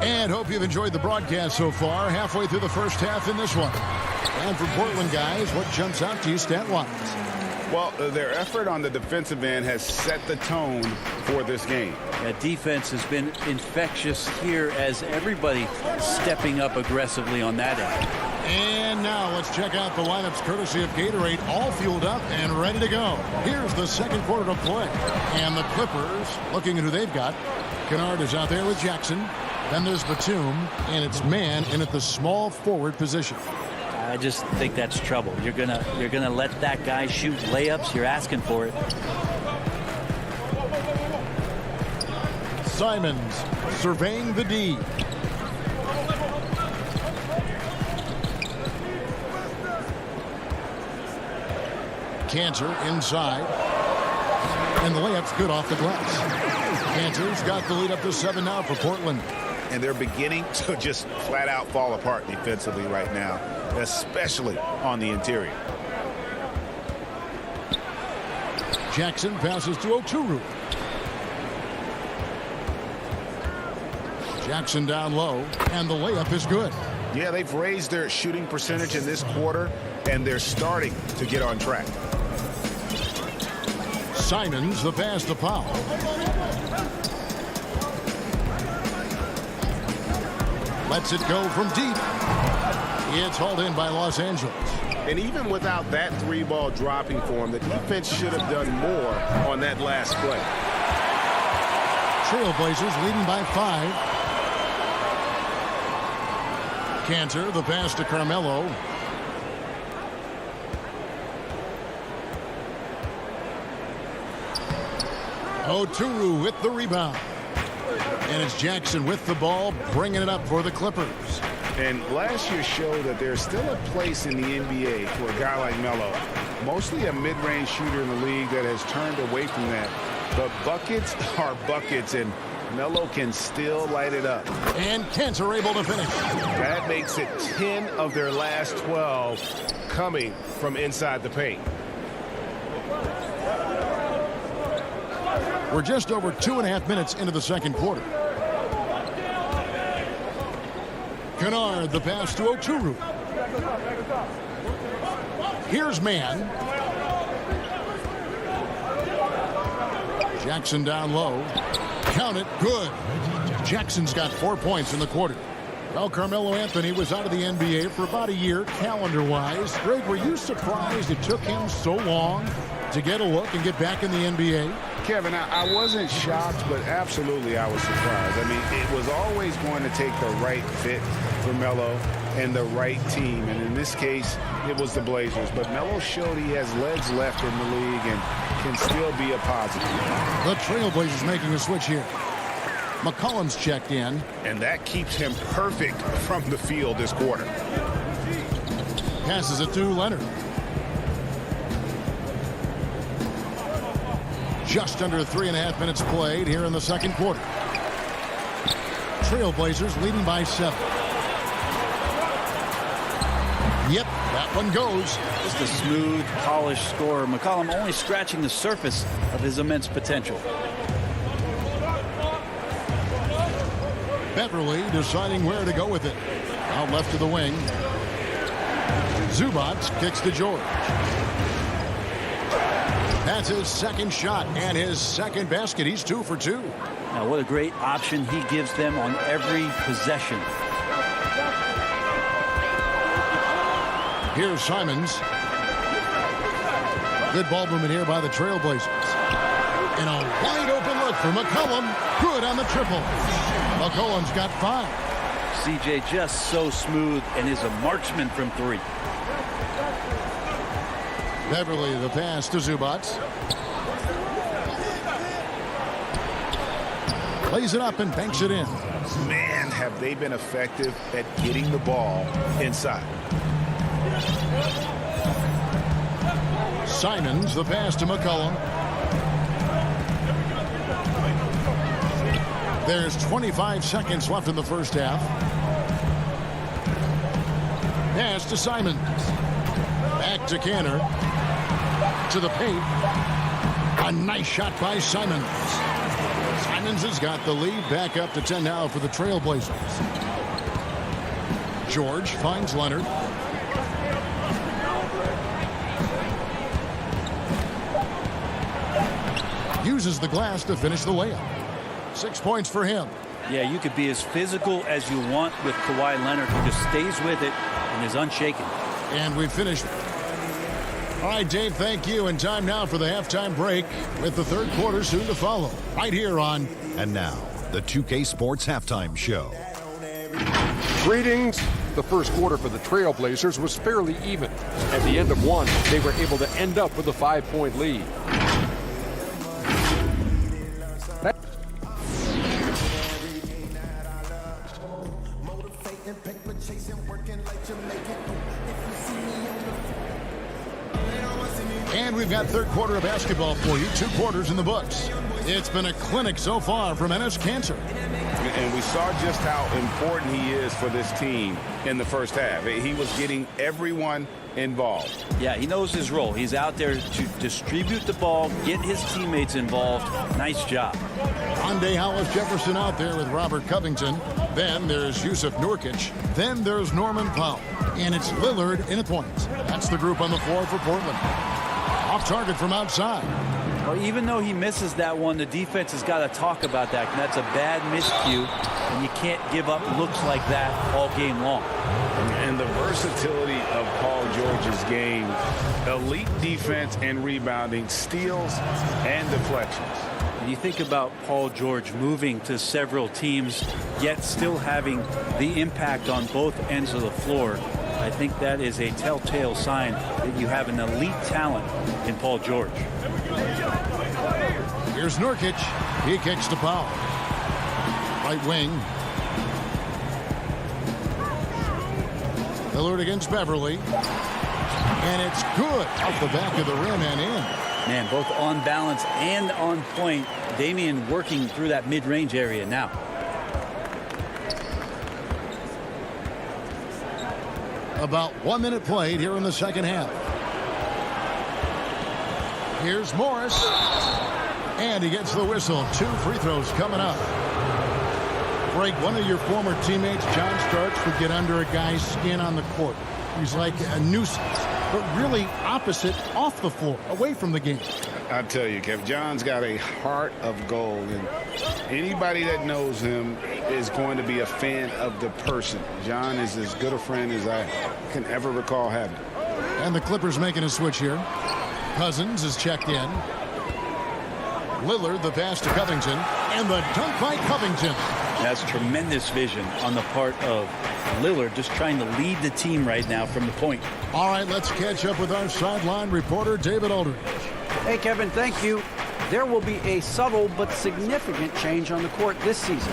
And hope you've enjoyed the broadcast so far. Halfway through the first half in this one. And for Portland guys, what jumps out to you stat-wise? Well, their effort on the defensive end has set the tone for this game. That defense has been infectious here as everybody stepping up aggressively on that end. And now let's check out the lineups courtesy of Gatorade, all fueled up and ready to go. Here's the second quarter to play. And the Clippers, looking at who they've got. Kennard is out there with Jackson. Then there's Batum, and it's man in at the small forward position. I just think that's trouble. You're gonna let that guy shoot layups. You're asking for it. Simons surveying the D. Cantor inside. And the layup's good off the glass. Cantor's got the lead up to 7 now for Portland. And they're beginning to just flat out fall apart defensively right now, especially on the interior. Jackson passes to Oturu. Jackson down low, and the layup is good. Yeah, they've raised their shooting percentage in this quarter, and they're starting to get on track. Simons, the pass to Powell. Lets it go from deep. It's hauled in by Los Angeles. And even without that 3-ball dropping for him, the defense should have done more on that last play. Trailblazers leading by 5. Cantor, the pass to Carmelo. Oturu with the rebound. And it's Jackson with the ball, bringing it up for the Clippers. And last year showed that there's still a place in the NBA for a guy like Melo. Mostly a mid-range shooter in the league that has turned away from that. But buckets are buckets, and Melo can still light it up. And Cantor able to finish. That makes it 10 of their last 12 coming from inside the paint. We're just over 2.5 minutes into the second quarter. Kennard, the pass to Oturu. Here's man. Jackson down low. Count it. Good. Jackson's got 4 points in the quarter. Well, Carmelo Anthony was out of the NBA for about a year, calendar-wise. Greg, were you surprised it took him so long to get a look and get back in the NBA. Kevin, I wasn't shocked, but absolutely I was surprised. I mean, it was always going to take the right fit for Melo and the right team. And in this case, it was the Blazers. But Melo showed he has legs left in the league and can still be a positive. The Trailblazers making a switch here. McCollum's checked in. And that keeps him perfect from the field this quarter. Passes it to Leonard. Just under 3.5 minutes played here in the second quarter. Trailblazers leading by 7. Yep, that one goes. Just a smooth, polished scorer. McCollum only scratching the surface of his immense potential. Beverly deciding where to go with it. Out left to the wing. Zubac kicks to George. That's his second shot and his second basket. He's 2 for 2. Now, what a great option he gives them on every possession. Here's Simons. Good ball movement here by the Trailblazers. And a wide open look for McCollum. Good on the triple. McCollum's got 5. CJ just so smooth and is a marksman from 3. Beverly the pass to Zubac. Lays it up and banks it in. Man, have they been effective at getting the ball inside. Simons the pass to McCollum. There's 25 seconds left in the first half. Pass to Simons. Back to Canner. To the paint. A nice shot by Simons. Simons has got the lead back up to 10 now for the Trailblazers. George finds Leonard. Uses the glass to finish the layup. 6 points for him. Yeah, you could be as physical as you want with Kawhi Leonard, who just stays with it and is unshaken. And we've finished. All right, Dave, thank you. And time now for the halftime break with the third quarter soon to follow. Right here on. And now, the 2K Sports Halftime Show. Greetings. The first quarter for the Trailblazers was fairly even. At the end of one, they were able to end up with a 5-point lead. And we've got third quarter of basketball for you. 2 quarters in the books. It's been a clinic so far from NS Cancer. And we saw just how important he is for this team in the first half. He was getting everyone involved. Yeah, he knows his role. He's out there to distribute the ball, get his teammates involved. Nice job. Hyundai Hollis Jefferson out there with Robert Covington. Then there's Yusuf Nurkic. Then there's Norman Powell. And it's Lillard in the points. That's the group on the floor for Portland. Off target from outside. Well, even though he misses that one, the defense has got to talk about that. That's a bad miscue, and you can't give up looks like that all game long. And the versatility of Paul George's game, elite defense and rebounding, steals and deflections. And you think about Paul George moving to several teams, yet still having the impact on both ends of the floor. I think that is a telltale sign that you have an elite talent in Paul George. Here's Nurkic. He kicks to Powell. Right wing. Lillard against Beverly. And it's good off the back of the rim and in. Man, both on balance and on point. Damian working through that mid-range area now. About 1 minute played here in the second half. Here's Morris. And he gets the whistle. 2 free throws coming up. Greg, one of your former teammates, John Starks, would get under a guy's skin on the court. He's like a nuisance, but really opposite off the floor, away from the game. I tell you, Kev, John's got a heart of gold, and anybody that knows him is going to be a fan of the person. John is as good a friend as I can ever recall having. And the Clippers making a switch here. Cousins is checked in. Lillard, the pass to Covington, and the dunk by Covington. That's tremendous vision on the part of Lillard, just trying to lead the team right now from the point. All right, let's catch up with our sideline reporter, David Aldridge. Hey, Kevin, thank you. There will be a subtle but significant change on the court this season.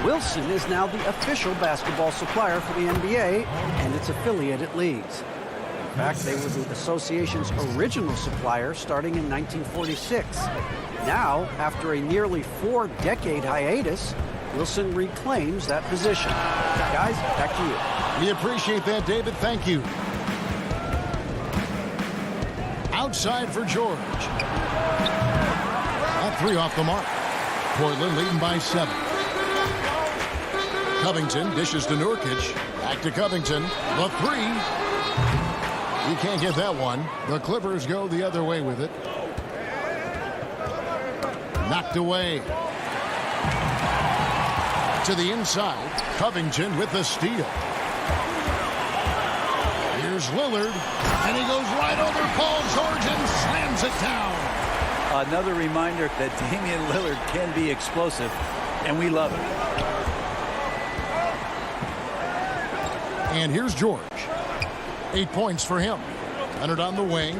Wilson is now the official basketball supplier for the NBA and its affiliated leagues. In fact, they were the association's original supplier starting in 1946. Now, after a nearly 4-decade hiatus, Wilson reclaims that position. Guys, back to you. We appreciate that, David. Thank you. Outside for George. That three off the mark. Portland leading by 7. Covington dishes to Nurkic. Back to Covington. The three. He can't get that one. The Clippers go the other way with it. Knocked away. To the inside. Covington with the steal. Here's Lillard. And he goes right over Paul George and slams it down. Another reminder that Damian Lillard can be explosive, and we love it. And here's George. 8 points for him. Leonard on the wing.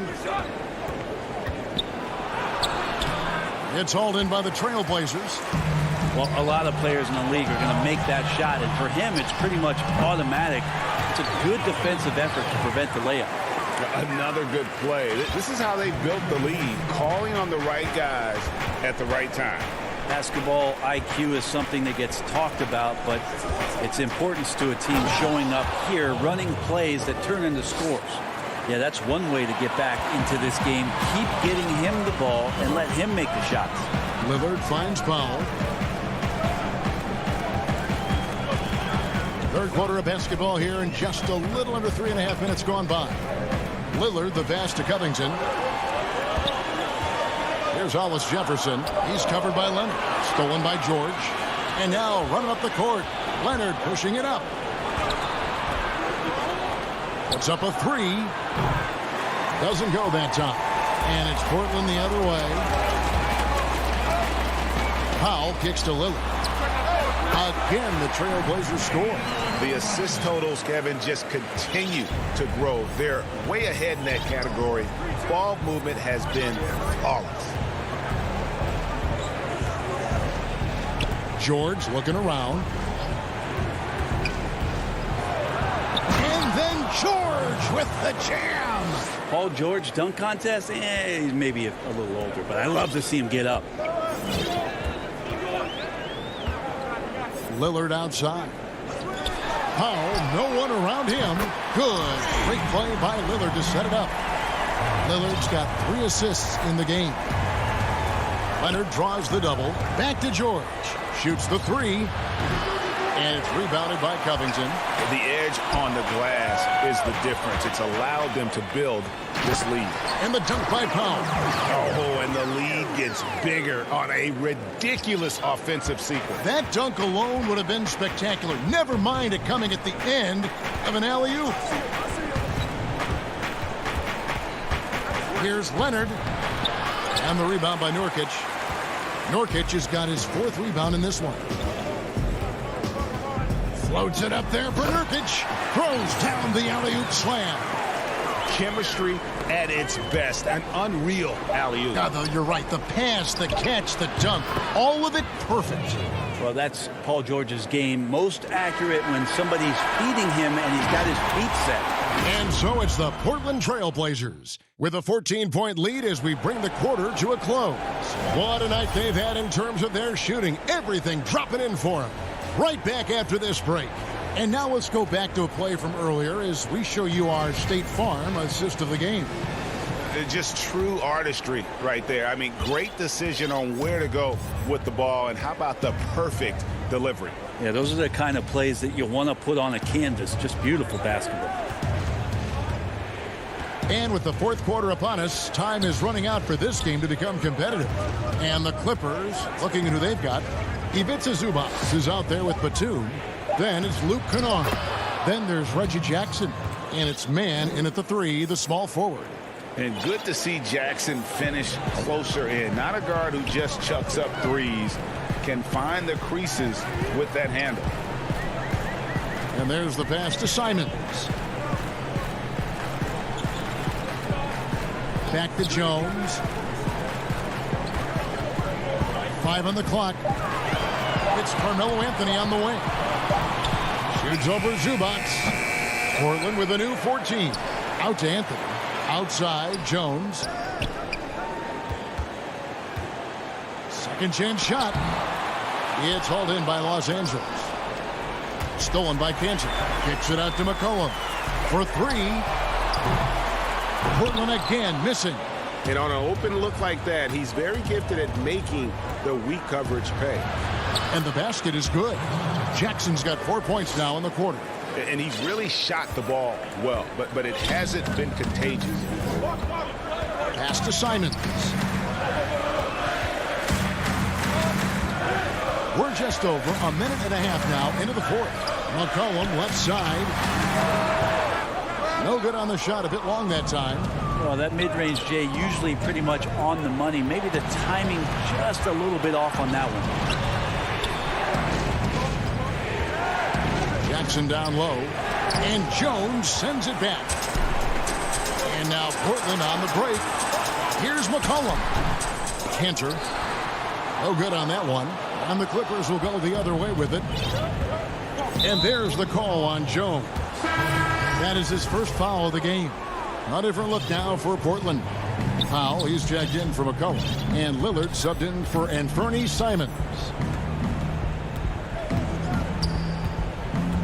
It's hauled in by the Trailblazers. Well, a lot of players in the league are going to make that shot, and for him, it's pretty much automatic. It's a good defensive effort to prevent the layup. Another good play. This is how they built the lead, calling on the right guys at the right time. Basketball IQ is something that gets talked about, but its importance to a team showing up here, running plays that turn into scores. Yeah, that's one way to get back into this game. Keep getting him the ball and let him make the shots. Lillard finds Powell. Third quarter of basketball here, and just a little under 3.5 minutes gone by. Lillard, the pass to Covington. Here's Hollis Jefferson. He's covered by Leonard. Stolen by George. And now running up the court. Leonard pushing it up. Puts up a three. Doesn't go that time. And it's Portland the other way. Powell kicks to Lillard. Again, the Trailblazers score. The assist totals, Kevin, just continue to grow. They're way ahead in that category. Ball movement has been flawless. George looking around. And then George with the jam. Paul George dunk contest? He's maybe a little older, but I love to see him get up. Lillard outside. Powell, no one around him. Good. Great play by Lillard to set it up. Lillard's got 3 assists in the game. Leonard draws the double. Back to George. Shoots the three. And it's rebounded by Covington. The edge on the glass is the difference. It's allowed them to build this lead. And the dunk by Powell. Oh, and the lead gets bigger on a ridiculous offensive sequence. That dunk alone would have been spectacular. Never mind it coming at the end of an alley-oop. Here's Leonard. And the rebound by Nurkic. Nurkic has got his 4th rebound in this one. Floats it up there for Nurkic. Throws down the alley-oop slam. Chemistry at its best. An unreal alley-oop. You're right. The pass, the catch, the dunk. All of it perfect. Well, that's Paul George's game. Most accurate when somebody's feeding him and he's got his feet set. And so it's the Portland Trailblazers with a 14-point lead as we bring the quarter to a close. What a night they've had in terms of their shooting. Everything dropping in for them. Right back after this break. And now let's go back to a play from earlier as we show you our State Farm assist of the game. Just true artistry right there. I mean, great decision on where to go with the ball, and how about the perfect delivery? Yeah, those are the kind of plays that you want to put on a canvas. Just beautiful basketball. And with the 4th quarter upon us, time is running out for this game to become competitive. And the Clippers, looking at who they've got, Ivica Zubac is out there with Batum. Then it's Luke Kennard. Then there's Reggie Jackson. And it's man in at the 3, the small forward. And good to see Jackson finish closer in. Not a guard who just chucks up threes. Can find the creases with that handle. And there's the pass to Simons. Back to Jones. 5 on the clock. It's Carmelo Anthony on the wing. Shoots over Zubac. Portland with a new 14. Out to Anthony. Outside, Jones. Second chance shot. It's hauled in by Los Angeles. Stolen by Kansas. Kicks it out to McCollum. For 3. Portland again missing. And on an open look like that, he's very gifted at making the weak coverage pay. And the basket is good. Jackson's got 4 points now in the quarter. And he's really shot the ball well, but it hasn't been contagious. Pass to Simons. We're just over a minute and a half now into the fourth. McCollum left side. No good on the shot, a bit long that time. Well, that mid-range, Jay, usually pretty much on the money. Maybe the timing just a little bit off on that one. Jackson down low. And Jones sends it back. And now Portland on the break. Here's McCollum. Cantor. No good on that one. And the Clippers will go the other way with it. And there's the call on Jones. That is his first foul of the game. A different look now for Portland. Powell, he's checked in for McCollum. And Lillard subbed in for Anthony Simons.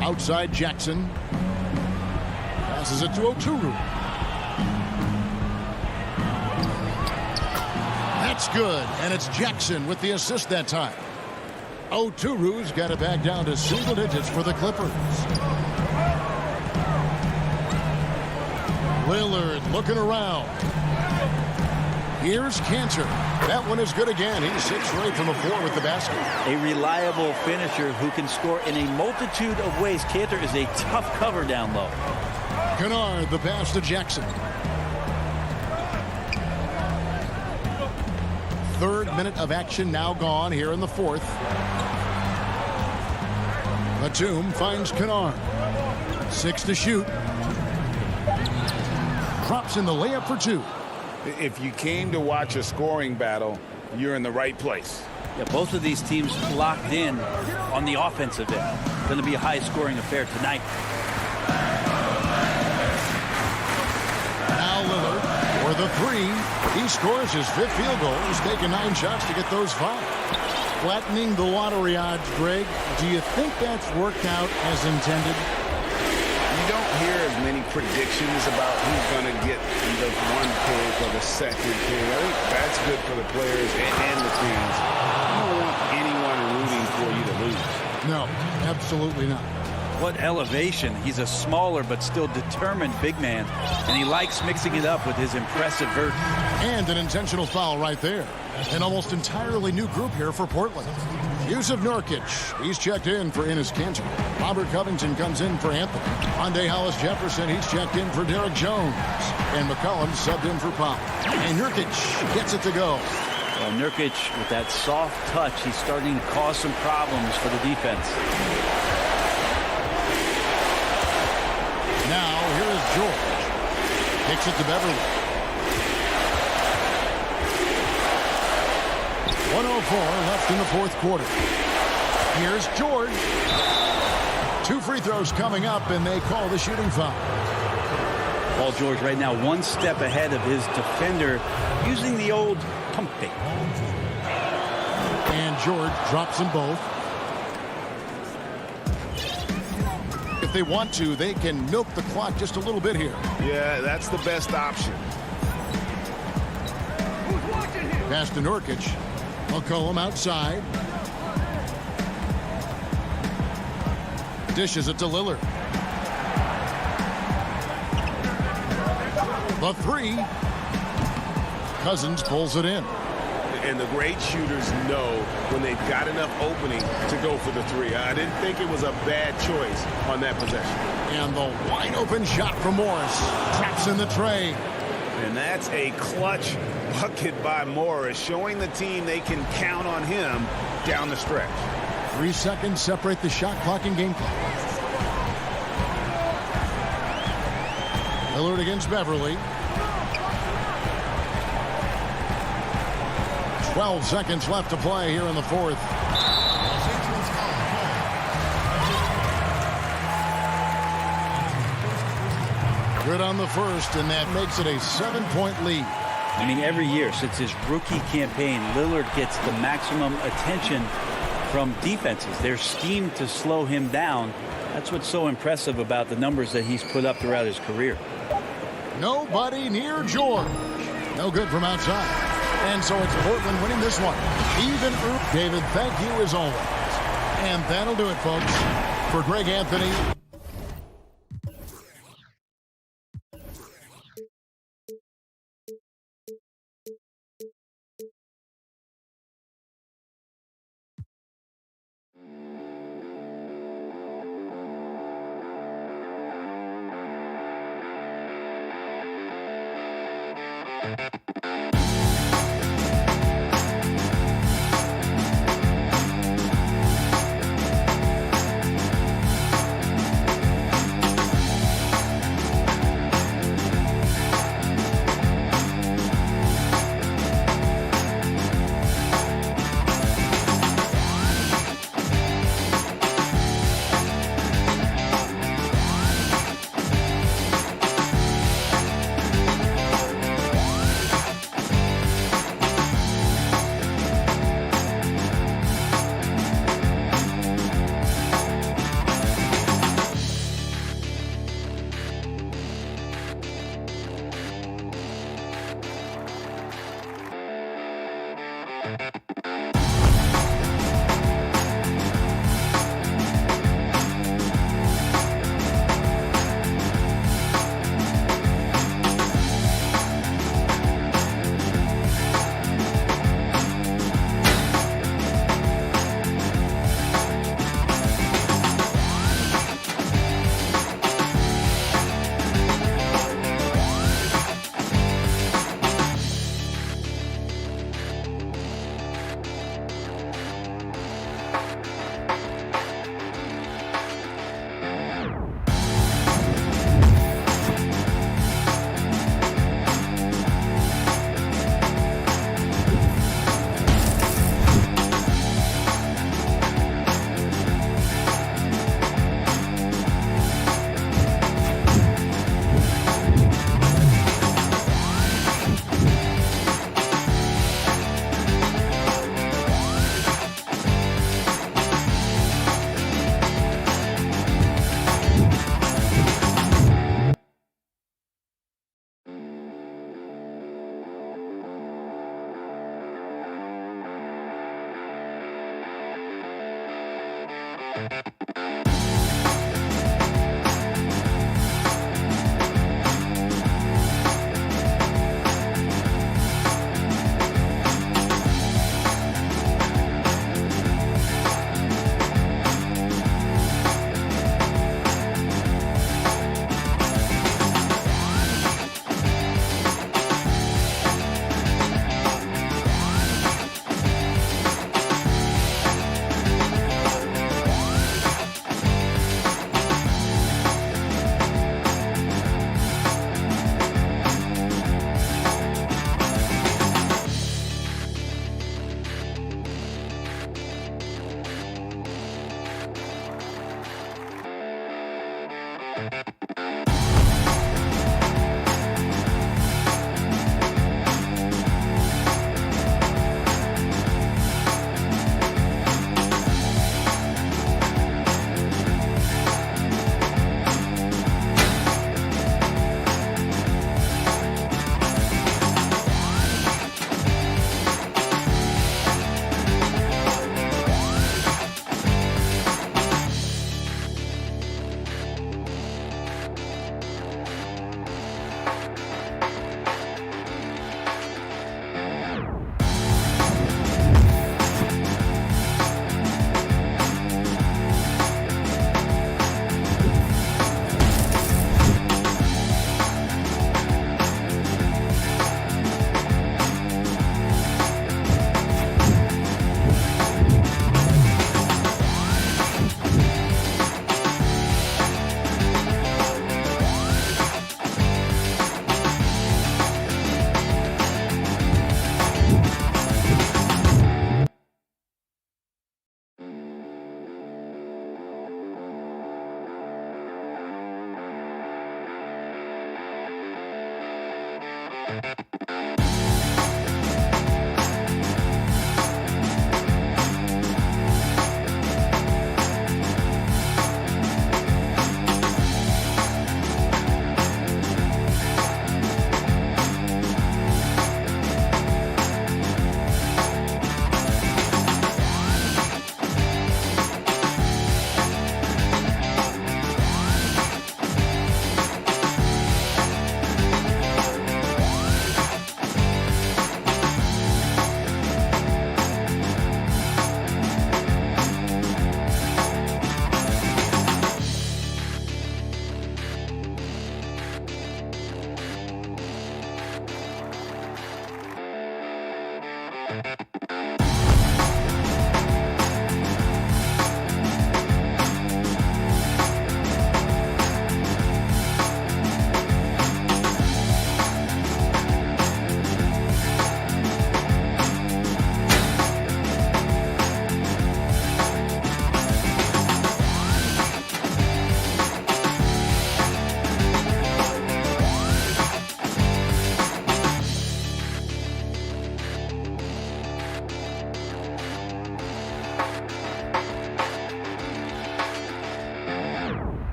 Outside Jackson. Passes it to Oturu. That's good. And it's Jackson with the assist that time. Oturu's got it back down to single digits for the Clippers. Lillard looking around. Here's Cantor. That one is good again. He's 6 right from the floor with the basket. A reliable finisher who can score in a multitude of ways. Cantor is a tough cover down low. Kennard, the pass to Jackson. Third minute of action now gone here in the fourth. Batum finds Kennard. 6 to shoot. Drops in the layup for 2. If you came to watch a scoring battle, you're in the right place. Yeah, both of these teams locked in on the offensive end. Going to be a high-scoring affair tonight. Now Lillard for the 3. He scores his 5th field goal. He's taken 9 shots to get those 5. Flattening the lottery odds, Greg. Do you think that's worked out as intended? You don't hear as many predictions about who's going to get the 1 pick or the 2nd pick. I think that's good for the players and the teams. You don't want anyone rooting for you to lose. No, absolutely not. What elevation. He's a smaller but still determined big man, and he likes mixing it up with his impressive vert. And an intentional foul right there. An almost entirely new group here for Portland. Yusuf Nurkic, he's checked in for Enes Kanter. Robert Covington comes in for Anthony. Andre Hollis Jefferson, he's checked in for Derek Jones. And McCollum subbed in for Powell. And Nurkic gets it to go. Well, Nurkic, with that soft touch, he's starting to cause some problems for the defense. Now, here is George. Kicks it to Beverly. 1:04 left in the fourth quarter. Here's George. 2 free throws coming up, and they call the shooting foul. Paul George right now 1 step ahead of his defender, using the old pump fake. And George drops them both. If they want to, they can milk the clock just a little bit here. Yeah, that's the best option. Pass to Nurkic. McCollum outside. Dishes it to Lillard. The 3. Cousins pulls it in. And the great shooters know when they've got enough opening to go for the 3. I didn't think it was a bad choice on that possession. And the wide open shot from Morris. Traps in the tray. And that's a clutch bucket by Morris, showing the team they can count on him down the stretch. 3 seconds separate the shot clock and game clock. Lillard against Beverly. 12 seconds left to play here in the fourth. Good on the first, and that makes it a 7-point lead. I mean, every year since his rookie campaign, Lillard gets the maximum attention from defenses. They're schemed to slow him down. That's what's so impressive about the numbers that he's put up throughout his career. Nobody near George. No good from outside. And so it's Portland winning this one. Even David, thank you as always. And that'll do it, folks. For Greg Anthony.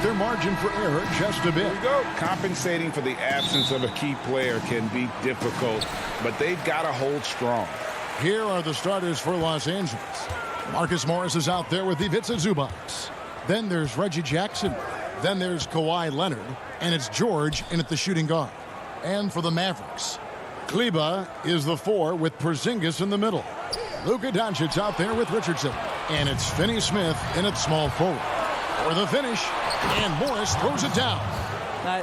Their margin for error just a bit. Here we go. Compensating for the absence of a key player can be difficult, but they've got to hold strong. Here are the starters for Los Angeles. Marcus Morris is out there with Ivica Zubac. Then there's Reggie Jackson. Then there's Kawhi Leonard. And it's George in at the shooting guard. And for the Mavericks, Kleba is the 4 with Porzingis in the middle. Luka Doncic out there with Richardson. And it's Finney-Smith in at small forward. For the finish, and Morris throws it down.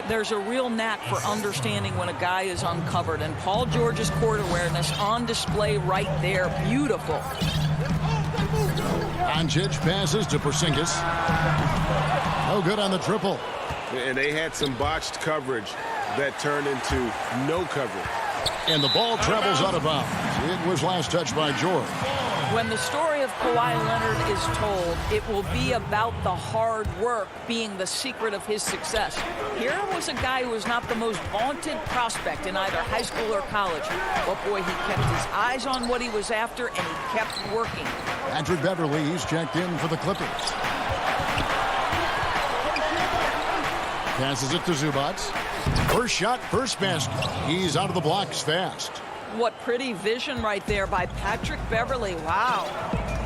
There's a real knack for understanding when a guy is uncovered, and Paul George's court awareness on display right there. Beautiful. Doncic passes to Porzingis. No good on the triple. And they had some botched coverage that turned into no coverage. And the ball travels out of bounds. It was last touched by George. When the story of Kawhi Leonard is told, it will be about the hard work being the secret of his success. Here was a guy who was not the most vaunted prospect in either high school or college. But boy, he kept his eyes on what he was after, and he kept working. Patrick Beverly, he's checked in for the Clippers. Passes it to Zubac. First shot, first basket. He's out of the blocks fast. What pretty vision right there by Patrick Beverly. Wow.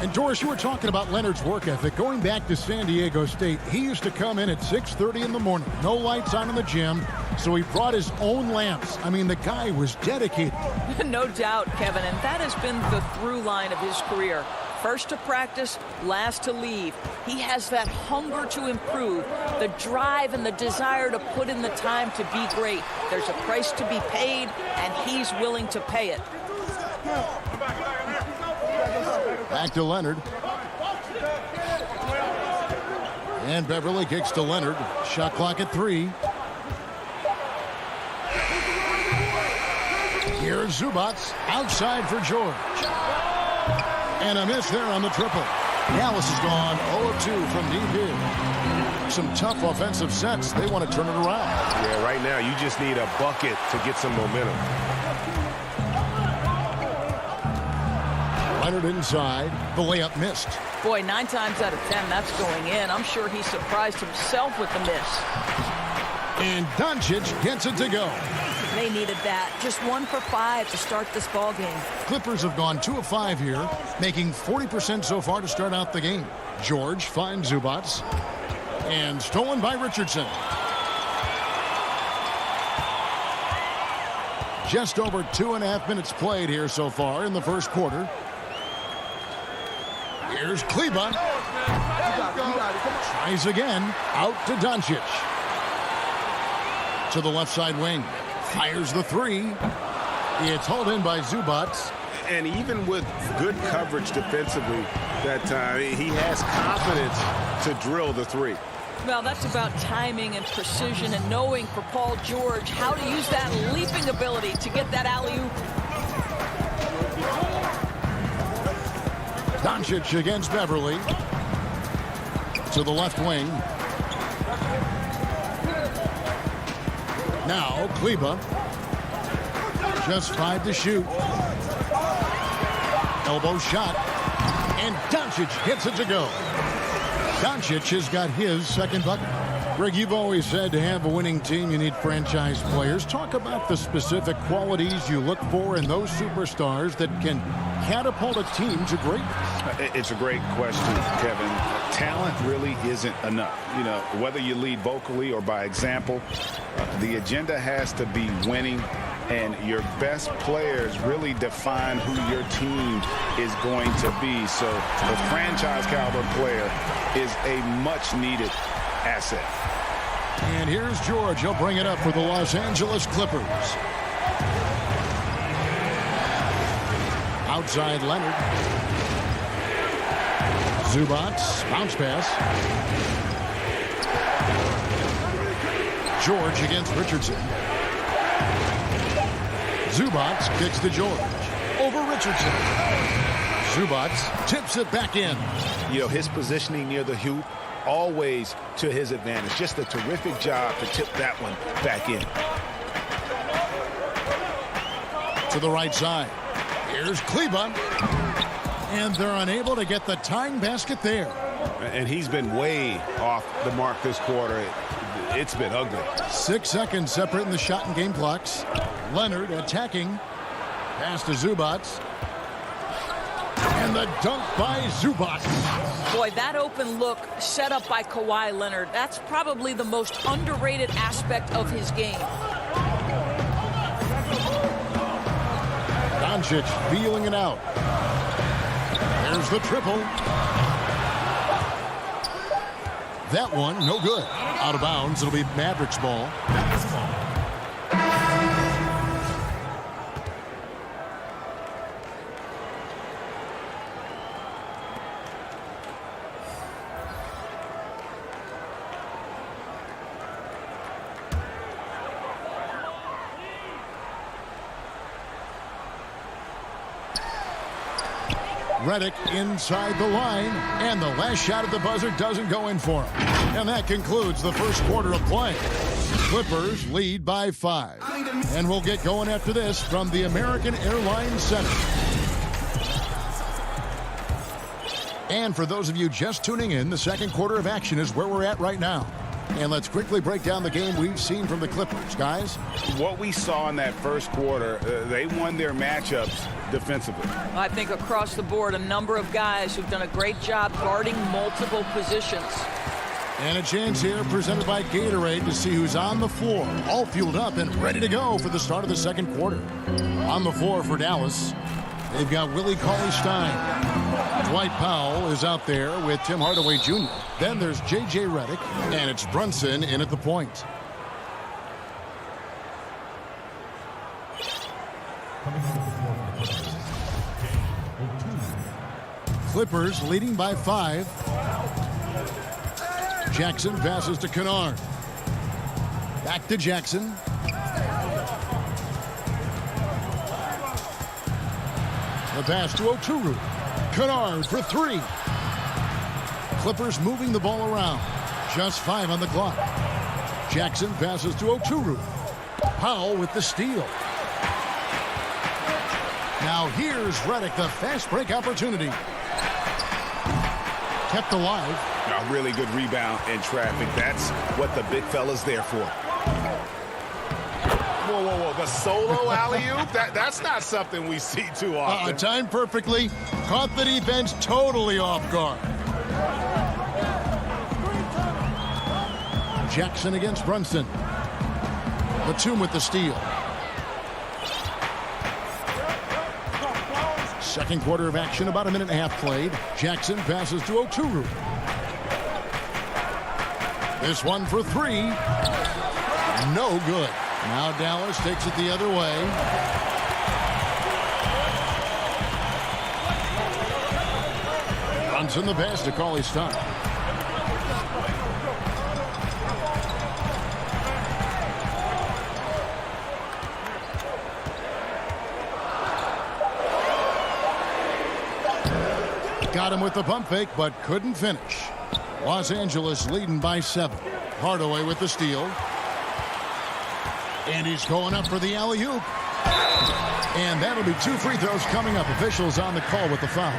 And Doris, you were talking about Leonard's work ethic. Going back to San Diego State, he used to come in at 6:30 in the morning. No lights on in the gym, so he brought his own lamps. I mean, the guy was dedicated. No doubt, Kevin, and that has been the through line of his career. First to practice, last to leave. He has that hunger to improve, the drive and the desire to put in the time to be great. There's a price to be paid, and he's willing to pay it. Back to Leonard. And Beverly kicks to Leonard. Shot clock at 3. Here's Zubac outside for George. And a miss there on the triple. Dallas has gone 0-2 from deep here. Some tough offensive sets. They want to turn it around. Yeah, right now you just need a bucket to get some momentum. Leonard inside. The layup missed. Boy, 9 times out of 10, that's going in. I'm sure he surprised himself with the miss. And Doncic gets it to go. They needed that. Just 1 for 5 to start this ball game. Clippers have gone 2 of 5 here, making 40% so far to start out the game. George finds Zubac. And stolen by Richardson. Just over 2.5 minutes played here so far in the first quarter. Here's Kleba. Tries again. Out to Doncic. To the left side wing. Fires the 3. It's hauled in by Zubac. And even with good coverage defensively that time, he has confidence to drill the 3. Well, that's about timing and precision and knowing for Paul George how to use that leaping ability to get that alley-oop. Doncic against Beverly. To the left wing. Now, Kleba. Just 5 to shoot. Elbow shot. And Doncic gets it to go. Doncic has got his second bucket. Greg, you've always said to have a winning team, you need franchise players. Talk about the specific qualities you look for in those superstars that can catapult a team to greatness. It's a great question, Kevin. Talent really isn't enough. You know, whether you lead vocally or by example, the agenda has to be winning, and your best players really define who your team is going to be. So the franchise caliber player is a much needed asset. And here's George. He'll bring it up for the Los Angeles Clippers. Outside Leonard. Zubac, bounce pass. George against Richardson. Zubac kicks to George. Over Richardson. Zubac tips it back in. You know, his positioning near the hoop, always to his advantage. Just a terrific job to tip that one back in. To the right side. Here's Kleba. And they're unable to get the tying basket there. And he's been way off the mark this quarter. It's been ugly. 6 seconds separating the shot and game clocks. Leonard attacking. Pass to Zubac. And the dunk by Zubac. Boy, that open look set up by Kawhi Leonard. That's probably the most underrated aspect of his game. Doncic feeling it out. There's the triple. That one, no good. Out of bounds. It'll be Mavericks ball. Redick inside the line, and the last shot at the buzzer doesn't go in for him. And that concludes the first quarter of play. Clippers lead by 5. And we'll get going after this from the American Airlines Center. And for those of you just tuning in, the second quarter of action is where we're at right now. And let's quickly break down the game we've seen from the Clippers, guys. What we saw in that first quarter, they won their matchups defensively. I think across the board, a number of guys who've done a great job guarding multiple positions. And a chance here presented by Gatorade to see who's on the floor, all fueled up and ready to go for the start of the second quarter. On the floor for Dallas, they've got Willie Cauley-Stein. Dwight Powell is out there with Tim Hardaway Jr. Then there's J.J. Redick, and it's Brunson in at the point. Clippers leading by 5. Jackson passes to Kennard. Back to Jackson. The pass to Oturu. Kennard for 3. Clippers moving the ball around. Just 5 on the clock. Jackson passes to Oturu. Powell with the steal. Now here's Redick, the fast break opportunity. Kept alive. A really good rebound in traffic. That's what the big fella's there for. Whoa, whoa, whoa. The solo alley-oop? That's not something we see too often. Timed perfectly. Caught the defense totally off guard. Jackson against Brunson. Batum with the steal. Second quarter of action, about a minute and a half played. Jackson passes to Oturu. This one for 3. No good. Now Dallas takes it the other way. Brunson the pass to Cauley-Stein. Got him with the pump fake, but couldn't finish. Los Angeles leading by 7. Hardaway with the steal. And he's going up for the alley-oop. And that'll be 2 free throws coming up. Officials on the call with the foul.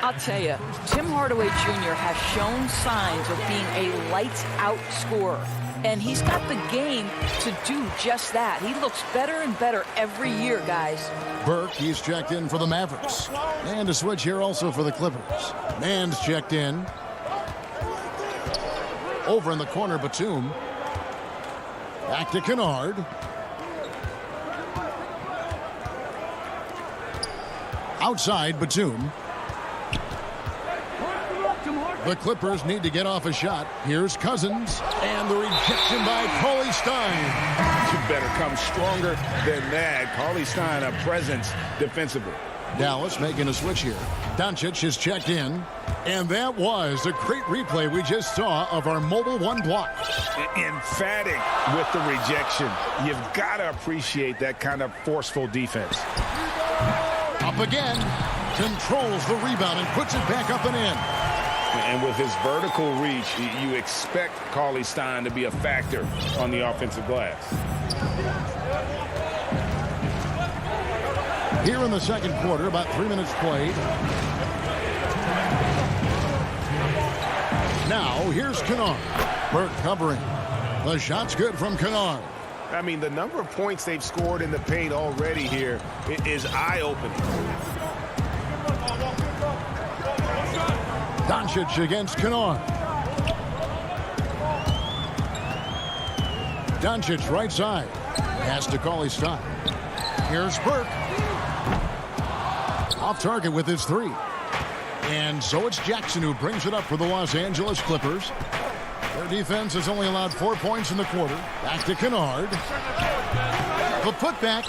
I'll tell you, Tim Hardaway Jr. has shown signs of being a lights-out scorer. And he's got the game to do just that. He looks better and better every year, guys. Burke, he's checked in for the Mavericks. And a switch here also for the Clippers. Mann's checked in. Over in the corner, Batum. Back to Kennard. Outside, Batum. The Clippers need to get off a shot. Here's Cousins. And the rejection by Cauley Stein. You better come stronger than that. Cauley Stein, a presence defensively. Dallas making a switch here. Doncic is checked in. And that was a great replay we just saw of our mobile one block. Emphatic with the rejection. You've got to appreciate that kind of forceful defense. Up again. Controls the rebound and puts it back up and in. And with his vertical reach, you expect Cauley Stein to be a factor on the offensive glass. Here in the second quarter, about 3 minutes played. Now, here's Kennard. Burke covering. The shot's good from Kennard. I mean, the number of points they've scored in the paint already here is eye-opening. Doncic against Kennard. Doncic right side. Pass to Cauley Stein. Here's Burke. Off target with his three. And so it's Jackson who brings it up for the Los Angeles Clippers. Their defense has only allowed 4 points in the quarter. Back to Kennard. The putback.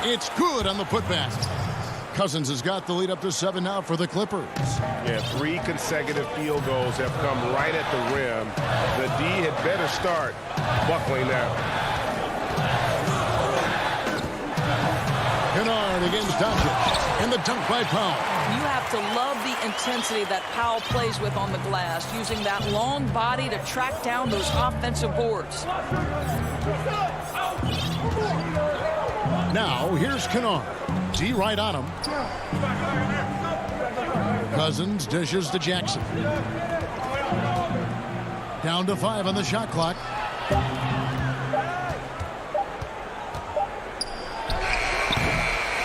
It's good on the putback. Cousins has got the lead up to 7 now for the Clippers. Yeah, 3 consecutive field goals have come right at the rim. The D had better start buckling down. Kennard against Doncic. And the dunk by Powell. You have to love the intensity that Powell plays with on the glass, using that long body to track down those offensive boards. Now, here's Kennard. D right on him. Cousins dishes to Jackson. Down to 5 on the shot clock.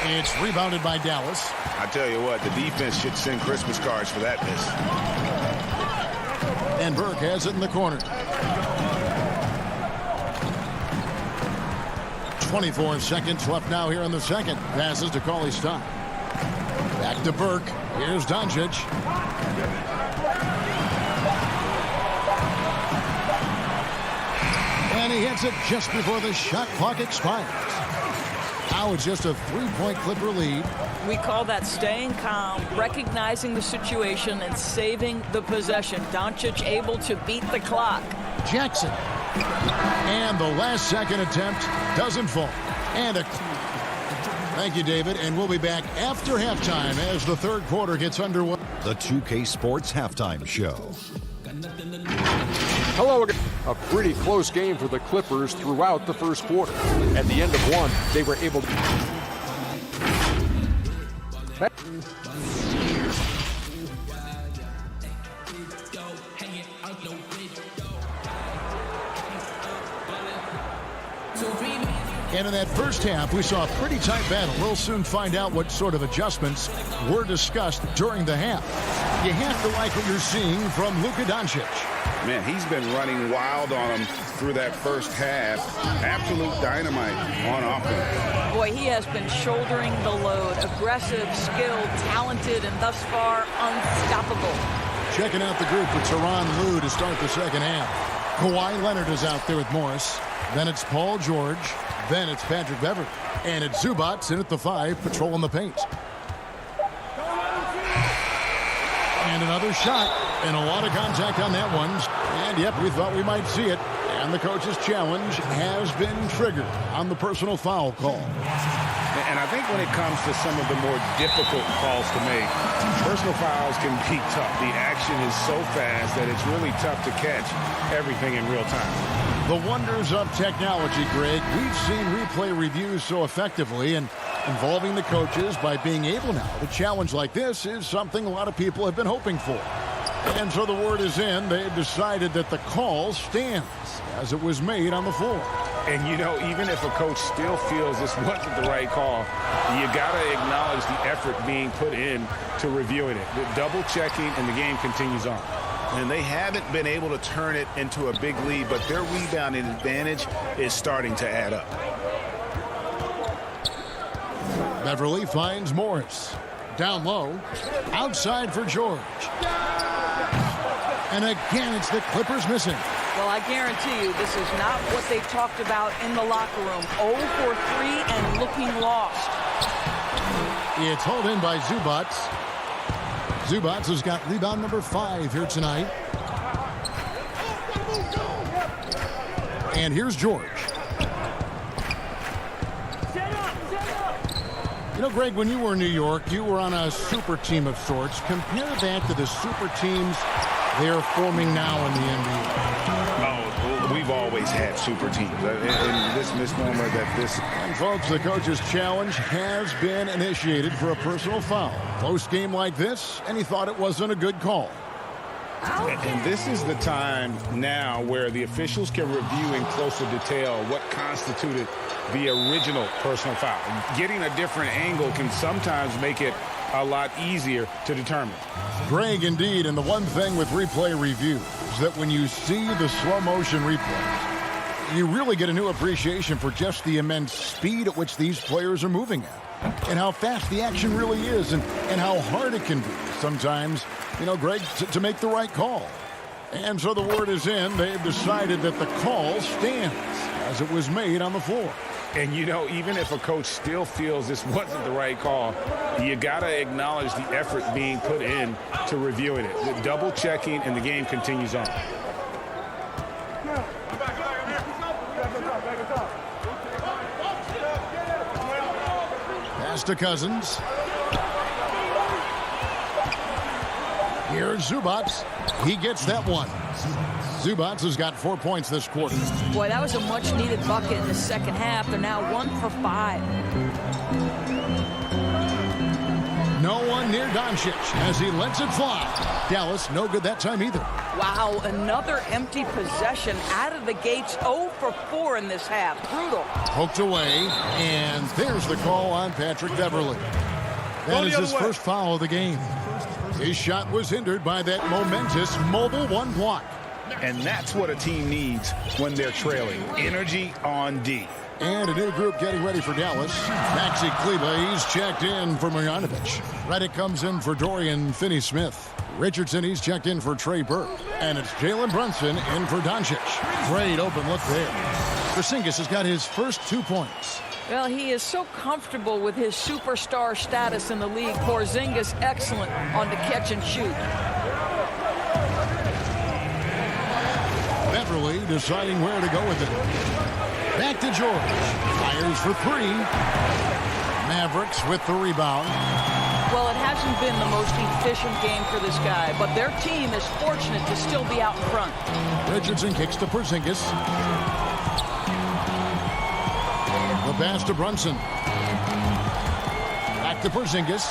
It's rebounded by Dallas. I tell you what, the defense should send Christmas cards for that miss. And Burke has it in the corner. 24 seconds left now here in the second. Passes to Cauley Stein. Back to Burke. Here's Doncic. And he hits it just before the shot clock expires. Now it's just a 3-point Clipper lead. We call that staying calm, recognizing the situation, and saving the possession. Doncic able to beat the clock. Jackson. And the last second attempt doesn't fall. And a... Thank you, David. And we'll be back after halftime as the third quarter gets underway. The 2K Sports Halftime Show. Hello again. A pretty close game for the Clippers throughout the first quarter. At the end of one, they were able to... And in that first half, we saw a pretty tight battle. We'll soon find out what sort of adjustments were discussed during the half. You have to like what you're seeing from Luka Doncic. Man, he's been running wild on him through that first half. Absolute dynamite on offense. Boy, he has been shouldering the load. Aggressive, skilled, talented, and thus far unstoppable. Checking out the group with Tyronn Lue to start the second half. Kawhi Leonard is out there with Morris. Then it's Paul George. Then it's Patrick Beverley. And it's Zubac in at the 5, patrolling the paint. And another shot. And a lot of contact on that one. And, yep, we thought we might see it. And the coach's challenge has been triggered on the personal foul call. And I think when it comes to some of the more difficult calls to make, personal fouls can be tough. The action is so fast that it's really tough to catch everything in real time. The wonders of technology, Greg. We've seen replay reviews so effectively, and involving the coaches by being able now to challenge like this is something a lot of people have been hoping for. And so the word is in. They've decided that the call stands as it was made on the floor. And, you know, even if a coach still feels this wasn't the right call, you got to acknowledge the effort being put in to reviewing it. The double checking, and the game continues on. And they haven't been able to turn it into a big lead, but their rebounding advantage is starting to add up. Beverley finds Morris. Down low. Outside for George. And again, it's the Clippers missing. Well, I guarantee you this is not what they talked about in the locker room. 0 for 3 and looking lost. It's hauled in by Zubac. Zubac has got rebound number 5 here tonight. And here's George. You know, Greg, when you were in New York, you were on a super team of sorts. Compare that to the super teams they're forming now in the NBA. Oh, we've always had super teams. And this misnomer that this... And folks, the coach's challenge has been initiated for a personal foul. Close game like this, and he thought it wasn't a good call. And this is the time now where the officials can review in closer detail what constituted the original personal foul. Getting a different angle can sometimes make it a lot easier to determine. Greg, indeed, and the one thing with replay review is that when you see the slow motion replays, you really get a new appreciation for just the immense speed at which these players are moving at, and how fast the action really is, and how hard it can be sometimes, you know, Greg, to make the right call. And so the word is in. They've decided that the call stands as it was made on the floor. And, you know, even if a coach still feels this wasn't the right call, you got to acknowledge the effort being put in to reviewing it. The double checking, and the game continues on. Pass to Cousins. Here's Zubac. He gets that one. Zubac has got 4 points this quarter. Boy, that was a much-needed bucket in the second half. They're now 1 for 5. No one near Doncic as he lets it fly. Dallas, no good that time either. Wow, another empty possession out of the gates. 0 for 4 in this half. Brutal. Poked away, and there's the call on Patrick Beverley. That is his first foul of the game. His shot was hindered by that momentous mobile one block. And that's what a team needs when they're trailing. Energy on D. And a new group getting ready for Dallas. Maxi Kleber, he's checked in for Marjanovic. Reddick comes in for Dorian Finney-Smith. Richardson, he's checked in for Trey Burke. And it's Jalen Brunson in for Doncic. Great open look there. Porzingis has got his first 2 points. Well, he is so comfortable with his superstar status in the league. Porzingis excellent on the catch and shoot. Beverly deciding where to go with it. Back to George. Fires for 3. Mavericks with the rebound. Well, it hasn't been the most efficient game for this guy, but their team is fortunate to still be out in front. Richardson kicks to Porzingis. The pass to Brunson. Back to Porzingis.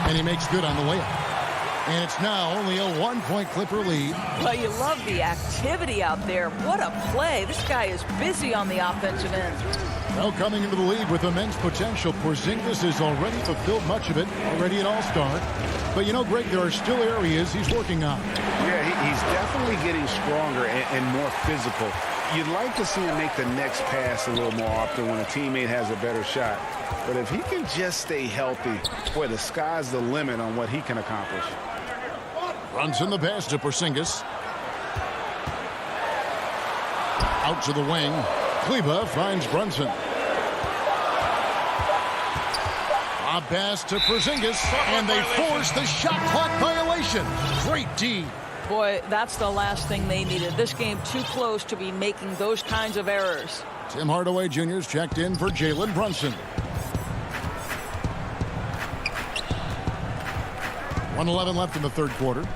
And he makes good on the layup. And it's now only a 1-point Clipper lead. Well, you love the activity out there. What a play. This guy is busy on the offensive end. Well, coming into the league with immense potential, Porzingis has already fulfilled much of it, already an all-star. But, you know, Greg, there are still areas he's working on. Yeah, he's definitely getting stronger and more physical. You'd like to see him make the next pass a little more often when a teammate has a better shot. But if he can just stay healthy, boy, the sky's the limit on what he can accomplish. Runs in the pass to Porzingis. Out to the wing. Kleber finds Brunson. A pass to Porzingis, and they force the shot clock violation. Great D. Boy, that's the last thing they needed. This game too close to be making those kinds of errors. Tim Hardaway Jr.'s checked in for Jalen Brunson. 1:11 left in the third quarter.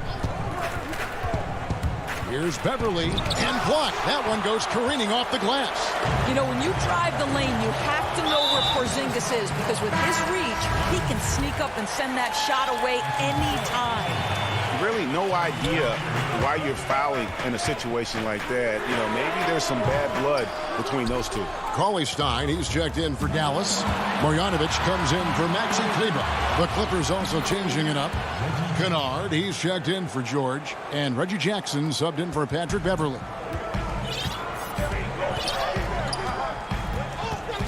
Here's Beverly, and blocked. That one goes careening off the glass. You know, when you drive the lane, you have to know where Porzingis is, because with his reach, he can sneak up and send that shot away anytime. Really no idea why you're fouling in a situation like that. You know, maybe there's some bad blood between those two. Cauley Stein, he's checked in for Dallas. Marjanovic comes in for Maxi Kleber. The Clippers also changing it up. Kennard, he's checked in for George. And Reggie Jackson subbed in for Patrick Beverly.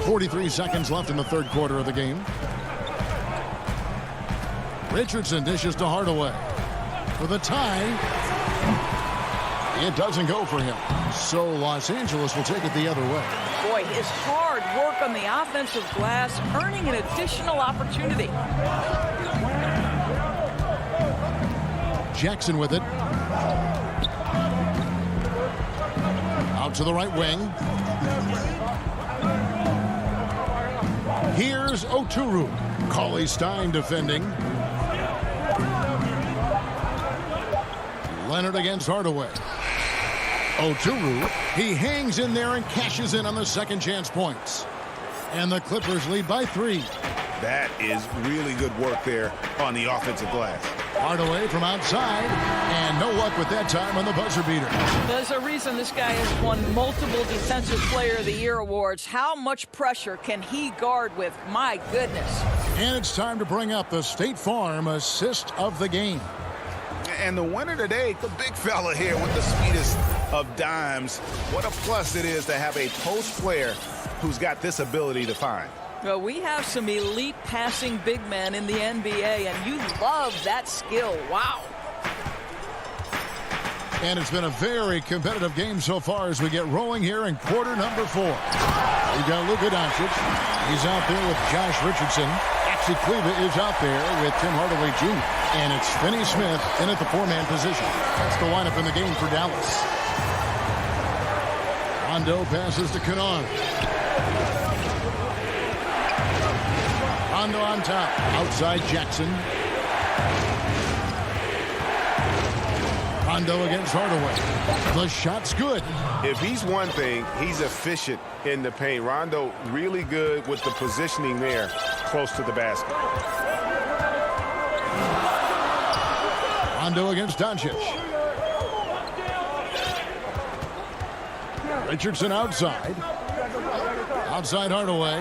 43 seconds left in the third quarter of the game. Richardson dishes to Hardaway. For the tie. It doesn't go for him. So Los Angeles will take it the other way. Boy, his hard work on the offensive glass, earning an additional opportunity. Jackson with it. Out to the right wing. Here's Oturu. Cauley Stein defending. Leonard against Hardaway. Oturu, he hangs in there and cashes in on the second chance points. And the Clippers lead by 3. That is really good work there on the offensive glass. Hardaway from outside, and no luck with that time on the buzzer beater. There's a reason this guy has won multiple Defensive Player of the Year awards. How much pressure can he guard with? My goodness. And it's time to bring up the State Farm assist of the game. And the winner today, the big fella here with the sweetest of dimes. What a plus it is to have a post player who's got this ability to find. Well, we have some elite passing big men in the NBA, and you love that skill. Wow. And it's been a very competitive game so far as we get rolling here in quarter number 4. We've got Luka Doncic. He's out there with Josh Richardson. Actually, Cleveland is out there with Tim Hardaway Jr. And it's Finney Smith in at the 4-man position. That's the lineup in the game for Dallas. Rondo passes to Canard. Rondo on top. Outside Jackson. Rondo against Hardaway. The shot's good. If he's one thing, he's efficient in the paint. Rondo really good with the positioning there close to the basket. Rondo against Doncic. Richardson outside. Outside Hardaway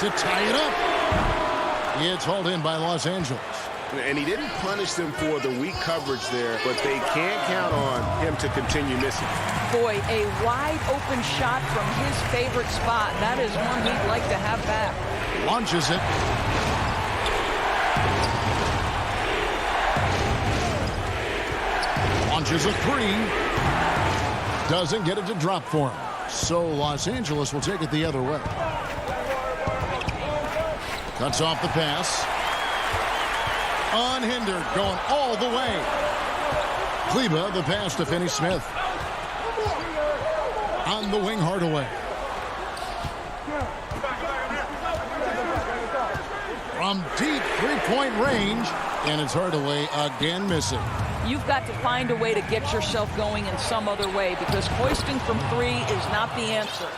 to tie it up. It's hauled in by Los Angeles. And he didn't punish them for the weak coverage there, but they can't count on him to continue missing. Boy, a wide open shot from his favorite spot. That is one he'd like to have back. Launches it. Launches a 3. Doesn't get it to drop for him. So Los Angeles will take it the other way. Cuts off the pass. Unhindered, going all the way. Kleba, the pass to Finney Smith. On the wing, Hardaway. From deep three-point range, and it's Hardaway again missing. You've got to find a way to get yourself going in some other way, because hoisting from 3 is not the answer.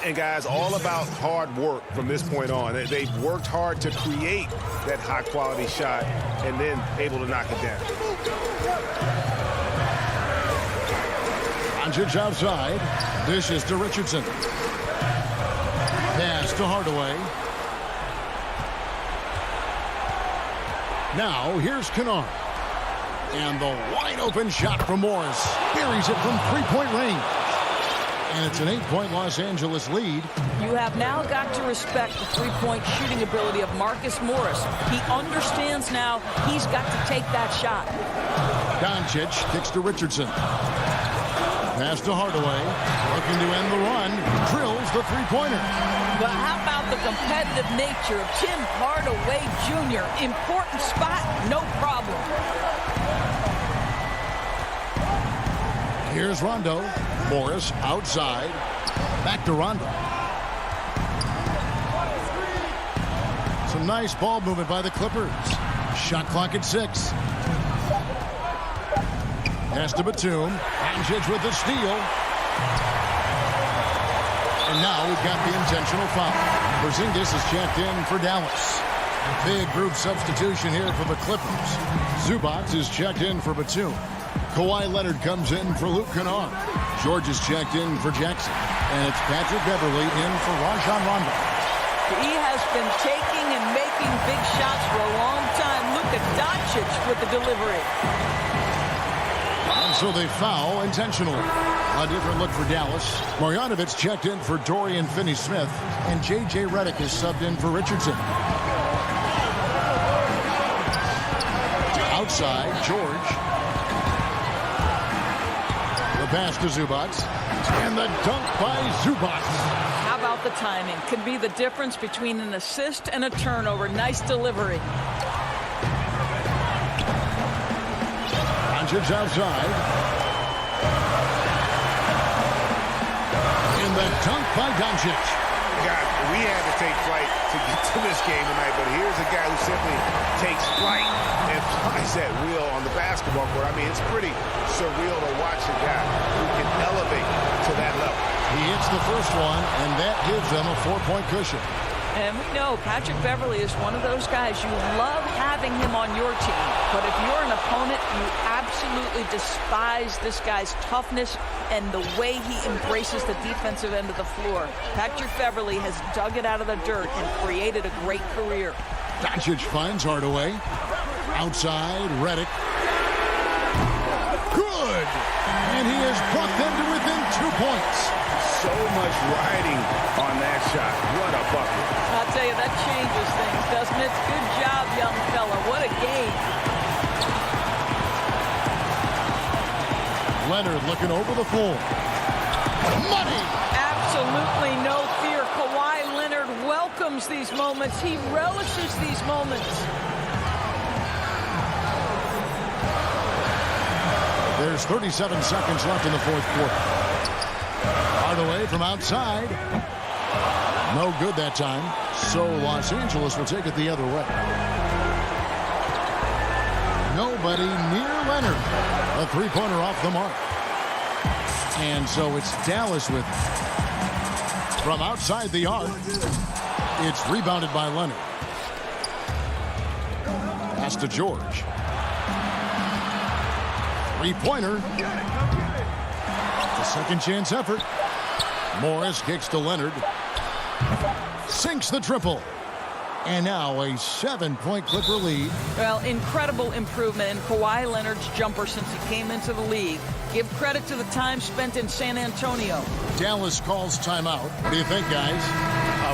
And guys, all about hard work from this point on. They've worked hard to create that high-quality shot and then able to knock it down. Doncic outside. Dishes to Richardson. Pass to Hardaway. Now, here's Canard. And the wide-open shot from Morris. Buries it from three-point range. And it's an 8-point Los Angeles lead. You have now got to respect the three-point shooting ability of Marcus Morris. He understands now he's got to take that shot. Doncic kicks to Richardson. Pass to Hardaway. Looking to end the run. Drills the three-pointer. But how about the competitive nature of Tim Hardaway Jr.? Important spot, no problem. Here's Rondo. Morris outside. Back to Rondo. Some nice ball movement by the Clippers. Shot clock at 6. Pass to Batum. Doncic with the steal. And now we've got the intentional foul. Porzingis is checked in for Dallas. Big group substitution here for the Clippers. Zubac is checked in for Batum. Kawhi Leonard comes in for Luke Kennard. George is checked in for Jackson. And it's Patrick Beverly in for Rajon Rondo. He has been taking and making big shots for a long time. Luka Doncic with the delivery. And so they foul intentionally. A different look for Dallas. Marjanovic checked in for Dorian Finney-Smith. And J.J. Redick is subbed in for Richardson. Outside, George. The pass to Zubac. And the dunk by Zubac. How about the timing? Could be the difference between an assist and a turnover. Nice delivery. Doncic outside. And the dunk by Doncic. God, we had to take flight to get to this game tonight, but here's a guy who simply takes flight and flies at will on the basketball court. I mean, it's pretty surreal to watch a guy who can elevate to that level. He hits the first one, and that gives them a 4-point cushion. And we know Patrick Beverley is one of those guys you love having him on your team. But if you're an opponent, you absolutely despise this guy's toughness and the way he embraces the defensive end of the floor. Patrick Beverley has dug it out of the dirt and created a great career. Doncic finds Hardaway. Outside, Redick. Good! And he has brought them to within 2 points. So much riding on that shot. What a bucket. I'll tell you, that changes things, doesn't it? Good job, young fella. What a game. Leonard looking over the floor. Money! Absolutely no fear. Kawhi Leonard welcomes these moments. He relishes these moments. There's 37 seconds left in the fourth quarter. Hardaway from outside. No good that time. So Los Angeles will take it the other way. Nobody near Leonard. A three-pointer off the mark. And so it's Dallas with from outside the arc. It's rebounded by Leonard. Pass to George. Three-pointer. The second chance effort. Morris kicks to Leonard. Sinks the triple. And now a 7-point Clipper lead. Well, incredible improvement in Kawhi Leonard's jumper since he came into the league. Give credit to the time spent in San Antonio. Dallas calls timeout. What do you think, guys?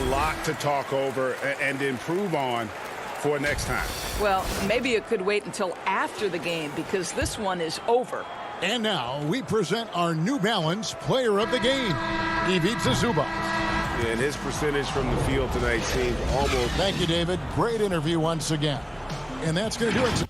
A lot to talk over and improve on for next time. Well, maybe it could wait until after the game because this one is over. And now we present our New Balance Player of the Game. He beats Zubac. And his percentage from the field tonight seemed almost... Thank you, David. Great interview once again. And that's going to do it.